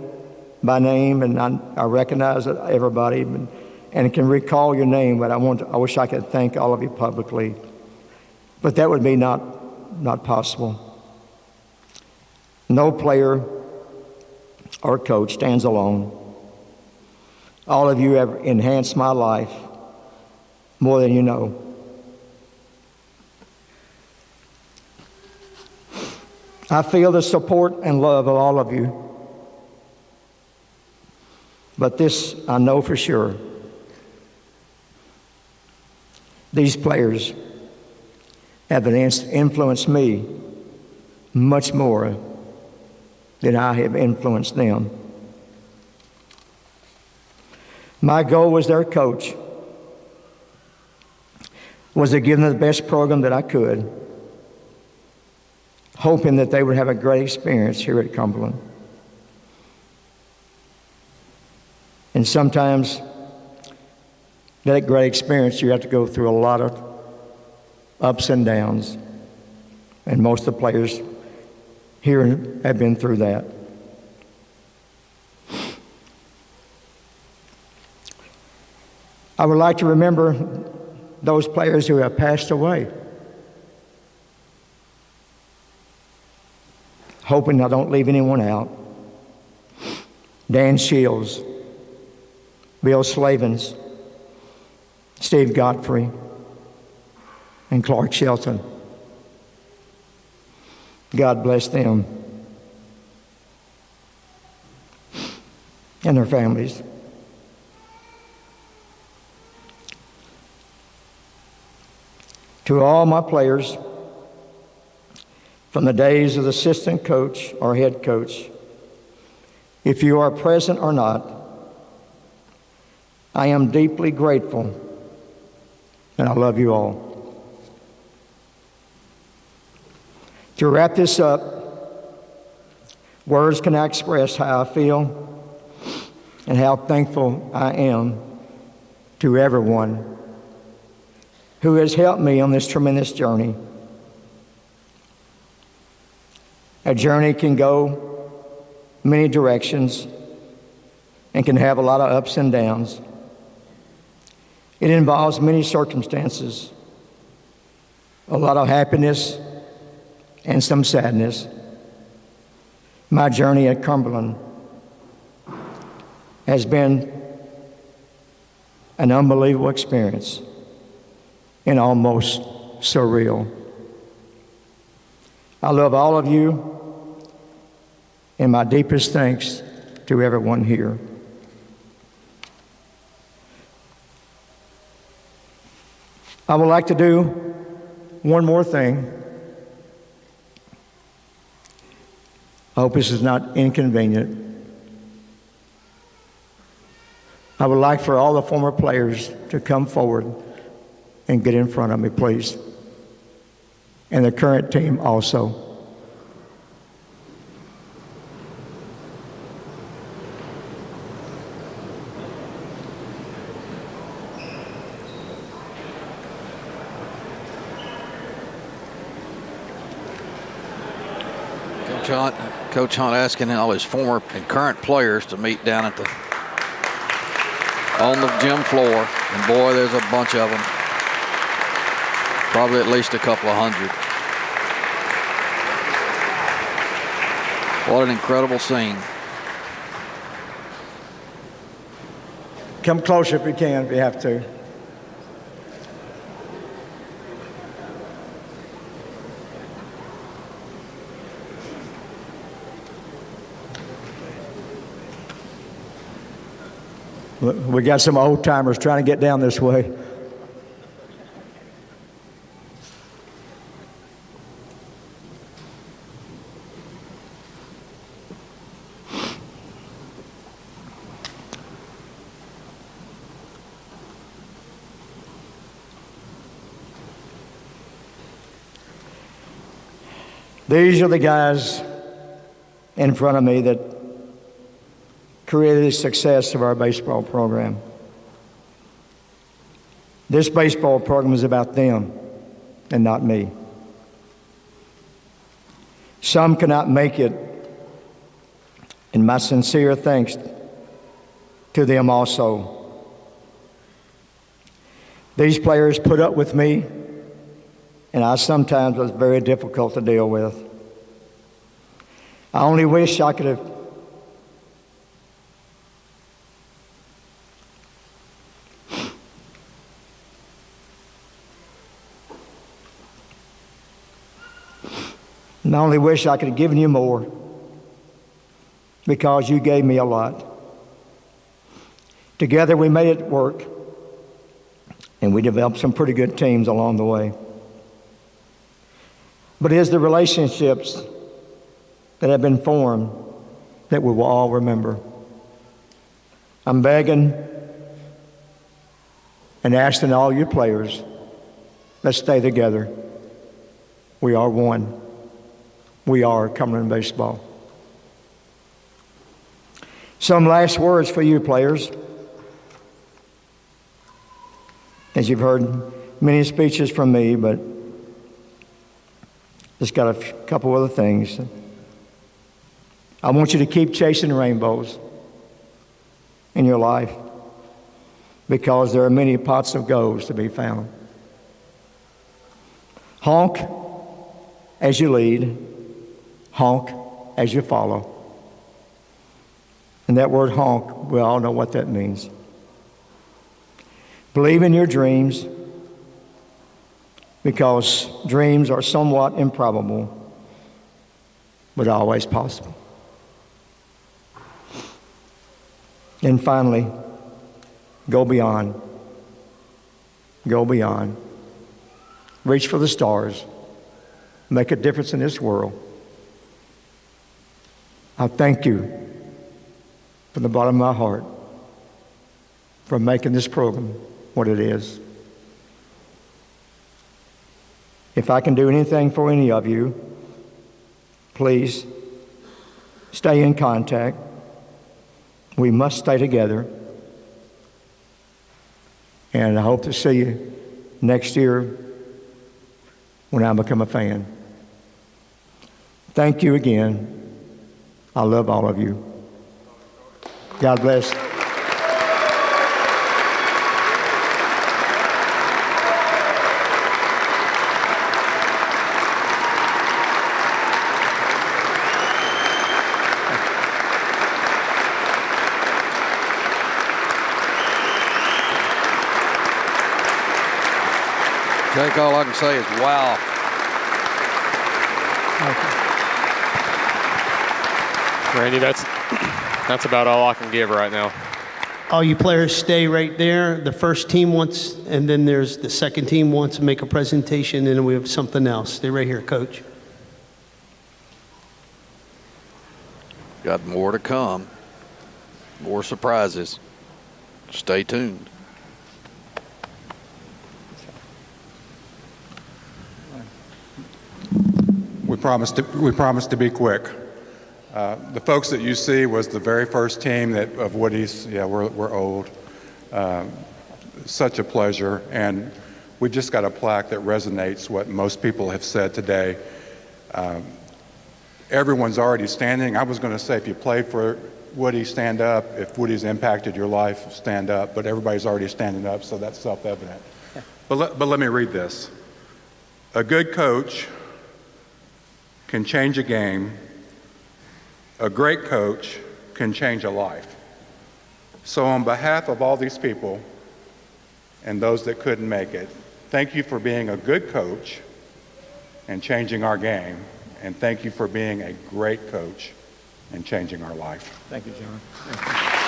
by name, and I recognize everybody and can recall your name, but I wish I could thank all of you publicly. But that would be not possible. No player or coach stands alone. All of you have enhanced my life more than you know. I feel the support and love of all of you. But this I know for sure. These players have influenced me much more than I have influenced them. My goal as their coach was to give them the best program that I could, hoping that they would have a great experience here at Cumberland. And sometimes that great experience, you have to go through a lot of ups and downs. And most of the players here have been through that. I would like to remember those players who have passed away, hoping I don't leave anyone out. Dan Shields, Bill Slavens, Steve Godfrey, and Clark Shelton. God bless them and their families. To all my players, from the days of assistant coach or head coach, if you are present or not, I am deeply grateful, and I love you all. To wrap this up, words cannot express how I feel and how thankful I am to everyone who has helped me on this tremendous journey. A journey can go many directions and can have a lot of ups and downs. It involves many circumstances, a lot of happiness and some sadness. My journey at Cumberland has been an unbelievable experience and almost surreal. I love all of you, and my deepest thanks to everyone here. I would like to do one more thing. I hope this is not inconvenient. I would like for all the former players to come forward and get in front of me, please. And the current team also. Coach Hunt asking all his former and current players to meet down at on the gym floor, and boy, there's a bunch of them. Probably at least a couple of hundred. What an incredible scene. Come closer if you can, if you have to. We got some old timers trying to get down this way. These are the guys in front of me that created the success of our baseball program. This baseball program is about them and not me. Some cannot make it, and my sincere thanks to them also. These players put up with me, and I sometimes was very difficult to deal with. I only wish I could have given you more, because you gave me a lot. Together we made it work, and we developed some pretty good teams along the way. But it is the relationships that have been formed that we will all remember. I'm begging and asking all you players, let's stay together. We are one. We are Cumberland baseball. Some last words for you players. As you've heard many speeches from me, but just got a couple other things. I want you to keep chasing rainbows in your life, because there are many pots of gold to be found. Honk as you lead, honk as you follow. And that word honk, we all know what that means. Believe in your dreams, because dreams are somewhat improbable, but always possible. And finally, go beyond. Go beyond. reach for the stars, make a difference in this world. I thank you from the bottom of my heart for making this program what it is. If I can do anything for any of you, please stay in contact. We must stay together. And I hope to see you next year when I become a fan. Thank you again. I love all of you. God bless. Jake, all I can say is wow. Randy, that's about all I can give right now. All you players stay right there. The first team wants, and then there's the second team wants to make a presentation, and then we have something else. Stay right here, Coach. Got more to come. More surprises. Stay tuned. We promised to be quick. The folks that you see was the very first team of Woody's. Yeah, we're old. Such a pleasure, and we just got a plaque that resonates what most people have said today. Everyone's already standing. I was going to say, if you played for Woody, stand up. If Woody's impacted your life, stand up. But everybody's already standing up, so that's self-evident. But let me read this. A good coach can change a game. A great coach can change a life. So on behalf of all these people and those that couldn't make it, thank you for being a good coach and changing our game. And thank you for being a great coach and changing our life. Thank you, John. Thank you.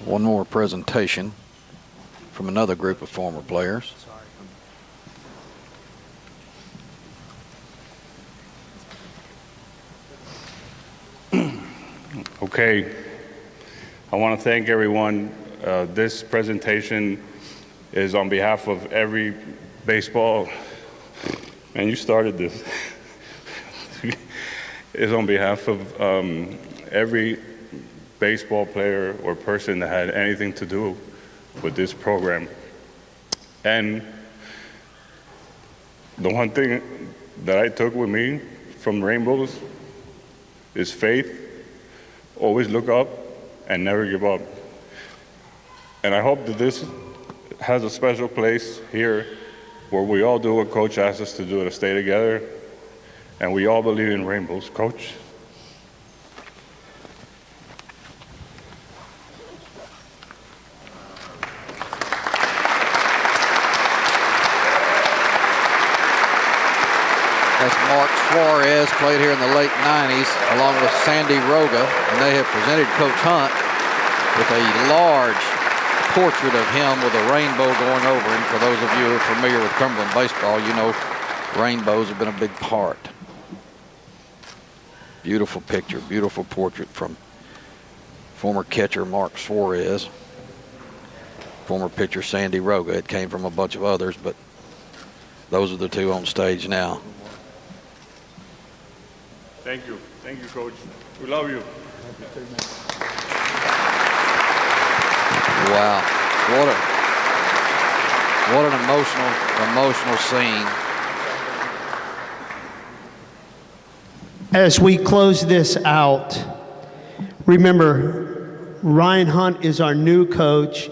One more presentation from another group of former players. Okay, I want to thank everyone. This presentation is on behalf of every baseball, man, you started this, is on behalf of every baseball player or person that had anything to do with this program. And the one thing that I took with me from Rainbows is faith. Always look up and never give up. And I hope that this has a special place here where we all do what Coach asked us to do, to stay together, and we all believe in rainbows. Coach? That's Mark Suarez, played here in the late 90s, along with Sandy Roga, and they have presented Coach Hunt with a large portrait of him with a rainbow going over him. For those of you who are familiar with Cumberland baseball, you know rainbows have been a big part. Beautiful picture, beautiful portrait from former catcher Mark Suarez, former pitcher Sandy Roga. It came from a bunch of others, but those are the two on stage now. Thank you, Coach. We love you. Wow, what an emotional scene. As we close this out, remember, Ryan Hunt is our new coach.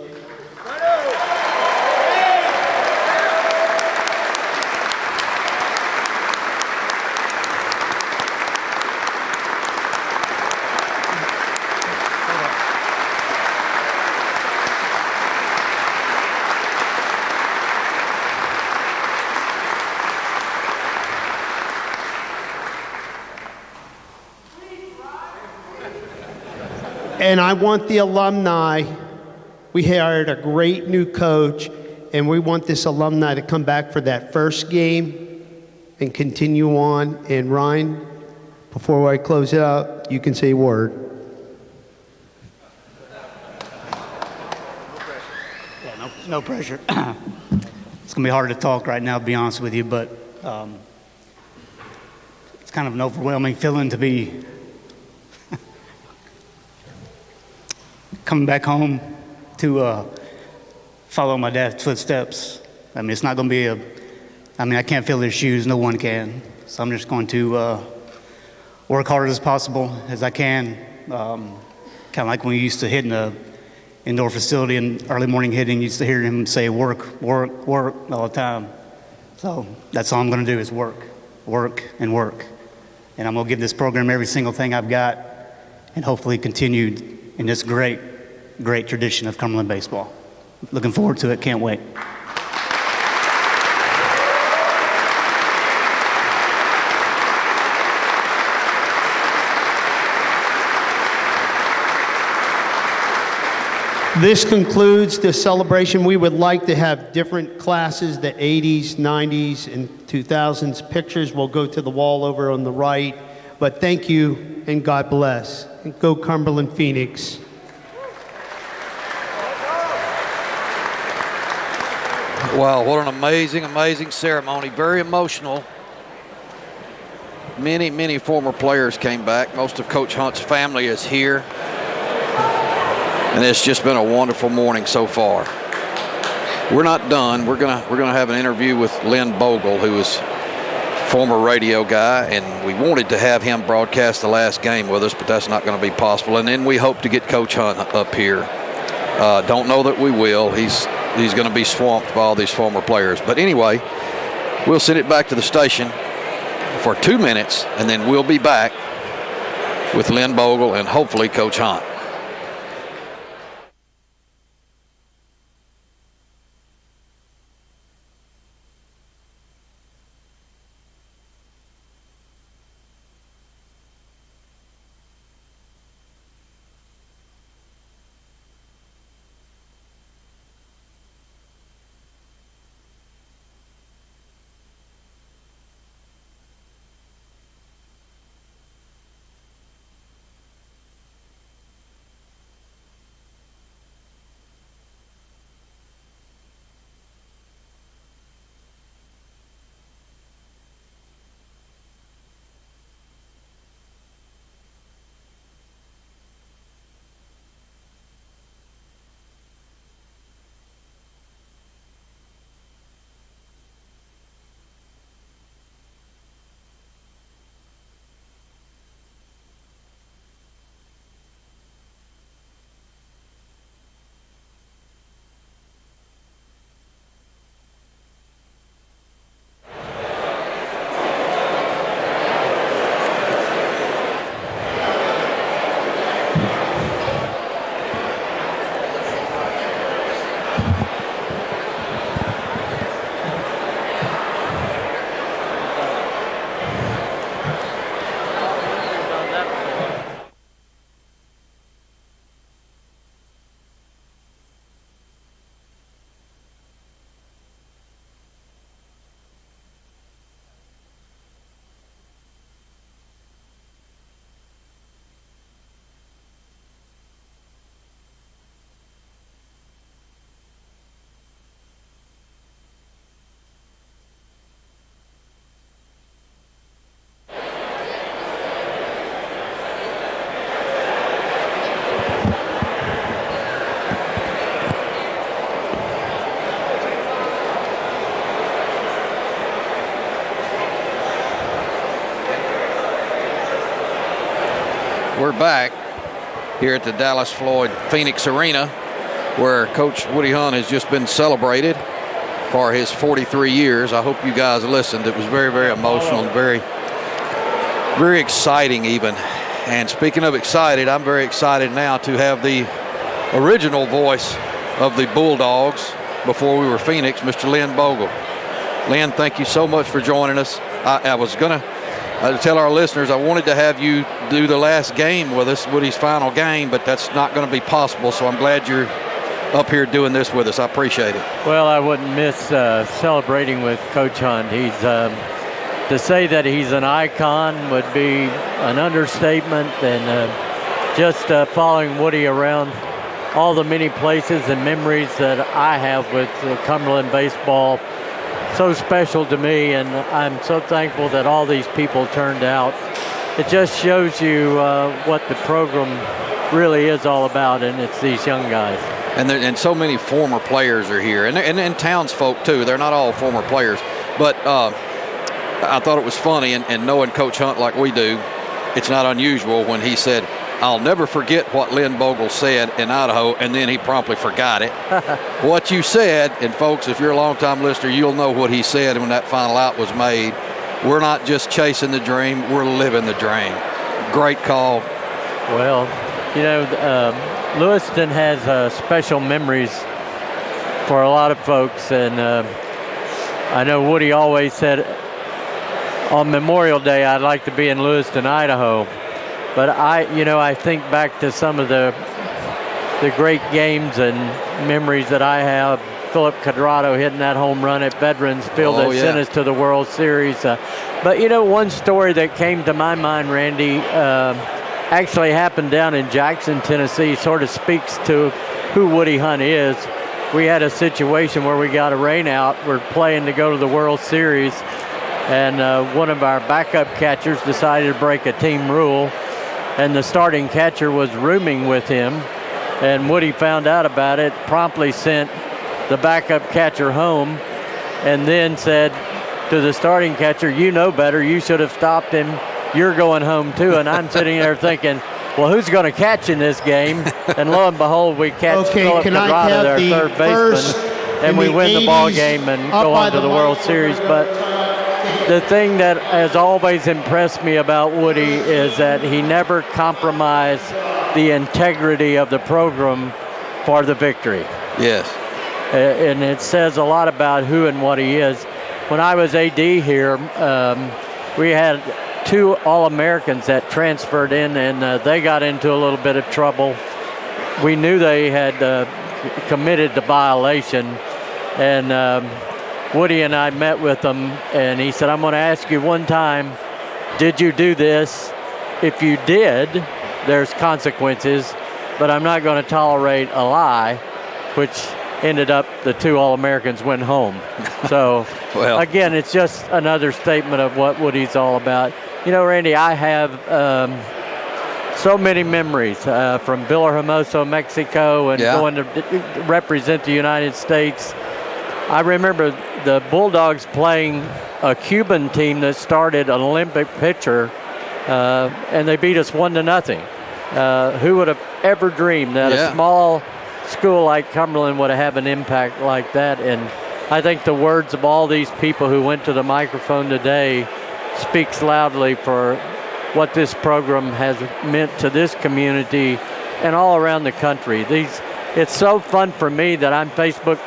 And I want the alumni. We hired a great new coach, and we want this alumni to come back for that first game and continue on. And Ryan, before I close out, you can say a word. Yeah, no pressure. It's going to be hard to talk right now, to be honest with you, but it's kind of an overwhelming feeling to be coming back home to follow my dad's footsteps. I mean, it's not going to be I can't fill his shoes. No one can. So I'm just going to work hard as possible as I can. Kind of like when we used to hit in the indoor facility in early morning hitting, used to hear him say work, work, work all the time. So that's all I'm going to do is work, work, and work. And I'm going to give this program every single thing I've got and hopefully continue in this great, great tradition of Cumberland baseball. Looking forward to it. Can't wait. This concludes the celebration. We would like to have different classes, the 80s, 90s, and 2000s. Pictures will go to the wall over on the right. But thank you, and God bless. And go Cumberland Phoenix. Wow, what an amazing, amazing ceremony. Very emotional. Many, many former players came back. Most of Coach Hunt's family is here. And it's just been a wonderful morning so far. We're not done. We're gonna have an interview with Lynn Bogle, who is former radio guy, and we wanted to have him broadcast the last game with us, but that's not going to be possible. And then we hope to get Coach Hunt up here. Don't know that we will. He's going to be swamped by all these former players. But anyway, we'll send it back to the station for 2 minutes, and then we'll be back with Lynn Bogle and hopefully Coach Hunt. We're back here at the Dallas Floyd Phoenix Arena, where Coach Woody Hunt has just been celebrated for his 43 years. I hope you guys listened. It was very, very emotional and very, very exciting even. And speaking of excited, I'm very excited now to have the original voice of the Bulldogs before we were Phoenix, Mr. Lynn Bogle. Lynn, thank you so much for joining us. I was going to tell our listeners, I wanted to have you do the last game with us, Woody's final game, but that's not going to be possible. So I'm glad you're up here doing this with us. I appreciate it. Well, I wouldn't miss celebrating with Coach Hunt. He's to say that he's an icon would be an understatement, and just following Woody around all the many places and memories that I have with Cumberland baseball, so special to me, and I'm so thankful that all these people turned out. It just shows you what the program really is all about, and it's these young guys. And so many former players are here, and townsfolk too. They're not all former players, but I thought it was funny, and knowing Coach Hunt like we do, it's not unusual when he said, "I'll never forget what Lynn Bogle said in Idaho," and then he promptly forgot it. What you said, and folks, if you're a longtime listener, you'll know what he said when that final out was made. We're not just chasing the dream, we're living the dream. Great call. Well, you know, Lewiston has special memories for a lot of folks, and I know Woody always said on Memorial Day, I'd like to be in Lewiston, Idaho. But I think back to some of the great games and memories that I have. Philip Quadrado hitting that home run at Veterans Field that sent us to the World Series. But one story that came to my mind, Randy, actually happened down in Jackson, Tennessee. Sort of speaks to who Woody Hunt is. We had a situation where we got a rain out. We're playing to go to the World Series, and one of our backup catchers decided to break a team rule, and the starting catcher was rooming with him, and Woody found out about it, promptly sent the backup catcher home, and then said to the starting catcher, "You know better, you should have stopped him, you're going home too." And I'm sitting there thinking, well, who's going to catch in this game? And lo and behold, we catch Philip Quadrado, their third baseman, and we win the ball game and go on to the World Series. But the thing that has always impressed me about Woody is that he never compromised the integrity of the program for the victory. Yes. And it says a lot about who and what he is. When I was AD here, we had 2 All-Americans that transferred in, and they got into a little bit of trouble. We knew they had committed the violation, and Woody and I met with them, and he said, "I'm going to ask you one time, did you do this? If you did, there's consequences, but I'm not going to tolerate a lie," which ended up the 2 All-Americans went home. So, well, again, it's just another statement of what Woody's all about. Randy, I have so many memories from Villahermosa, Mexico, and going to represent the United States. I remember the Bulldogs playing a Cuban team that started an Olympic pitcher, and they beat us 1-0. Who would have ever dreamed that a small school like Cumberland would have an impact like that? And I think the words of all these people who went to the microphone today speaks loudly for what this program has meant to this community and all around the country. It's so fun for me that I'm Facebook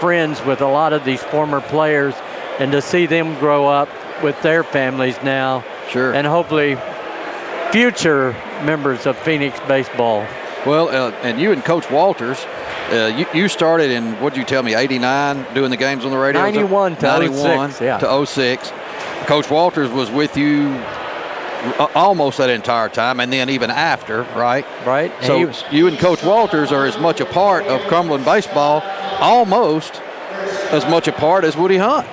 friends with a lot of these former players, and to see them grow up with their families now. Sure. And hopefully future members of Phoenix baseball. Well, and you and Coach Walters, you started in, what'd you tell me, 89, doing the games on the radio? 91 to 06, yeah. To 06. Coach Walters was with you almost that entire time, and then even after, right? Right. So you and Coach Walters are as much a part of Cumberland baseball, almost as much a part as Woody Hunt.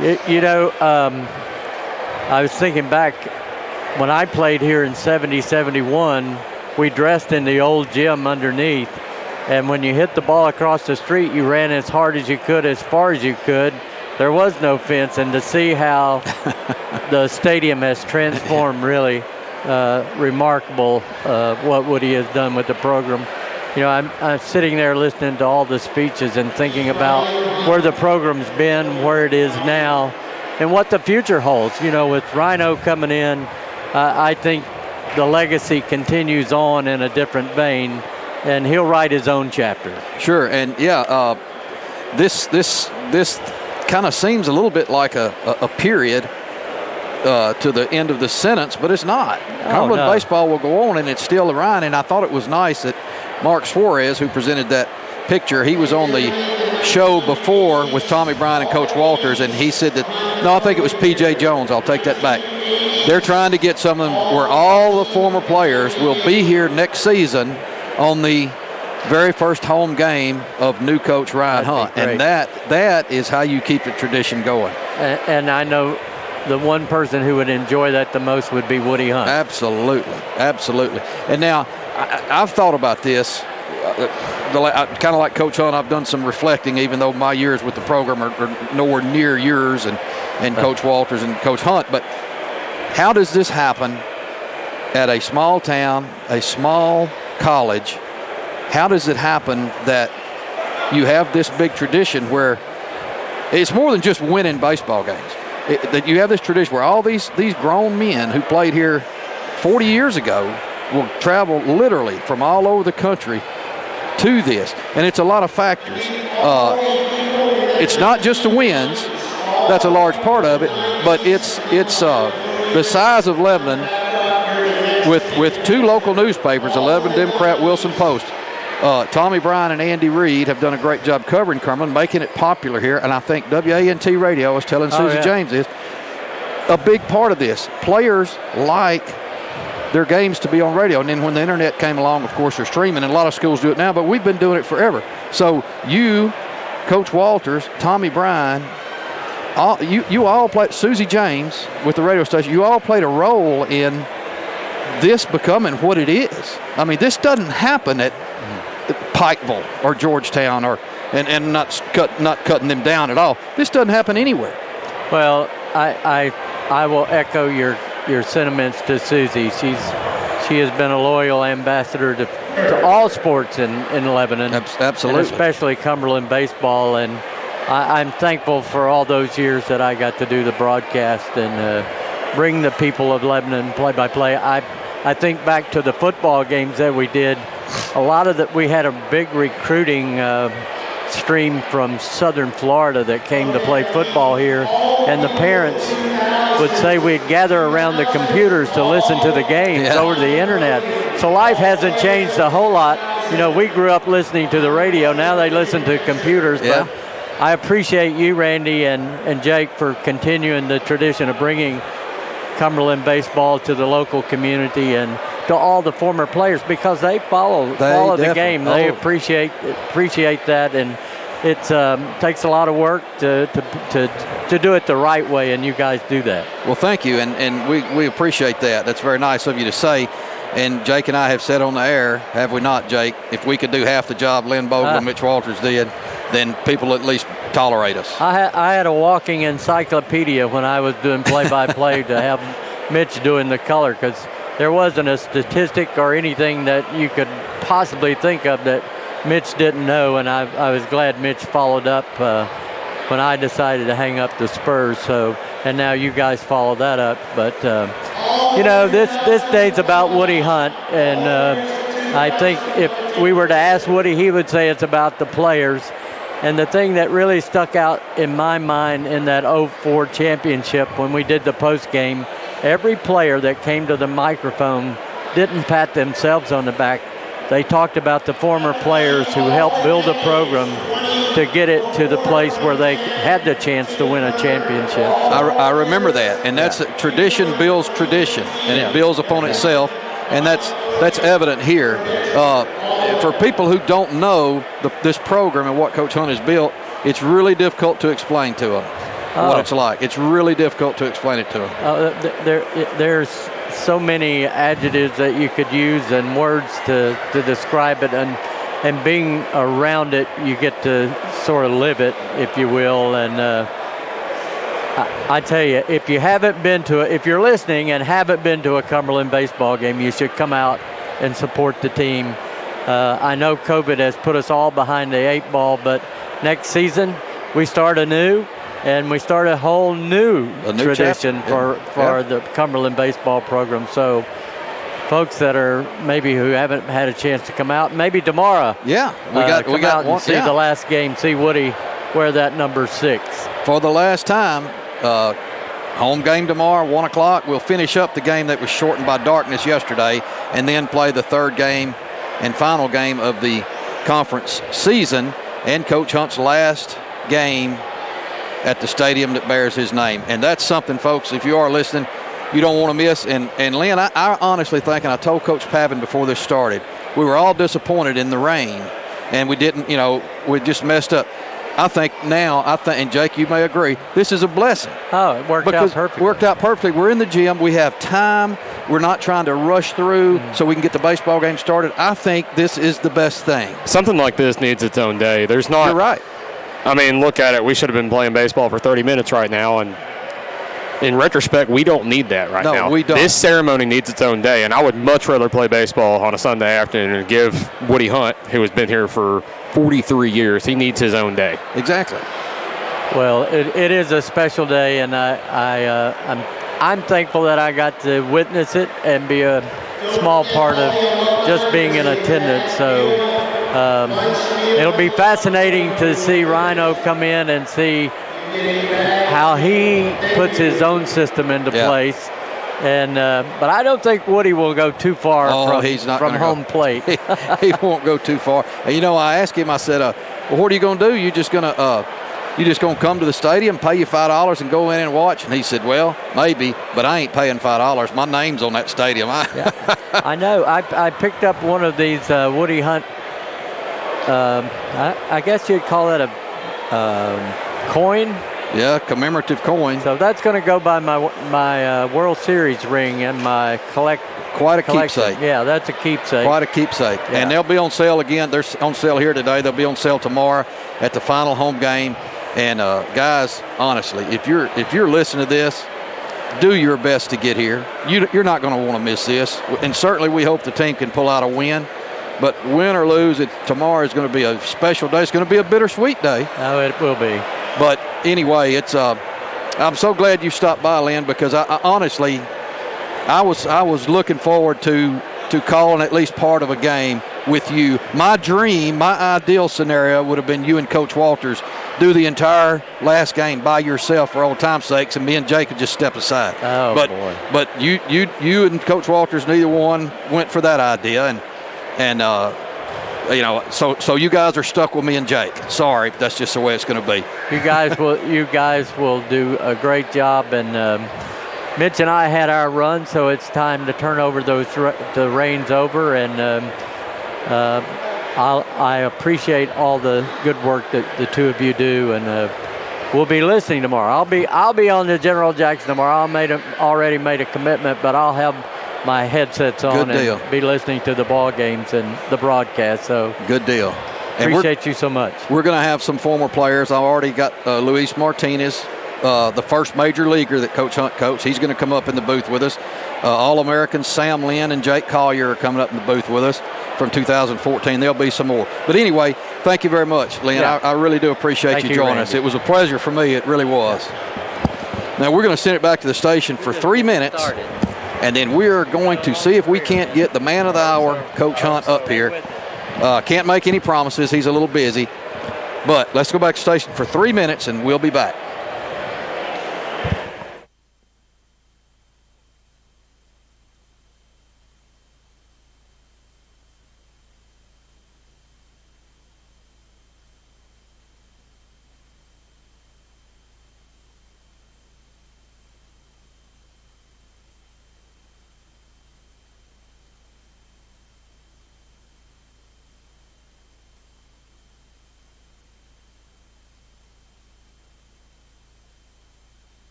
I was thinking back when I played here in 70, 71, we dressed in the old gym underneath, and when you hit the ball across the street, you ran as hard as you could, as far as you could. There was no fence, and to see how the stadium has transformed, really remarkable what Woody has done with the program. I'm sitting there listening to all the speeches and thinking about where the program's been, where it is now, and what the future holds. With Rhino coming in, I think the legacy continues on in a different vein, and he'll write his own chapter. Sure, and this kind of seems a little bit like a period to the end of the sentence, but it's not. Cumberland no. baseball will go on, and it's still around. And I thought it was nice that Mark Suarez, who presented that picture, he was on the show before with Tommy Bryan and Coach Walters, and he said that, no, I think it was P.J. Jones. I'll take that back. They're trying to get something where all the former players will be here next season on the very first home game of new coach Ryan Hunt. And that is how you keep the tradition going. And I know the one person who would enjoy that the most would be Woody Hunt. Absolutely, absolutely. And now, I've thought about this. Kind of like Coach Hunt, I've done some reflecting, even though my years with the program are nowhere near yours and Coach Walters and Coach Hunt. But how does this happen at a small town, a small college? How does it happen that you have this big tradition where it's more than just winning baseball games? That you have this tradition where all these grown men who played here 40 years ago will travel literally from all over the country to this. And it's a lot of factors. It's not just the wins. That's a large part of it. But it's the size of Lebanon with two local newspapers, the Lebanon Democrat, Wilson Post. Tommy Bryan and Andy Reid have done a great job covering Cumberland, making it popular here, and I think WANT Radio, I was telling Susie James, is a big part of this. Players like their games to be on radio, and then when the internet came along, of course, they're streaming, and a lot of schools do it now, but we've been doing it forever. So you, Coach Walters, Tommy Bryan, you all played, Susie James with the radio station, you all played a role in this becoming what it is. I mean, this doesn't happen at Pikeville or Georgetown and not cutting them down at all. This doesn't happen anywhere. Well, I will echo your sentiments to Susie. She has been a loyal ambassador to all sports in Lebanon. Absolutely. And especially Cumberland baseball. And I'm thankful for all those years that I got to do the broadcast and bring the people of Lebanon play-by-play. I think back to the football games that we did. A lot of that, we had a big recruiting stream from southern Florida that came to play football here, and the parents would say we'd gather around the computers to listen to the games over the internet. So life hasn't changed a whole lot. You know, we grew up listening to the radio. Now they listen to computers. But I appreciate you, Randy, and Jake for continuing the tradition of bringing Cumberland baseball to the local community and to all the former players, because they follow the game. They appreciate that, and it takes a lot of work to do it the right way, and you guys do that. Well, thank you, and we appreciate that. That's very nice of you to say. And Jake and I have said on the air, have we not, Jake, if we could do half the job Lynn Bogle and Mitch Walters did, then people at least tolerate us. I had a walking encyclopedia when I was doing play-by-play to have Mitch doing the color, because there wasn't a statistic or anything that you could possibly think of that Mitch didn't know, and I was glad Mitch followed up when I decided to hang up the Spurs. So, and now you guys follow that up. But you know, this day's about Woody Hunt, and I think if we were to ask Woody, he would say it's about the players. And the thing that really stuck out in my mind in that 04 championship when we did the post game, every player that came to the microphone didn't pat themselves on the back. They talked about the former players who helped build the program to get it to the place where they had the chance to win a championship. I remember that, and that's tradition builds tradition, and it builds upon itself, and that's evident here. For people who don't know this program and what Coach Hunt has built, it's really difficult to explain to them what it's like. It's really difficult to explain it to them. There's so many adjectives that you could use and words to describe it, and being around it, you get to sort of live it, if you will. And I tell you, if you're listening and haven't been to a Cumberland baseball game, you should come out and support the team. I know COVID has put us all behind the 8 ball, but next season we start anew, and we start a whole new tradition for the Cumberland baseball program. So folks that are maybe who haven't had a chance to come out, maybe tomorrow. We got and see the last game, see Woody wear that number 6. For the last time, home game tomorrow, 1 o'clock. We'll finish up the game that was shortened by darkness yesterday and then play the third game and final game of the conference season and Coach Hunt's last game at the stadium that bears his name. And that's something, folks, if you are listening, you don't want to miss. And Lynn, I honestly think, and I told Coach Pavin before this started, we were all disappointed in the rain, and we didn't, we just messed up. I think now, and Jake, you may agree, this is a blessing. Oh, it worked out perfectly. Worked out perfectly. We're in the gym. We have time. We're not trying to rush through so we can get the baseball game started. I think this is the best thing. Something like this needs its own day. There's not. You're right. I mean, look at it. We should have been playing baseball for 30 minutes right now, and in retrospect, we don't need that right now. No, we don't. This ceremony needs its own day, and I would much rather play baseball on a Sunday afternoon and give Woody Hunt, who has been here for 43 years, he needs his own day. Exactly. Well, it is a special day, and I'm thankful that I got to witness it and be a small part of just being in attendance. So it'll be fascinating to see Rhino come in and see how he puts his own system into place. And but I don't think Woody will go too far from home plate. He won't go too far. And, I asked him, I said, well, what are you going to do? You just going to come to the stadium, pay you $5 and go in and watch? And he said, well, maybe, but I ain't paying $5. My name's on that stadium. I know. I picked up one of these Woody Hunt, I guess you'd call it a coin. Yeah, commemorative coin. So that's going to go by my World Series ring and my Quite a collection. keepsake. Yeah, that's a keepsake. Quite a keepsake. Yeah. And they'll be on sale again. They're on sale here today. They'll be on sale tomorrow at the final home game. And guys, honestly, if you're listening to this, do your best to get here. You're not going to want to miss this. And certainly we hope the team can pull out a win. But win or lose, tomorrow is going to be a special day. It's going to be a bittersweet day. Oh, it will be. But anyway, I'm so glad you stopped by, Lynn, because I honestly, I was looking forward to calling at least part of a game with you. My dream, my ideal scenario would have been you and Coach Walters do the entire last game by yourself for old time's sakes, and me and Jake could just step aside. Oh, boy. But you and Coach Walters, neither one went for that idea, and so you guys are stuck with me and Jake. Sorry, that's just the way it's going to be. You guys will do a great job, and Mitch and I had our run, so it's time to turn over the reins over, and I appreciate all the good work that the two of you do, and we'll be listening tomorrow. I'll be on the General Jackson tomorrow. Already made a commitment, but I'll have my headsets on and be listening to the ball games and the broadcast. So good deal. Appreciate you so much. We're going to have some former players. I've already got Luis Martinez, the first major leaguer that Coach Hunt coached. He's going to come up in the booth with us. All-Americans Sam Lynn and Jake Collier are coming up in the booth with us from 2014. There'll be some more. But anyway, thank you very much, Lynn. Yeah. I really do appreciate you joining us. It was a pleasure for me. It really was. Now we're going to send it back to the station for 3 minutes. And then we're going to see if we can't get the man of the hour, Coach Hunt, up here. Can't make any promises. He's a little busy. But let's go back to the station for 3 minutes, and we'll be back.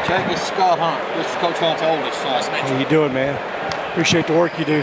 Jake, this is Scott Hunt. This is Coach Hunt's oldest son. How you doing, man? Appreciate the work you do.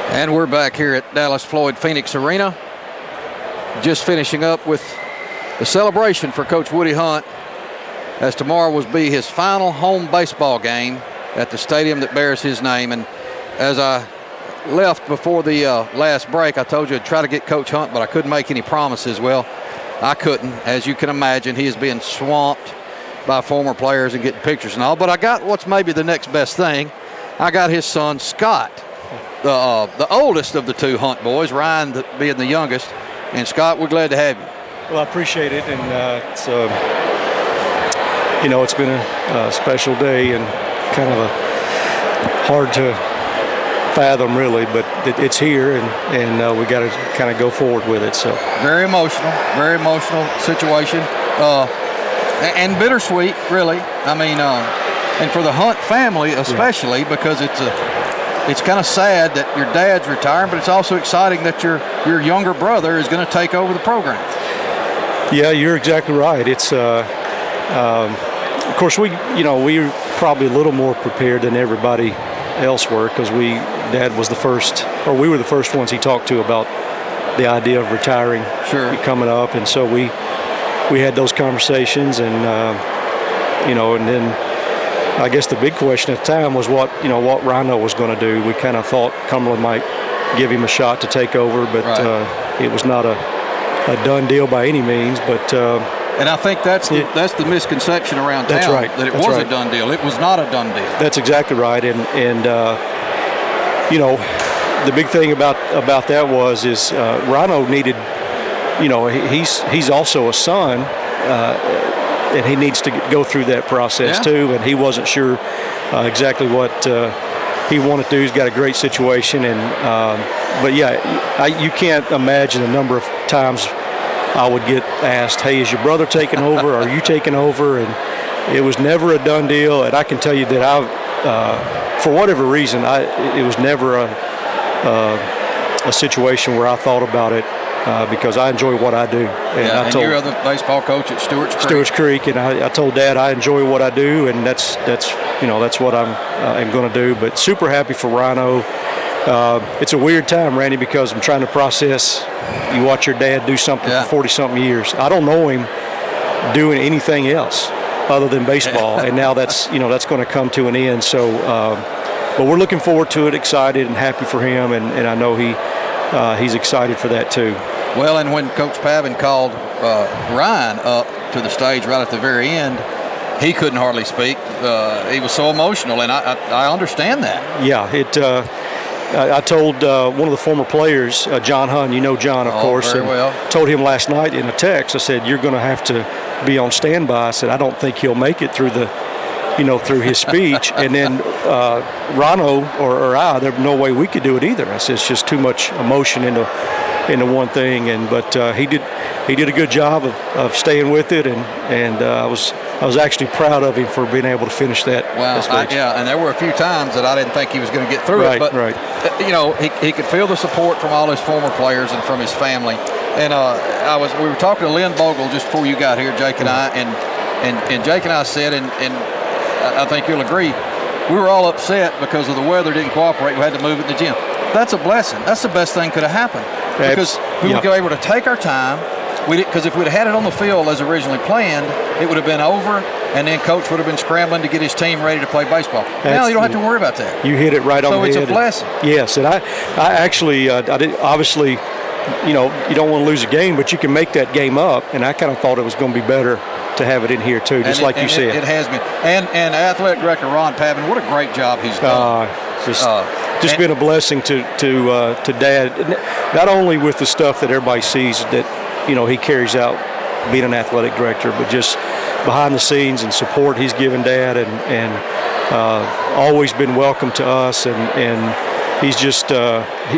And we're back here at Dallas Floyd Phoenix Arena, just finishing up with the celebration for Coach Woody Hunt, as tomorrow will be his final home baseball game at the stadium that bears his name. And as I left before the last break, I told you I'd try to get Coach Hunt, but I couldn't make any promises. Well, I couldn't. As you can imagine, he is being swamped by former players and getting pictures and all. But I got what's maybe the next best thing. I got his son, Scott, the oldest of the two Hunt boys, Ryan being the youngest. And Scott, we're glad to have you. Well, I appreciate it, and it's it's been a special day and kind of a hard to fathom, really, but it's here, and we got to kind of go forward with it. So very emotional situation, and bittersweet, really. I mean, and for the Hunt family especially, because it's kind of sad that your dad's retiring, but it's also exciting that your younger brother is going to take over the program. Yeah, you're exactly right. It's of course we're probably a little more prepared than everybody else were, because Dad was the first, or we were the first ones he talked to about the idea of retiring coming up, and so we had those conversations, and and then I guess the big question at the time was what Rhino was going to do. We kind of thought Cumberland might give him a shot to take over, but it was not a done deal by any means. But and I think that's the misconception around town. That's right. That it was a done deal. It was not a done deal. That's exactly right. And the big thing about that is Rhino needed, he's also a son. And he needs to go through that process too, and he wasn't sure exactly what he wanted to do. He's got a great situation, and but you can't imagine the number of times I would get asked, "Hey, is your brother taking over? Are you taking over?" And it was never a done deal. And I can tell you that for whatever reason, it was never a situation where I thought about it. Because I enjoy what I do. And you're the baseball coach at Stewart's Creek. Stewart's Creek, and I told Dad I enjoy what I do, and that's what I'm going to do. But super happy for Rhino. It's a weird time, Randy, because I'm trying to process. You watch your dad do something for 40-something years. I don't know him doing anything else other than baseball, and now that's going to come to an end. So, but we're looking forward to it, excited and happy for him, and I know he's excited for that too. Well, and when Coach Pavin called Ryan up to the stage right at the very end, he couldn't hardly speak. He was so emotional, and I understand that. Yeah, I told one of the former players, John Hunn, John, of course, very well. Told him last night in a text, I said, "You're going to have to be on standby." I said, "I don't think he'll make it through through his speech." And then Rhino or I, there's no way we could do it either. I said, it's just too much emotion into one thing. But he did a good job of staying with it, and I was actually proud of him for being able to finish that. Well, and there were a few times that I didn't think he was going to get through it, but he could feel the support from all his former players and from his family. And we were talking to Lynn Bogle just before you got here, Jake and I, and And Jake and I said, and I think you'll agree, we were all upset because of the weather didn't cooperate. We had to move it in the gym. That's a blessing. That's the best thing could have happened because we were able to take our time. Because if we'd have had it on the field as originally planned, it would have been over, and then coach would have been scrambling to get his team ready to play baseball. Now you don't have to worry about that. You hit it right on the head. So it's a blessing. Yes, and I actually, I did, obviously, you don't want to lose a game, but you can make that game up, and I kind of thought it was going to be better to have it in here too, just like you said. It has been. And athletic director Ron Pavin, what a great job he's done. Just been a blessing to Dad, not only with the stuff that everybody sees that he carries out being an athletic director, but just behind the scenes and support he's given Dad, and always been welcome to us, and he's just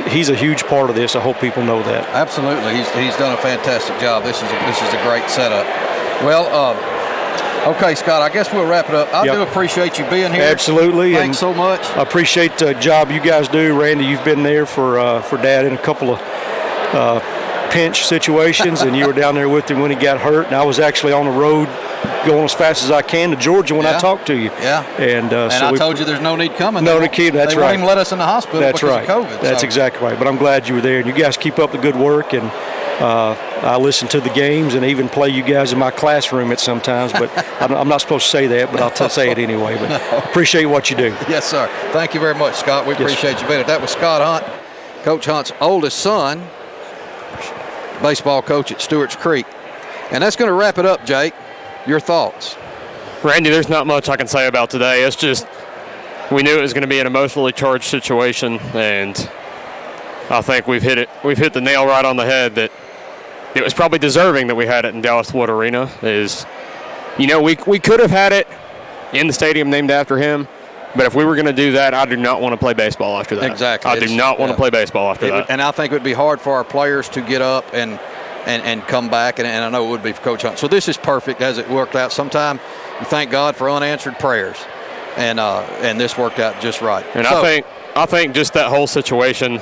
he's a huge part of this. I hope people know that. Absolutely, he's done a fantastic job. This is a great setup. Well, okay, Scott, I guess we'll wrap it up. I do appreciate you being here. Absolutely. Thanks so much. I appreciate the job you guys do. Randy, you've been there for Dad in a couple of pinch situations, and you were down there with him when he got hurt. And I was actually on the road going as fast as I can to Georgia when I talked to you. Yeah. And I told you there's no need coming. No need coming. That's right. They won't even let us in the hospital because of COVID. That's exactly right. But I'm glad you were there. And you guys keep up the good work. And I listen to the games and even play you guys in my classroom at sometimes. But I'm not supposed to say that, but I'll say it anyway. But appreciate what you do. Yes, sir. Thank you very much, Scott. We appreciate you being here. That was Scott Hunt, Coach Hunt's oldest son, baseball coach at Stewart's Creek. And that's going to wrap it up, Jake. Your thoughts? Randy, there's not much I can say about today. It's just we knew it was going to be an emotionally charged situation, and I think we've hit the nail right on the head that it was probably deserving that we had it in Dallas Wood Arena. We could have had it in the stadium named after him, but if we were going to do that, I do not want to play baseball after that. Exactly. I do not want to play baseball after that. And I think it would be hard for our players to get up and come back, and I know it would be for Coach Hunt. So this is perfect as it worked out. Sometimes you thank God for unanswered prayers, and this worked out just right. And I think just that whole situation,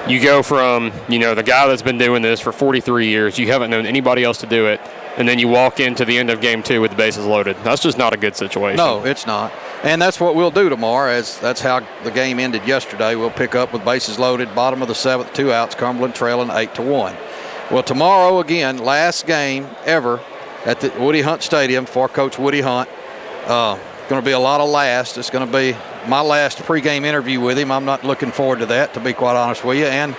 you go from the guy that's been doing this for 43 years, you haven't known anybody else to do it, and then you walk into the end of game 2 with the bases loaded. That's just not a good situation. No, it's not. And that's what we'll do tomorrow, as that's how the game ended yesterday. We'll pick up with bases loaded, bottom of the 7th, 2 outs, Cumberland trailing 8-1. Well, tomorrow, again, last game ever at the Woody Hunt Stadium for Coach Woody Hunt. Going to be a lot of last. It's going to be my last pregame interview with him. I'm not looking forward to that, to be quite honest with you. And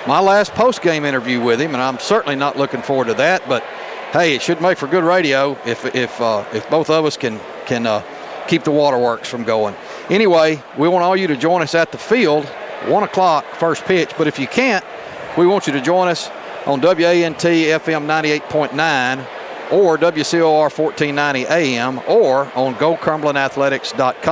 my last postgame interview with him, and I'm certainly not looking forward to that. But, hey, it should make for good radio if both of us can keep the waterworks from going. Anyway, we want all you to join us at the field, 1 o'clock, first pitch. But if you can't, we want you to join us on WANT FM 98.9 or WCOR 1490 AM or on GoCumberlandAthletics.com.